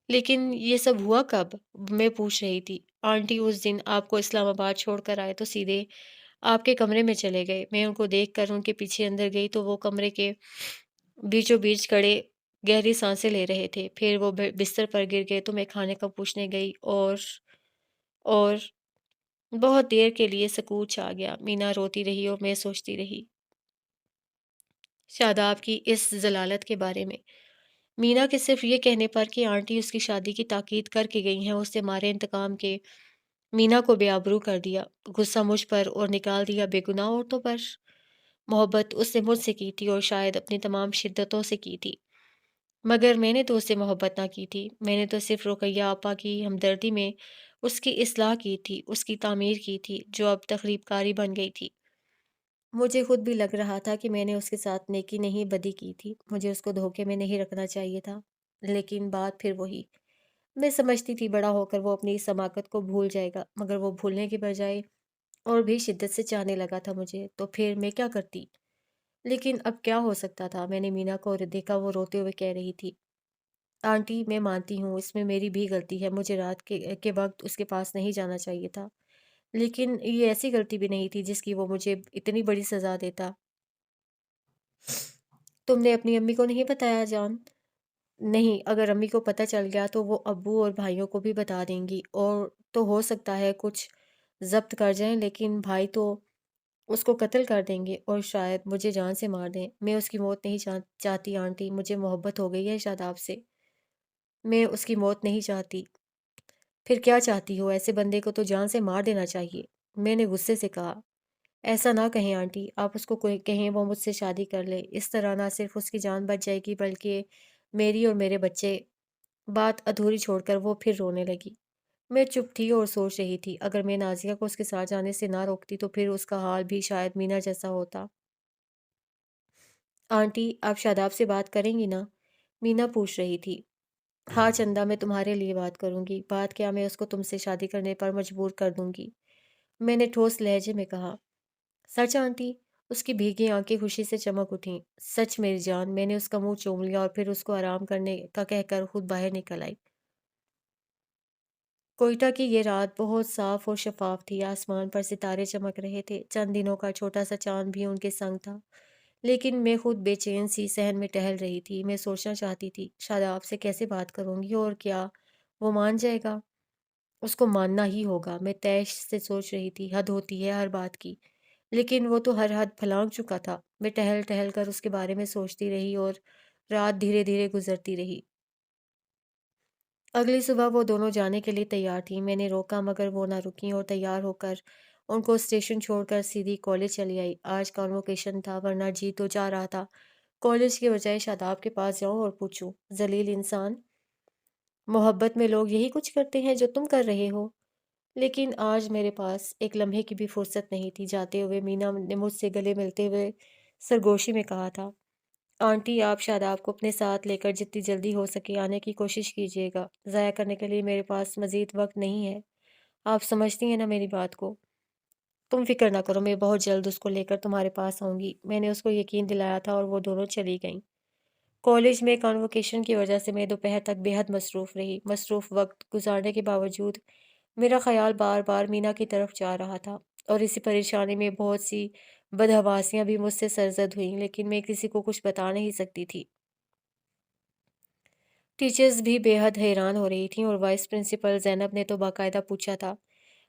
لیکن یہ سب ہوا کب؟ میں پوچھ رہی تھی۔ آنٹی اس دن آپ کو اسلام آباد چھوڑ کر آئے تو سیدھے آپ کے کمرے میں چلے گئے۔ میں ان کو دیکھ کر ان کے پیچھے اندر گئی تو وہ کمرے کے بیچوں بیچ کھڑے گہری سانسیں لے رہے تھے۔ پھر وہ بستر پر گر گئے تو میں کھانے کا پوچھنے گئی اور بہت دیر کے لیے سکوت چھا گیا۔ مینا روتی رہی اور میں سوچتی رہی شاداب کی اس ضلالت کے بارے میں۔ مینا کے صرف یہ کہنے پر کہ آنٹی اس کی شادی کی تاکید کر کے گئی ہیں، اس سے مارے انتقام کے مینا کو بے آبرو کر دیا، غصہ مجھ پر اور نکال دیا بے گناہ عورتوں پر۔ محبت اس نے مجھ سے کی تھی اور شاید اپنی تمام شدتوں سے کی تھی، مگر میں نے تو اس سے محبت نہ کی تھی، میں نے تو صرف رقیہ آپا کی ہمدردی میں اس کی اصلاح کی تھی، اس کی تعمیر کی تھی جو اب تخریب کاری بن گئی تھی۔ مجھے خود بھی لگ رہا تھا کہ میں نے اس کے ساتھ نیکی نہیں بدی کی تھی، مجھے اس کو دھوکے میں نہیں رکھنا چاہیے تھا، لیکن بات پھر وہی۔ میں سمجھتی تھی بڑا ہو کر وہ اپنی اس حماقت کو بھول جائے گا، مگر وہ بھولنے کے بجائے اور بھی شدت سے چاہنے لگا تھا مجھے، تو پھر میں کیا کرتی؟ لیکن اب کیا ہو سکتا تھا؟ میں نے مینا کو دیکھا، وہ روتے ہوئے کہہ رہی تھی، آنٹی میں مانتی ہوں اس میں میری بھی غلطی ہے، مجھے رات کے وقت اس کے پاس نہیں جانا چاہیے تھا، لیکن یہ ایسی غلطی بھی نہیں تھی جس کی وہ مجھے اتنی بڑی سزا دیتا۔ تم نے اپنی امی کو نہیں بتایا جان؟ نہیں، اگر امی کو پتہ چل گیا تو وہ ابو اور بھائیوں کو بھی بتا دیں گی، اور تو ہو سکتا ہے کچھ ضبط کر جائیں، لیکن بھائی تو اس کو قتل کر دیں گے اور شاید مجھے جان سے مار دیں۔ میں اس کی موت نہیں چاہتی آنٹی، مجھے محبت ہو گئی ہے شاداب سے، میں اس کی موت نہیں چاہتی۔ پھر کیا چاہتی ہو؟ ایسے بندے کو تو جان سے مار دینا چاہیے، میں نے غصے سے کہا۔ ایسا نہ کہیں آنٹی، آپ اس کو کوئی کہیں وہ مجھ سے شادی کر لے، اس طرح نہ صرف اس کی جان بچ جائے گی بلکہ میری اور میرے بچے۔ بات ادھوری چھوڑ کر وہ پھر رونے لگی۔ میں چپ تھی اور سوچ رہی تھی، اگر میں نازیہ کو اس کے ساتھ جانے سے نہ روکتی تو پھر اس کا حال بھی شاید مینا جیسا ہوتا۔ آنٹی، آپ شاداب سے بات کریں گی نا؟ مینا پوچھ رہی تھی۔ ہاں چندا، میں تمہارے لیے بات کروں گی۔ بات کیا، میں اس کو تم سے شادی کرنے پر مجبور کر دوں گی، میں نے ٹھوس لہجے میں کہا۔ سچ آنٹی؟ اس کی بھیگی آنکھیں خوشی سے چمک اٹھیں۔ سچ میری جان، میں نے اس کا منہ چوم لیا اور پھر اس کو آرام کرنے کا کہہ کر خود باہر نکل آئی۔ کوئٹہ کی یہ رات بہت صاف اور شفاف تھی، آسمان پر ستارے چمک رہے تھے، چند دنوں کا چھوٹا سا چاند بھی ان کے سنگ تھا، لیکن میں خود بے چین سی صحن میں ٹہل رہی تھی۔ میں سوچنا چاہتی تھی، شاداب سے کیسے بات کروں گی اور کیا وہ مان جائے گا؟ اس کو ماننا ہی ہوگا، میں طیش سے سوچ رہی تھی، حد ہوتی ہے ہر بات کی، لیکن وہ تو ہر حد پھلانگ چکا تھا۔ میں ٹہل ٹہل کر اس کے بارے میں سوچتی رہی اور رات دھیرے دھیرے گزرتی رہی۔ اگلی صبح وہ دونوں جانے کے لیے تیار تھیں، میں نے روکا مگر وہ نہ رکیں اور تیار ہو کر ان کو اسٹیشن چھوڑ کر سیدھی کالج چلی آئی۔ آج کانوکیشن تھا، ورنہ جی تو چاہ رہا تھا کالج کے بجائے شاداب کے پاس جاؤں اور پوچھوں، ذلیل انسان، محبت میں لوگ یہی کچھ کرتے ہیں جو تم کر رہے ہو؟ لیکن آج میرے پاس ایک لمحے کی بھی فرصت نہیں تھی۔ جاتے ہوئے مینا نے مجھ سے گلے ملتے ہوئے سرگوشی میں کہا تھا، آنٹی آپ شاداب کو اپنے ساتھ لے کر جتنی جلدی ہو سکے آنے کی کوشش کیجیے گا، ضائع کرنے کے لیے میرے پاس مزید وقت نہیں ہے۔ آپ سمجھتی ہیں نا میری بات کو؟ تم فکر نہ کرو، میں بہت جلد اس کو لے کر تمہارے پاس آؤں گی، میں نے اس کو یقین دلایا تھا اور وہ دونوں چلی گئیں۔ کالج میں کانوکیشن کی وجہ سے میں دوپہر تک بے حد مصروف رہی۔ مصروف وقت گزارنے کے باوجود میرا خیال بار بار مینا کی طرف جا رہا تھا، اور اسی پریشانی میں بہت سی بدحواسیاں بھی مجھ سے سرزد ہوئیں، لیکن میں کسی کو کچھ بتا نہیں سکتی تھی۔ ٹیچرز بھی بے حد حیران ہو رہی تھیں، اور وائس پرنسپل زینب نے تو باقاعدہ پوچھا تھا،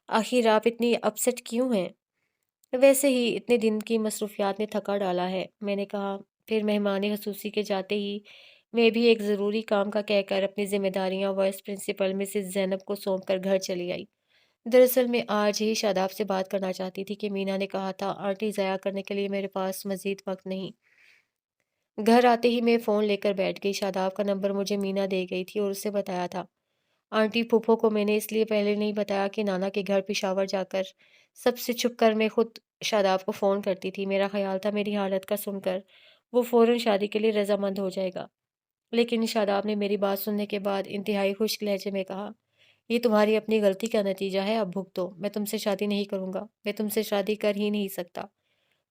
آخر آپ اتنی اپسٹ کیوں ہیں؟ ویسے ہی اتنے دن کی مصروفیات نے تھکا ڈالا ہے، میں نے کہا۔ پھر مہمان خصوصی کے جاتے ہی میں بھی ایک ضروری کام کا کہہ کر اپنی ذمہ داریاں وائس پرنسپل مسز زینب کو سونپ کر گھر چلی آئی۔ دراصل میں آج ہی شاداب سے بات کرنا چاہتی تھی کہ مینا نے کہا تھا، آنٹی ضائع کرنے کے لیے میرے پاس مزید وقت نہیں۔ گھر آتے ہی میں فون لے کر بیٹھ گئی۔ شاداب کا نمبر مجھے مینا دے گئی تھی اور اسے بتایا تھا۔ آنٹی پھوپھو کو میں نے اس لیے پہلے نہیں بتایا کہ نانا کے گھر پشاور جا کر سب سے چھپ کر میں خود شاداب کو فون کرتی تھی۔ میرا خیال تھا میری حالت کا سن کر وہ فوراً شادی کے لیے رضامند ہو جائے گا، لیکن شاداب نے میری بات سننے کے بعد انتہائی خشک لہجے میں کہا، یہ تمہاری اپنی غلطی کا نتیجہ ہے، اب بھگتو۔ میں تم سے شادی نہیں کروں گا، میں تم سے شادی کر ہی نہیں سکتا۔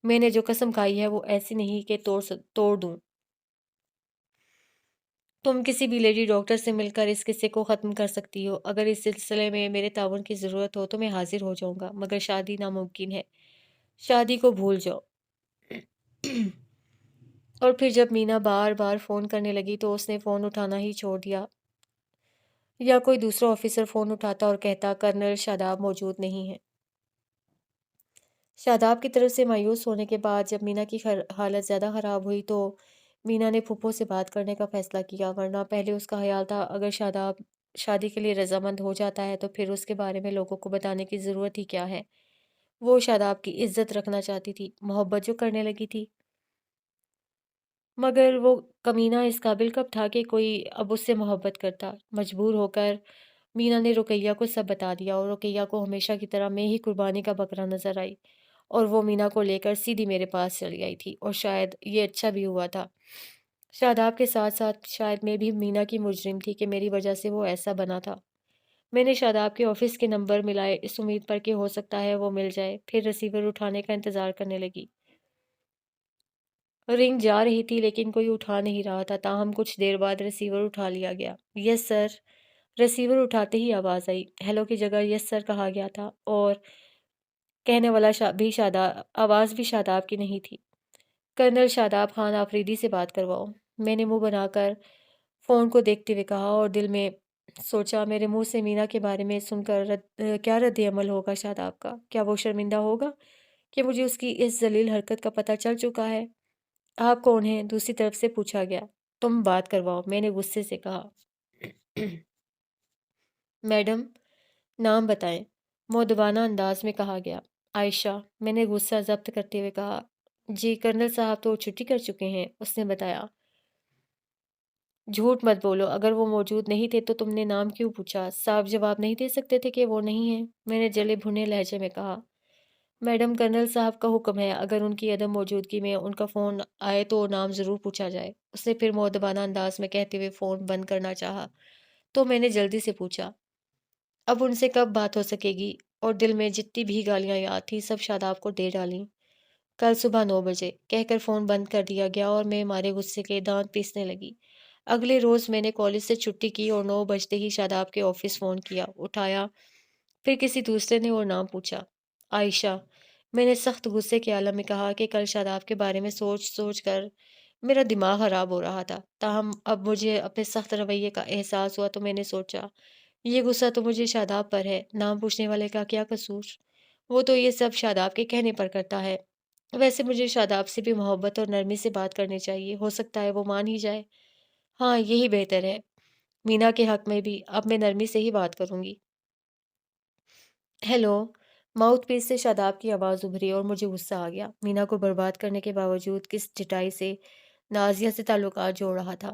میں نے جو قسم کھائی ہے وہ ایسی نہیں کہ توڑ دوں۔ تم کسی بھی لیڈی ڈاکٹر سے مل کر اس قصے کو ختم کر سکتی ہو۔ اگر اس سلسلے میں میرے تعاون کی ضرورت ہو تو میں حاضر ہو جاؤں گا، مگر شادی ناممکن ہے۔ شادی کو بھول جاؤ۔ اور پھر جب مینا بار بار فون کرنے لگی تو اس نے فون اٹھانا ہی چھوڑ دیا، یا کوئی دوسرا آفیسر فون اٹھاتا اور کہتا، کرنل شاداب موجود نہیں ہے۔ شاداب کی طرف سے مایوس ہونے کے بعد جب مینا کی حالت زیادہ خراب ہوئی تو مینا نے پھپھو سے بات کرنے کا فیصلہ کیا، ورنہ پہلے اس کا خیال تھا اگر شاداب شادی کے لیے رضامند ہو جاتا ہے تو پھر اس کے بارے میں لوگوں کو بتانے کی ضرورت ہی کیا ہے۔ وہ شاداب کی عزت رکھنا چاہتی تھی، محبت جو کرنے لگی تھی، مگر وہ کمینہ اس قابل کب تھا کہ کوئی اب اس سے محبت کرتا؟ مجبور ہو کر مینا نے رقیہ کو سب بتا دیا، اور رقیہ کو ہمیشہ کی طرح میں ہی قربانی کا بکرا نظر آئی، اور وہ مینا کو لے کر سیدھی میرے پاس چلی آئی تھی، اور شاید یہ اچھا بھی ہوا تھا۔ شاداب کے ساتھ ساتھ شاید میں بھی مینا کی مجرم تھی کہ میری وجہ سے وہ ایسا بنا تھا۔ میں نے شاداب کے آفس کے نمبر ملائے، اس امید پر کہ ہو سکتا ہے وہ مل جائے، پھر ریسیور اٹھانے کا انتظار کرنے لگی۔ رنگ جا رہی تھی لیکن کوئی اٹھا نہیں رہا تھا، تاہم کچھ دیر بعد ریسیور اٹھا لیا گیا۔ یس سر۔ ریسیور اٹھاتے ہی آواز آئی۔ ہیلو کی جگہ یس سر کہا گیا تھا، اور کہنے والا بھی شاداب، آواز بھی شاداب کی نہیں تھی۔ کرنل شاداب خان آفریدی سے بات کرواؤ۔ میں نے منہ بنا کر فون کو دیکھتے ہوئے کہا، اور دل میں سوچا میرے منہ سے مینا کے بارے میں سن کر کیا رد عمل ہوگا شاداب کا؟ کیا وہ شرمندہ ہوگا کہ مجھے اس کی اس ذلیل حرکت کا پتہ چل چکا ہے؟ آپ کون ہیں؟ دوسری طرف سے پوچھا گیا۔ تم بات کرواؤ، میں نے غصے سے کہا۔ میڈم، نام بتائیں، مؤدبانہ انداز میں کہا گیا۔ عائشہ، میں نے غصہ ضبط کرتے ہوئے کہا۔ جی، کرنل صاحب تو چھٹی کر چکے ہیں، اس نے بتایا۔ جھوٹ مت بولو، اگر وہ موجود نہیں تھے تو تم نے نام کیوں پوچھا؟ صاف جواب نہیں دے سکتے تھے کہ وہ نہیں ہیں؟ میں نے جلے بھنے لہجے میں کہا۔ میڈم، کرنل صاحب کا حکم ہے، اگر ان کی عدم موجودگی میں ان کا فون آئے تو نام ضرور پوچھا جائے۔ اس نے پھر مؤدبانہ انداز میں کہتے ہوئے فون بند کرنا چاہا، تو میں نے جلدی سے پوچھا، اب ان سے کب بات ہو سکے گی؟ اور دل میں جتنی بھی گالیاں یاد تھیں سب شاداب کو دے ڈالیں۔ کل صبح 9 بجے کہہ کر فون بند کر دیا گیا، اور میں مارے غصے کے دانت پیسنے لگی۔ اگلے روز میں نے کالج سے چھٹی کی اور 9 بجتے ہی شاداب کے آفس فون کیا، اٹھایا، پھر کسی دوسرے نے اور نام پوچھا۔ عائشہ، میں نے سخت غصے کے عالم میں کہا کہ کل شاداب کے بارے میں سوچ سوچ کر میرا دماغ خراب ہو رہا تھا، تاہم اب مجھے اپنے سخت رویے کا احساس ہوا تو میں نے سوچا، یہ غصہ تو مجھے شاداب پر ہے، نام پوچھنے والے کا کیا قصور؟ وہ تو یہ سب شاداب کے کہنے پر کرتا ہے۔ ویسے مجھے شاداب سے بھی محبت اور نرمی سے بات کرنی چاہیے، ہو سکتا ہے وہ مان ہی جائے۔ ہاں، یہی بہتر ہے۔ مینا کے حق میں بھی اب میں نرمی سے ہی بات کروں گی۔ ہیلو۔ ماؤتھ پیس سے شاداب کی آواز ابھری اور مجھے غصہ آ گیا۔ مینا کو برباد کرنے کے باوجود کس ڈٹائی سے نازیہ سے تعلقات جوڑ رہا تھا۔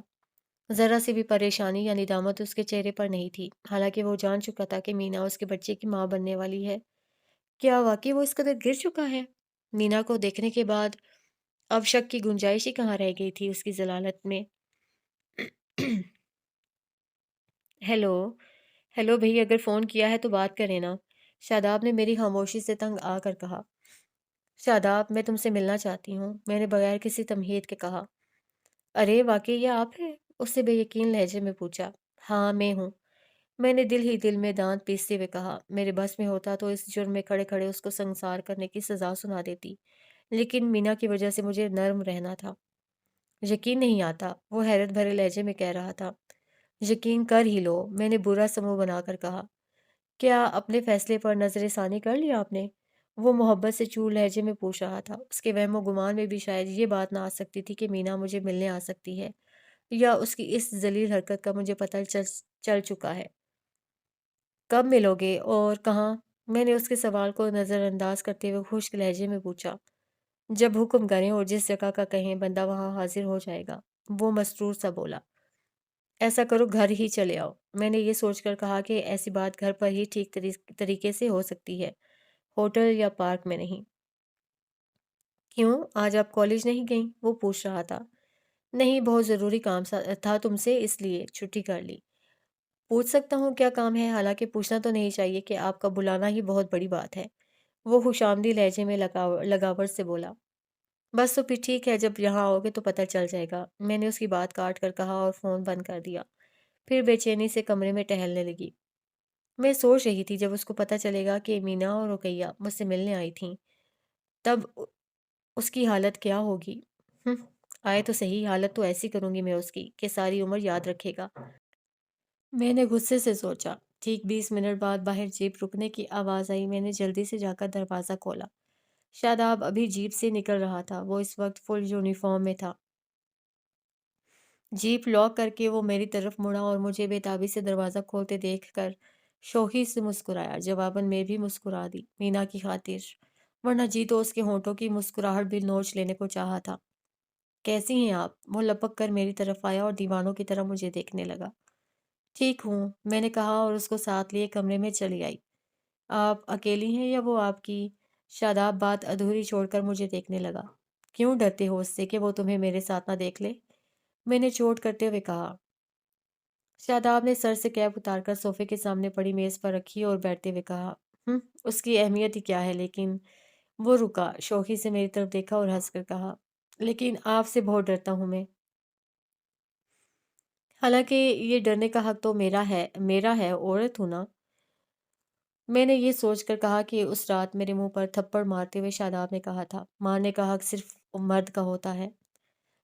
ذرا سی بھی پریشانی یا ندامت اس کے چہرے پر نہیں تھی، حالانکہ وہ جان چکا تھا کہ مینا اس کے بچے کی ماں بننے والی ہے۔ کیا واقعی وہ اس قدر گر چکا ہے؟ مینا کو دیکھنے کے بعد اب شک کی گنجائش ہی کہاں رہ گئی تھی اس کی ضلالت میں۔ ہیلو۔ ہیلو بھئی، اگر فون کیا ہے تو بات کریں نا، شاداب نے میری خاموشی سے تنگ آ کر کہا۔ شاداب، میں تم سے ملنا چاہتی ہوں، میں نے بغیر کسی تمہید کے کہا۔ ارے واقعی یہ آپ ہیں؟ اس سے بے یقین لہجے میں پوچھا۔ ہاں میں ہوں، میں نے دل ہی دل میں دانت پیستے ہوئے کہا۔ میرے بس میں ہوتا تو اس جرم میں کھڑے کھڑے اس کو سنگسار کرنے کی سزا سنا دیتی، لیکن مینا کی وجہ سے مجھے نرم رہنا تھا۔ یقین نہیں آتا، وہ حیرت بھرے لہجے میں کہہ رہا تھا۔ یقین کر ہی لو، میں نے برا سا منہ بنا کر کہا۔ کیا اپنے فیصلے پر نظر ثانی کر لیا آپ نے؟ وہ محبت سے چور لہجے میں پوچھ رہا تھا۔ اس کے وہم و گمان میں بھی شاید یہ بات نہ آ سکتی تھی کہ مینا مجھے ملنے آ سکتی ہے، یا اس کی اس ذلیل حرکت کا مجھے پتہ چل چکا ہے۔ کب ملو گے اور کہاں؟ میں نے اس کے سوال کو نظر انداز کرتے ہوئے خشک لہجے میں پوچھا۔ جب حکم کریں اور جس جگہ کا کہیں، بندہ وہاں حاضر ہو جائے گا، وہ مسرور سا بولا۔ ایسا کرو گھر ہی چلے آؤ، میں نے یہ سوچ کر کہا کہ ایسی بات گھر پر ہی ٹھیک طریقے سے ہو سکتی ہے، ہوٹل یا پارک میں نہیں۔ کیوں، آج آپ کالج نہیں گئیں؟ وہ پوچھ رہا تھا۔ نہیں، بہت ضروری کام تھا تم سے، اس لیے چھٹی کر لی۔ پوچھ سکتا ہوں کیا کام ہے؟ حالانکہ پوچھنا تو نہیں چاہیے کہ آپ کا بلانا ہی بہت بڑی بات ہے، وہ خوشامدی لہجے میں لگاوٹ سے بولا۔ بس تو پھر ٹھیک ہے، جب یہاں آؤ گے تو پتہ چل جائے گا، میں نے اس کی بات کاٹ کر کہا اور فون بند کر دیا، پھر بے چینی سے کمرے میں ٹہلنے لگی۔ میں سوچ رہی تھی جب اس کو پتہ چلے گا کہ مینا اور رقیہ مجھ سے ملنے آئی تھیں، تب اس کی حالت کیا ہوگی۔ ہم، آئے تو صحیح، حالت تو ایسی کروں گی میں اس کی کہ ساری عمر یاد رکھے گا۔ میں نے غصے سے سوچا۔ ٹھیک 20 منٹ بعد باہر جیپ رکنے کی آواز آئی، میں نے جلدی سے جا کر دروازہ کھولا۔ شاداب ابھی جیپ سے نکل رہا تھا، وہ اس وقت فل یونیفارم میں تھا۔ جیپ لاک کر کے وہ میری طرف مڑا اور مجھے بے تابی سے دروازہ کھولتے دیکھ کر شوخی سے مسکرایا۔ جواباً میں بھی مسکرا دی، مینا کی خاطر، ورنہ جی تو اس کے ہونٹوں کی مسکراہٹ بھی نوچ لینے کو چاہا تھا۔ کیسی ہیں آپ؟ وہ لپک کر میری طرف آیا اور دیوانوں کی طرح مجھے دیکھنے لگا۔ ٹھیک ہوں، میں نے کہا اور اس کو ساتھ لیے کمرے میں چلی آئی۔ آپ اکیلی ہیں یا وہ آپ کی शादाब बात अधूरी छोड़कर मुझे देखने लगा। क्यों डरते हो उससे कि वो तुम्हें मेरे साथ ना देख ले? मैंने चोट करते हुए कहा। शादाब ने सर से कैप उतारकर सोफे के सामने पड़ी मेज पर रखी और बैठते हुए कहा, उसकी अहमियत ही क्या है लेकिन। वो रुका, शौकी से मेरी तरफ देखा और हंसकर कहा, लेकिन आपसे बहुत डरता हूं मैं। हालांकि ये डरने का हक तो मेरा है, औरत हूं ना। मैंने ये सोचकर कहा कि उस रात मेरे मुंह पर थप्पड़ मारते हुए शादाब ने कहा था, मारने का हक सिर्फ मर्द का होता है।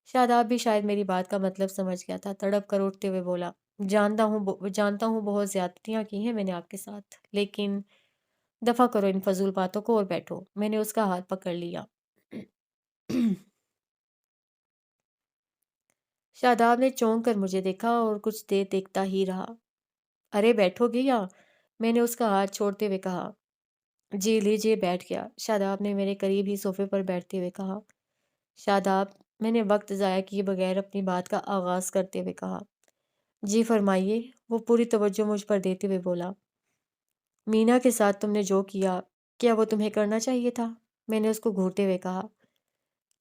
शादाब भी शायद मेरी बात का मतलब समझ गया था, तड़प कर उठते हुए बोला, जानता हूँ बहुत ज्यादतियां की हैं मैंने आपके साथ, लेकिन दफा करो इन फजूल बातों को और बैठो। मैंने उसका हाथ पकड़ लिया। शादाब ने चौंक कर मुझे देखा और कुछ देर देखता ही रहा। अरे बैठोगे या? मैंने उसका हाथ छोड़ते हुए कहा। जी लीजिए, बैठ गया। शादाब ने मेरे करीब ही सोफे पर बैठते हुए कहा। शादाब, मैंने वक्त ज़ाया किए बगैर अपनी बात का आगाज़ करते हुए कहा। जी फरमाइए। वो पूरी तवज्जो मुझ पर देते हुए बोला। मीना के साथ तुमने जो किया, क्या वो तुम्हें करना चाहिए था? मैंने उसको घूरते हुए कहा।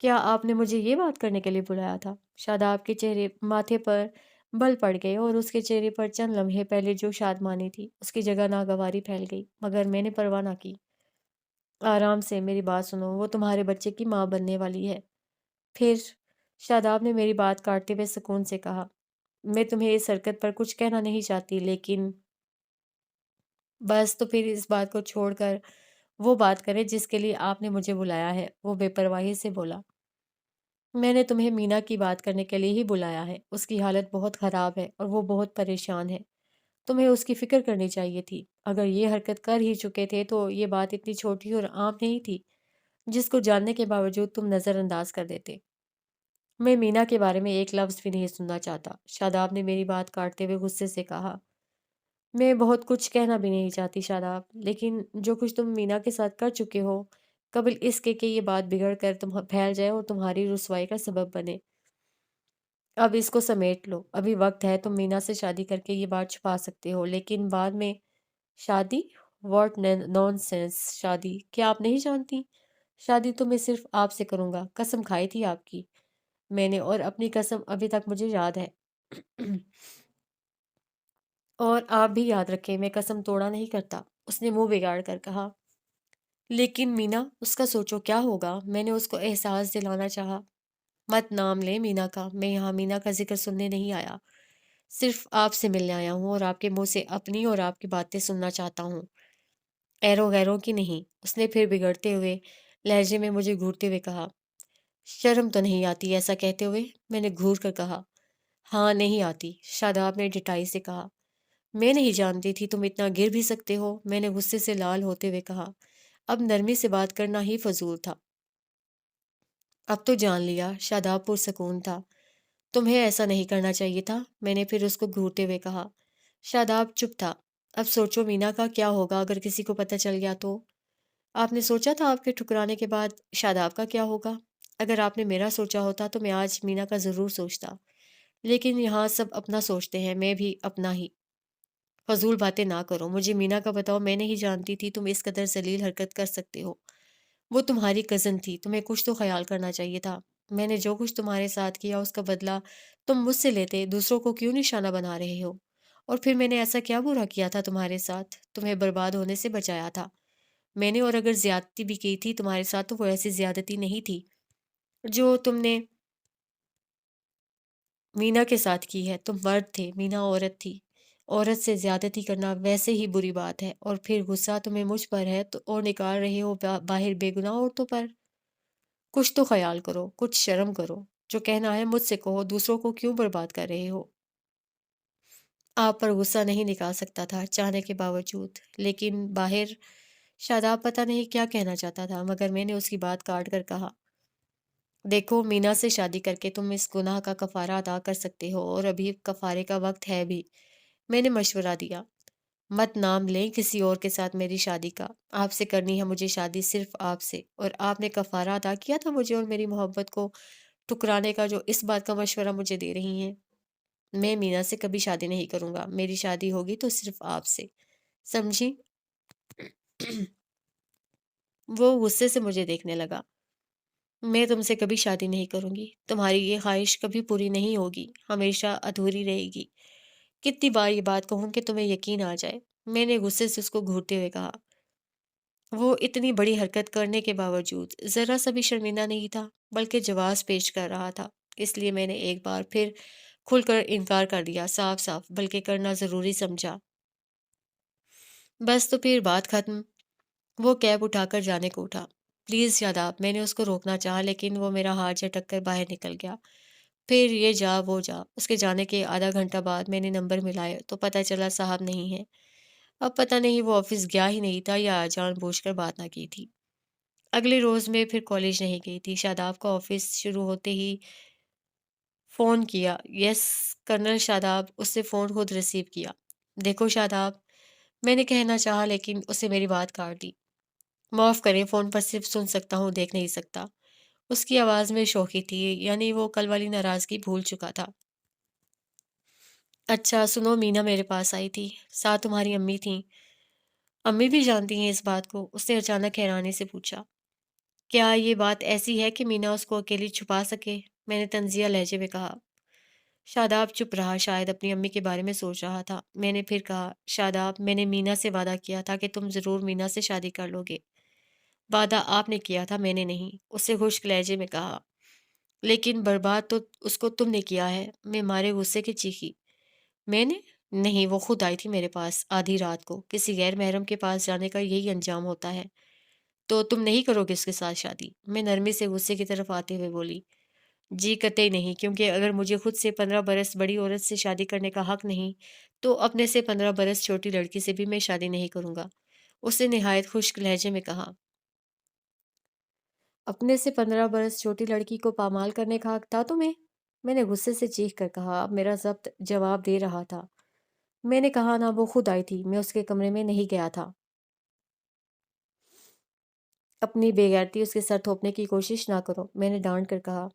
क्या आपने मुझे ये बात करने के लिए बुलाया था? शादाब के चेहरे माथे पर बल पड़ गए और उसके चेहरे पर चंद लम्हे पहले जो शादमानी थी उसकी जगह नागवारी फैल गई, मगर मैंने परवाह ना की। आराम से मेरी बात सुनो, वो तुम्हारे बच्चे की माँ बनने वाली है। फिर? शादाब ने मेरी बात काटते हुए सुकून से कहा। मैं तुम्हें इस हरकत पर कुछ कहना नहीं चाहती, लेकिन बस तो फिर इस बात को छोड़कर वो बात करें जिसके लिए आपने मुझे बुलाया है, वो बेपरवाही से बोला। मैंने तुम्हें मीना की बात करने के लिए ही बुलाया है। उसकी हालत बहुत ख़राब है और वो बहुत परेशान है। तुम्हें उसकी फ़िक्र करनी चाहिए थी। अगर ये हरकत कर ही चुके थे तो ये बात इतनी छोटी और आम नहीं थी, जिसको जानने के बावजूद तुम नज़रअंदाज कर देते। मैं मीना के बारे में एक लफ्ज़ भी नहीं सुनना चाहता। शादाब ने मेरी बात काटते हुए गुस्से से कहा। मैं बहुत कुछ कहना भी नहीं चाहती शादाब, लेकिन जो कुछ तुम मीना के साथ कर चुके हो, कबल इसके कि ये बात बिगड़ कर तुम फैल जाए और तुम्हारी रुसवाई का सबब बने। अब इसको समेट लो। अभी वक्त है, तुम मीना से शादी करके ये बात छुपा सकते हो, लेकिन बाद में शादी? What nonsense! शादी? क्या आप नहीं जानती? शादी तो मैं सिर्फ आपसे करूंगा। कसम खाई थी आपकी मैंने, और अपनी कसम अभी तक मुझे याद है। और आप भी याद रखें, मैं कसम तोड़ा नहीं करता। उसने मुंह बिगाड़ कर कहा। लेकिन मीना, उसका सोचो क्या होगा? मैंने उसको एहसास दिलाना चाहा। मत नाम ले मीना का। मैं यहाँ मीना का जिक्र सुनने नहीं आया। सिर्फ आपसे मिलने आया हूँ और आपके मुंह से अपनी और आपकी बातें सुनना चाहता हूँ, ऐरों गैरों की नहीं। उसने फिर बिगड़ते हुए लहजे में मुझे घूरते हुए कहा। शर्म तो नहीं आती ऐसा कहते हुए? मैंने घूर कर कहा। हाँ नहीं आती, शादाब ने डिटाई से कहा। मैं नहीं जानती थी तुम इतना गिर भी सकते हो, मैंने गुस्से से लाल होते हुए कहा। अब नरमी से बात करना ही फजूल था। अब तो जान लिया, शादाब पुरसकून था। तुम्हें ऐसा नहीं करना चाहिए था, मैंने फिर उसको घूरते हुए कहा। शादाब चुप था। अब सोचो मीना का क्या होगा अगर किसी को पता चल गया तो? आपने सोचा था आपके ठुकराने के बाद शादाब का क्या होगा? अगर आपने मेरा सोचा होता तो मैं आज मीना का ज़रूर सोचता। लेकिन यहाँ सब अपना सोचते हैं, मैं भी अपना ही। फजूल बातें ना करो। मुझे मीना का बताओ, मैं नहीं जानती थी तुम इस कदर जलील हरकत कर सकते हो। वो तुम्हारी कज़न थी, तुम्हें कुछ तो ख्याल करना चाहिए था। मैंने जो कुछ तुम्हारे साथ किया उसका बदला तुम मुझसे लेते, दूसरों को क्यों निशाना बना रहे हो? और फिर मैंने ऐसा क्या बुरा किया था तुम्हारे साथ? तुम्हें बर्बाद होने से बचाया था मैंने, और अगर ज्यादती भी की थी तुम्हारे साथ तो वो ऐसी ज्यादती नहीं थी जो तुमने मीना के साथ की है। तुम मर्द थे, मीना औरत थी। औरत से ज्यादती करना वैसे ही बुरी बात है, और फिर गुस्सा तुम्हें मुझ पर है तो और निकाल रहे हो बाहर बेगुनाह औरतों पर। कुछ तो ख्याल करो, कुछ शर्म करो। जो कहना है मुझसे कहो, दूसरों को क्यों बर्बाद कर रहे हो? आप पर गुस्सा नहीं निकाल सकता था चाहने के बावजूद, लेकिन बाहर शादाब पता नहीं क्या कहना चाहता था, मगर मैंने उसकी बात काट कर कहा। देखो, मीना से शादी करके तुम इस गुनाह का कफारा अदा कर सकते हो, और अभी कफारे का वक्त है भी। मैंने मशवरा दिया। मत नाम लें किसी और के साथ मेरी शादी का। आपसे करनी है मुझे शादी, सिर्फ आपसे, और आपने कफारा अदा किया था मुझे और मेरी मोहब्बत को ठुकराने का, जो इस बात का मशवरा मुझे दे रही हैं। मैं मीना से कभी शादी नहीं करूंगा। मेरी शादी होगी तो सिर्फ आपसे, समझी? وہ غصے سے مجھے دیکھنے لگا۔ میں تم سے کبھی شادی نہیں کروں گی، تمہاری یہ خواہش کبھی پوری نہیں ہوگی، ہمیشہ ادھوری رہے گی۔ کتنی بار یہ بات کہوں کہ تمہیں یقین آ جائے؟ میں نے غصے سے اس کو گھورتے ہوئے کہا۔ وہ اتنی بڑی حرکت کرنے کے باوجود ذرا سا بھی شرمندہ نہیں تھا، بلکہ جواز پیش کر رہا تھا۔ اس لیے میں نے ایک بار پھر کھل کر انکار کر دیا، صاف صاف، بلکہ کرنا ضروری سمجھا۔ بس تو پھر بات ختم۔ وہ کیب اٹھا کر جانے کو اٹھا۔ پلیز شاداب، میں نے اس کو روکنا چاہا لیکن وہ میرا ہاتھ جھٹک کر باہر نکل گیا۔ پھر یہ جا وہ جا۔ اس کے جانے کے آدھا گھنٹہ بعد میں نے نمبر ملائے تو پتہ چلا صاحب نہیں ہے۔ اب پتہ نہیں وہ آفس گیا ہی نہیں تھا یا جان بوجھ کر بات نہ کی تھی۔ اگلے روز میں پھر کالج نہیں گئی تھی۔ شاداب کا آفس شروع ہوتے ہی فون کیا۔ یس کرنل شاداب، اس سے فون خود ریسیو کیا۔ دیکھو شاداب، میں نے کہنا چاہا لیکن اسے میری بات کاٹ دی۔ معاف کریں، فون پر صرف سن سکتا ہوں، دیکھ نہیں سکتا۔ اس کی آواز میں شوخی تھی، یعنی وہ کل والی ناراضگی بھول چکا تھا۔ اچھا سنو، مینا میرے پاس آئی تھی، ساتھ تمہاری امی تھیں۔ امی بھی جانتی ہیں اس بات کو؟ اس نے اچانک حیرانی سے پوچھا۔ کیا یہ بات ایسی ہے کہ مینا اس کو اکیلی چھپا سکے؟ میں نے طنزیہ لہجے میں کہا۔ شاداب چپ رہا، شاید اپنی امی کے بارے میں سوچ رہا تھا۔ میں نے پھر کہا، شاداب، میں نے مینا سے وعدہ کیا تھا کہ تم ضرور مینا سے شادی کر لو گے۔ وعدہ آپ نے کیا تھا، میں نے نہیں، اس سے خشک لہجے میں کہا۔ لیکن برباد تو اس کو تم نے کیا ہے۔ میں مارے غصے کے چیخی۔ میں نے؟ نہیں، وہ خود آئی تھی میرے پاس آدھی رات کو۔ کسی غیر محرم کے پاس جانے کا یہی انجام ہوتا ہے۔ تو تم نہیں کرو گے اس کے ساتھ شادی؟ میں نرمی سے غصے کی طرف آتے ہوئے بولی۔ جی قطعی نہیں، کیونکہ اگر مجھے خود سے 15 برس بڑی عورت سے شادی کرنے کا حق نہیں تو اپنے سے 15 برس چھوٹی لڑکی سے بھی میں شادی نہیں کروں گا، اس نے نہایت خشک لہجے میں کہا۔ اپنے سے 15 برس چھوٹی لڑکی کو پامال کرنے کا حق تھا تمہیں؟ میں نے غصے سے چیخ کر کہا۔ اب میرا ضبط جواب دے رہا تھا۔ میں نے کہا نا، وہ خود آئی تھی، میں اس کے کمرے میں نہیں گیا تھا۔ اپنی بے غیرتی اس کے سر تھوپنے کی کوشش نہ کرو، میں نے ڈانٹ کر کہا۔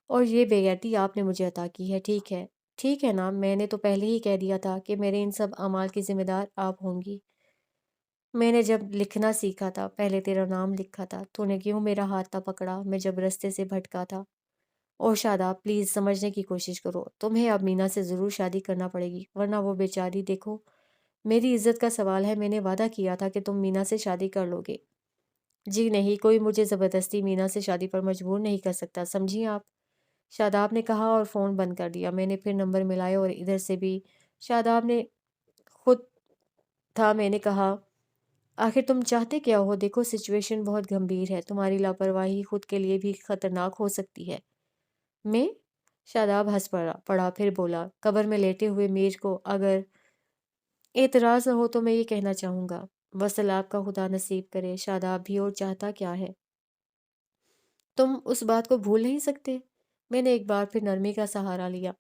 اور یہ بے غیرتی آپ نے مجھے عطا کی ہے، ٹھیک ہے؟ ٹھیک ہے نا، میں نے تو پہلے ہی کہہ دیا تھا کہ میرے ان سب اعمال کی ذمہ دار آپ ہوں گی۔ میں نے جب لکھنا سیکھا تھا پہلے تیرا نام لکھا تھا، تو نے کیوں میرا ہاتھ نہ پکڑا میں جب رستے سے بھٹکا تھا؟ اور شاداب، پلیز سمجھنے کی کوشش کرو، تمہیں اب مینا سے ضرور شادی کرنا پڑے گی، ورنہ وہ بیچاری، دیکھو میری عزت کا سوال ہے، میں نے وعدہ کیا تھا کہ تم مینا سے شادی کر لو گے۔ جی نہیں، کوئی مجھے زبردستی مینا سے شادی پر مجبور نہیں کر سکتا، سمجھی آپ؟ شاداب نے کہا اور فون بند کر دیا۔ میں نے پھر نمبر ملائے اور ادھر سے بھی شاداب نے خود تھا۔ میں نے کہا، آخر تم چاہتے کیا ہو؟ دیکھو سچویشن بہت گھمبیر ہے، تمہاری لاپرواہی خود کے لیے بھی خطرناک ہو سکتی ہے۔ میں؟ شاداب ہنس پڑا، پھر بولا، قبر میں لیٹے ہوئے میر کو اگر اعتراض نہ ہو تو میں یہ کہنا چاہوں گا، وصل آپ کا خدا نصیب کرے۔ شاداب بھی، اور چاہتا کیا ہے؟ تم اس بات کو بھول نہیں سکتے؟ میں نے ایک بار پھر نرمی کا سہارا لیا۔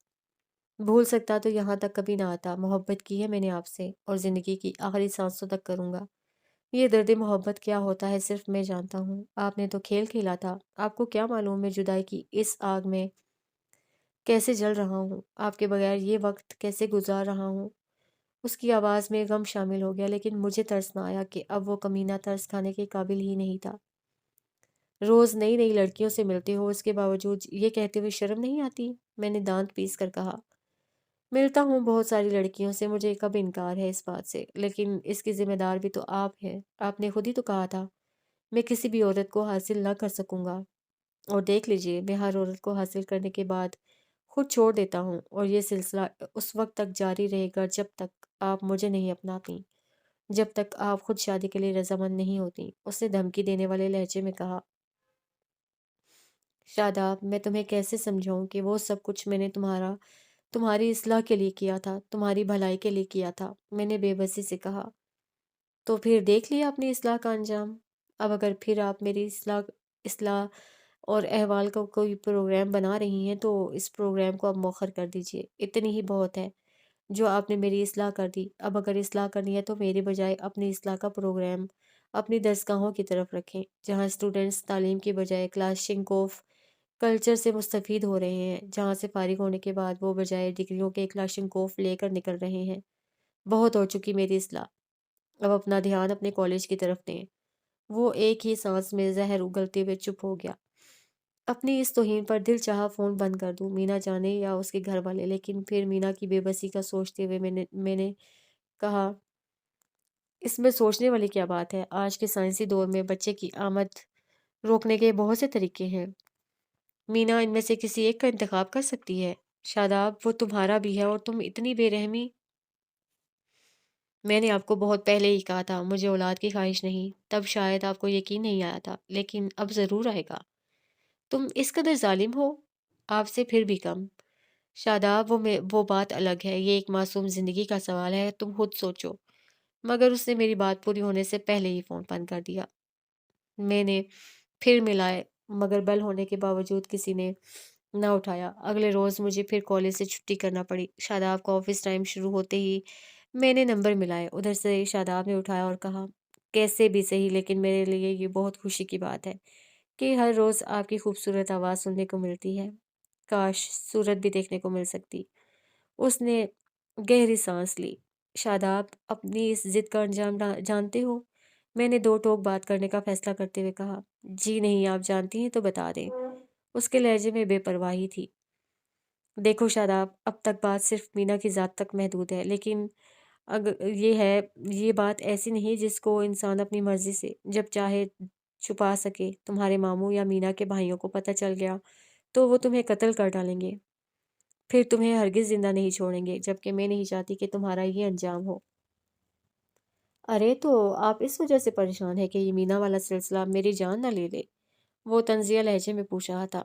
بھول سکتا تو یہاں تک کبھی نہ آتا، محبت کی ہے میں نے آپ سے، اور زندگی کی آخری سانسوں تک کروں گا۔ یہ درد محبت کیا ہوتا ہے صرف میں جانتا ہوں، آپ نے تو کھیل کھیلا تھا، آپ کو کیا معلوم میں جدائی کی اس آگ میں کیسے جل رہا ہوں، آپ کے بغیر یہ وقت کیسے گزار رہا ہوں۔ اس کی آواز میں غم شامل ہو گیا، لیکن مجھے ترس نہ آیا کہ اب وہ کمینہ ترس کھانے کے قابل ہی نہیں تھا۔ روز نئی نئی لڑکیوں سے ملتے ہو، اس کے باوجود یہ کہتے ہوئے شرم نہیں آتی؟ میں نے دانت پیس کر کہا۔ ملتا ہوں بہت ساری لڑکیوں سے، مجھے کب انکار ہے اس بات سے، لیکن اس کی ذمہ دار بھی تو آپ ہیں، آپ نے خود ہی تو کہا تھا میں کسی بھی عورت کو حاصل نہ کر سکوں گا، اور دیکھ لیجئے میں ہر عورت کو حاصل کرنے کے بعد خود چھوڑ دیتا ہوں، اور یہ سلسلہ اس وقت تک جاری رہے گا جب تک آپ مجھے نہیں اپناتی، جب تک آپ خود شادی کے لیے رضامند نہیں ہوتی، اس نے دھمکی دینے والے لہجے میں کہا۔ شاداب، میں تمہیں کیسے سمجھاؤں کہ وہ سب کچھ میں نے تمہاری اصلاح کے لیے کیا تھا، تمہاری بھلائی کے لیے کیا تھا، میں نے بے بسی سے کہا۔ تو پھر دیکھ لیا اپنی اصلاح کا انجام؟ اب اگر پھر آپ میری اصلاح اور احوال کا کوئی پروگرام بنا رہی ہیں تو اس پروگرام کو اب مؤخر کر دیجئے، اتنی ہی بہت ہے جو آپ نے میری اصلاح کر دی۔ اب اگر اصلاح کرنی ہے تو میرے بجائے اپنی اصلاح کا پروگرام اپنی درسگاہوں کی طرف رکھیں، جہاں اسٹوڈنٹس تعلیم کے بجائے کلاشنکوف کلچر سے مستفید ہو رہے ہیں، جہاں سے فارغ ہونے کے بعد وہ بجائے ڈگریوں کے کلاشنکوف لے کر نکل رہے ہیں۔ بہت ہو چکی میری اصلاح، اب اپنا دھیان اپنے کالج کی طرف دیں۔ وہ ایک ہی سانس میں زہر اگلتے ہوئے چپ ہو گیا۔ اپنی اس توہین پر دل چاہا فون بند کر دوں، مینا جانے یا اس کے گھر والے، لیکن پھر مینا کی بے بسی کا سوچتے ہوئے میں نے کہا، اس میں سوچنے والی کیا بات ہے؟ آج کے سائنسی دور میں بچے کی آمد روکنے کے بہت سے طریقے ہیں۔ مینا ان میں سے کسی ایک کا انتخاب کر سکتی ہے۔ شاداب، وہ تمہارا بھی ہے اور تم اتنی بے رحمی۔ میں نے آپ کو بہت پہلے ہی کہا تھا مجھے اولاد کی خواہش نہیں، تب شاید آپ کو یقین نہیں آیا تھا، لیکن اب ضرور آئے گا۔ تم اس قدر ظالم ہو، آپ سے پھر بھی کم۔ شاداب، وہ بات الگ ہے، یہ ایک معصوم زندگی کا سوال ہے، تم خود سوچو۔ مگر اس نے میری بات پوری ہونے سے پہلے ہی فون بند کر دیا۔ میں نے پھر ملائے، مگر بل ہونے کے باوجود کسی نے نہ اٹھایا۔ اگلے روز مجھے پھر کالج سے چھٹی کرنا پڑی۔ شاداب کا آفس ٹائم شروع ہوتے ہی میں نے نمبر ملائے۔ ادھر سے شاداب نے اٹھایا اور کہا، کیسے بھی صحیح، لیکن میرے لیے یہ بہت خوشی کی بات ہے کہ ہر روز آپ کی خوبصورت آواز سننے کو ملتی ہے۔ کاش صورت بھی دیکھنے کو مل سکتی۔ اس نے گہری سانس لی۔ شاداب، اپنی اس ضد کا انجام جانتے ہو؟ میں نے دو ٹوک بات کرنے کا فیصلہ کرتے ہوئے کہا۔ جی نہیں، آپ جانتی ہیں تو بتا دیں۔ اس کے لہجے میں بے پرواہی تھی۔ دیکھو شاداب، اب تک بات صرف مینا کی ذات تک محدود ہے، لیکن اگر یہ بات ایسی نہیں جس کو انسان اپنی مرضی سے جب چاہے چھپا سکے۔ تمہارے ماموں یا مینا کے بھائیوں کو پتہ چل گیا تو وہ تمہیں قتل کر ڈالیں گے، پھر تمہیں ہرگز زندہ نہیں چھوڑیں گے، جبکہ میں نہیں چاہتی کہ تمہارا یہ انجام ہو۔ ارے تو آپ اس وجہ سے پریشان ہے کہ یہ مینا والا سلسلہ میری جان نہ لے لے؟ وہ طنزیہ لہجے میں پوچھ رہا تھا۔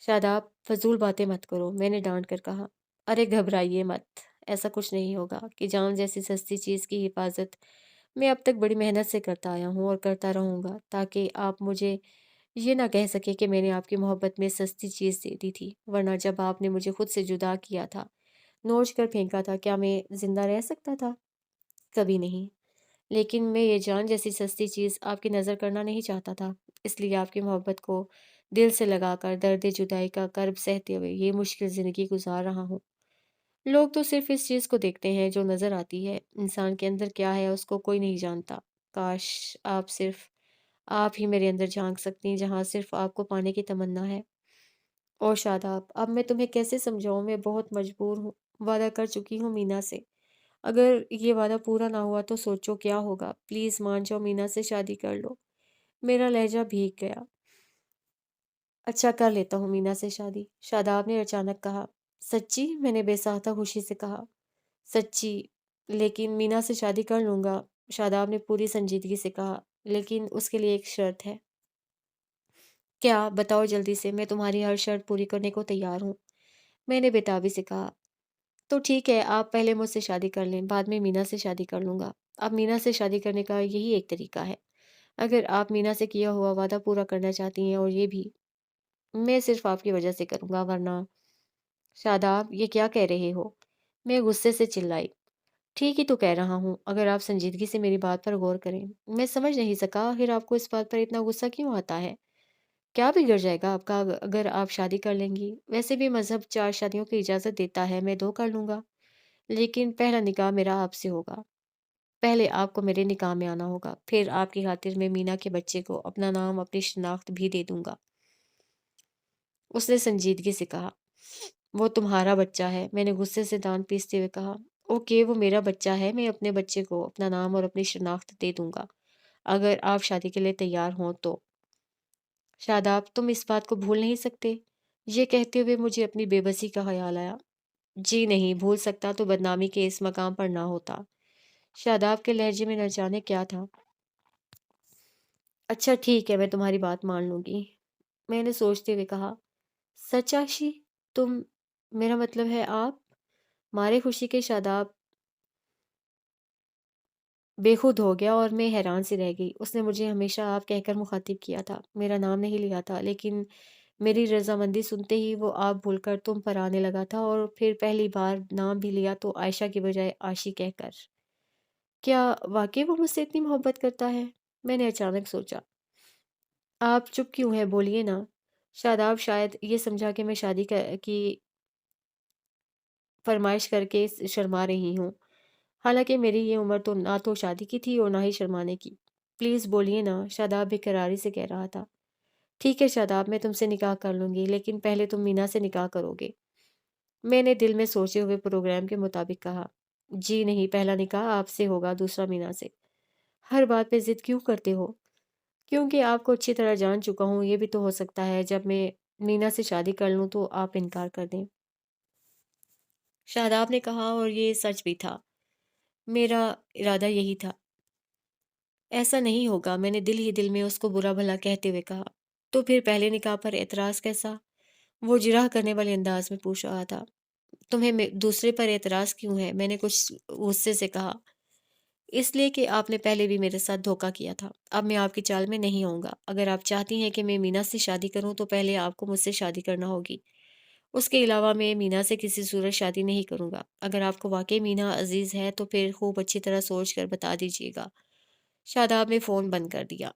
شاداب، فضول باتیں مت کرو، میں نے ڈانٹ کر کہا۔ ارے گھبرائیے مت، ایسا کچھ نہیں ہوگا کہ جان جیسی سستی چیز کی حفاظت میں اب تک بڑی محنت سے کرتا آیا ہوں اور کرتا رہوں گا، تاکہ آپ مجھے یہ نہ کہہ سکے کہ میں نے آپ کی محبت میں سستی چیز دے دی تھی، ورنہ جب آپ نے مجھے خود سے جدا کیا تھا، نوچ کر پھینکا تھا، کیا میں زندہ رہ سکتا تھا؟ کبھی نہیں۔ لیکن میں یہ جان جیسی سستی چیز آپ کی نظر کرنا نہیں چاہتا تھا، اس لیے آپ کی محبت کو دل سے لگا کر درد جدائی کا کرب سہتے ہوئے یہ مشکل زندگی گزار رہا ہوں۔ لوگ تو صرف اس چیز کو دیکھتے ہیں جو نظر آتی ہے، انسان کے اندر کیا ہے اس کو کوئی نہیں جانتا۔ کاش آپ ہی میرے اندر جھانک سکتی جہاں صرف آپ کو پانے کی تمنا ہے۔ اور شاداب، اب میں تمہیں کیسے سمجھاؤں، میں بہت مجبور ہوں، وعدہ کر چکی ہوں مینا سے، اگر یہ وعدہ پورا نہ ہوا تو سوچو کیا ہوگا، پلیز مان جاؤ، مینا سے شادی کر لو۔ میرا لہجہ بھیگ گیا۔ اچھا کر لیتا ہوں مینا سے شادی، شاداب نے اچانک کہا۔ سچی؟ میں نے بے ساختہ خوشی سے کہا۔ سچی، لیکن مینا سے شادی کر لوں گا، شاداب نے پوری سنجیدگی سے کہا، لیکن اس کے لیے ایک شرط ہے۔ کیا؟ بتاؤ جلدی سے، میں تمہاری ہر شرط پوری کرنے کو تیار ہوں، میں نے بےتابی سے کہا۔ تو ٹھیک ہے، آپ پہلے مجھ سے شادی کر لیں، بعد میں مینا سے شادی کر لوں گا۔ اب مینا سے شادی کرنے کا یہی ایک طریقہ ہے، اگر آپ مینا سے کیا ہوا وعدہ پورا کرنا چاہتی ہیں، اور یہ بھی میں صرف آپ کی وجہ سے کروں گا، ورنہ… شاداب، یہ کیا کہہ رہے ہو؟ میں غصے سے چلائی۔ ٹھیک ہی تو کہہ رہا ہوں، اگر آپ سنجیدگی سے میری بات پر غور کریں۔ میں سمجھ نہیں سکا آخر آپ کو اس بات پر اتنا غصہ کیوں آتا ہے؟ کیا بگڑ جائے گا آپ کا اگر آپ شادی کر لیں گی؟ ویسے بھی مذہب 4 شادیوں کی اجازت دیتا ہے، میں 2 کر لوں گا، لیکن پہلا نکاح میرا آپ سے ہوگا۔ پہلے آپ کو میرے نکاح میں آنا ہوگا، پھر آپ کی خاطر میں مینا کے بچے کو اپنا نام، اپنی شناخت بھی دے دوں گا۔ اس نے سنجیدگی سے کہا۔ وہ تمہارا بچہ ہے، میں نے غصے سے دانت پیستے ہوئے کہا۔ اوکے، وہ میرا بچہ ہے، میں اپنے بچے کو اپنا نام اور اپنی شناخت دے دوں گا، اگر آپ شادی کے لیے تیار ہوں تو۔ شاداب، تم اس بات کو بھول نہیں سکتے؟ یہ کہتے ہوئے مجھے اپنی بے بسی کا خیال آیا۔ جی نہیں، بھول سکتا تو بدنامی کے اس مقام پر نہ ہوتا۔ شاداب کے لہجے میں نہ جانے کیا تھا۔ اچھا ٹھیک ہے، میں تمہاری بات مان لوں گی، میں نے سوچتے ہوئے کہا۔ سچ آشی؟ تم… میرا مطلب ہے آپ… مارے خوشی کے شاداب بے خود ہو گیا اور میں حیران سی رہ گئی۔ اس نے مجھے ہمیشہ آپ کہہ کر مخاطب کیا تھا، میرا نام نہیں لیا تھا، لیکن میری رضامندی سنتے ہی وہ آپ بھول کر تم پر آنے لگا تھا، اور پھر پہلی بار نام بھی لیا تو عائشہ کی بجائے آشی کہہ کر۔ کیا واقعی وہ مجھ سے اتنی محبت کرتا ہے؟ میں نے اچانک سوچا۔ آپ چپ کیوں ہیں، بولیے نا۔ شاداب شاید یہ سمجھا کہ میں شادی کی فرمائش کر کے شرما رہی ہوں، حالانکہ میری یہ عمر تو نہ تو شادی کی تھی اور نہ ہی شرمانے کی۔ پلیز بولیے نا، شاداب بے قراری سے کہہ رہا تھا۔ ٹھیک ہے شاداب، میں تم سے نکاح کر لوں گی، لیکن پہلے تم مینا سے نکاح کرو گے۔ میں نے دل میں سوچے ہوئے پروگرام کے مطابق کہا، جی نہیں، پہلا نکاح آپ سے ہوگا، دوسرا مینا سے۔ ہر بات پہ ضد کیوں کرتے ہو؟ کیونکہ آپ کو اچھی طرح جان چکا ہوں، یہ بھی تو ہو سکتا ہے جب میں مینا سے شادی کر لوں تو آپ انکار کر دیں۔ شاداب نے کہا، اور یہ سچ بھی تھا، میرا ارادہ یہی تھا۔ ایسا نہیں ہوگا، میں نے دل ہی دل میں اس کو برا بھلا کہتے ہوئے کہا۔ تو پھر پہلے نکاح پر اعتراض کیسا؟ وہ جرح کرنے والے انداز میں پوچھ رہا تھا۔ تمہیں دوسرے پر اعتراض کیوں ہے؟ میں نے کچھ غصے سے کہا۔ اس لیے کہ آپ نے پہلے بھی میرے ساتھ دھوکہ کیا تھا، اب میں آپ کی چال میں نہیں آؤں گا۔ اگر آپ چاہتی ہیں کہ میں مینا سے شادی کروں تو پہلے آپ کو مجھ سے شادی کرنا ہوگی۔ اس کے علاوہ میں مینا سے کسی صورت شادی نہیں کروں گا۔ اگر آپ کو واقعی مینا عزیز ہے تو پھر خوب اچھی طرح سوچ کر بتا دیجیے گا۔ شاداب نے فون بند کر دیا۔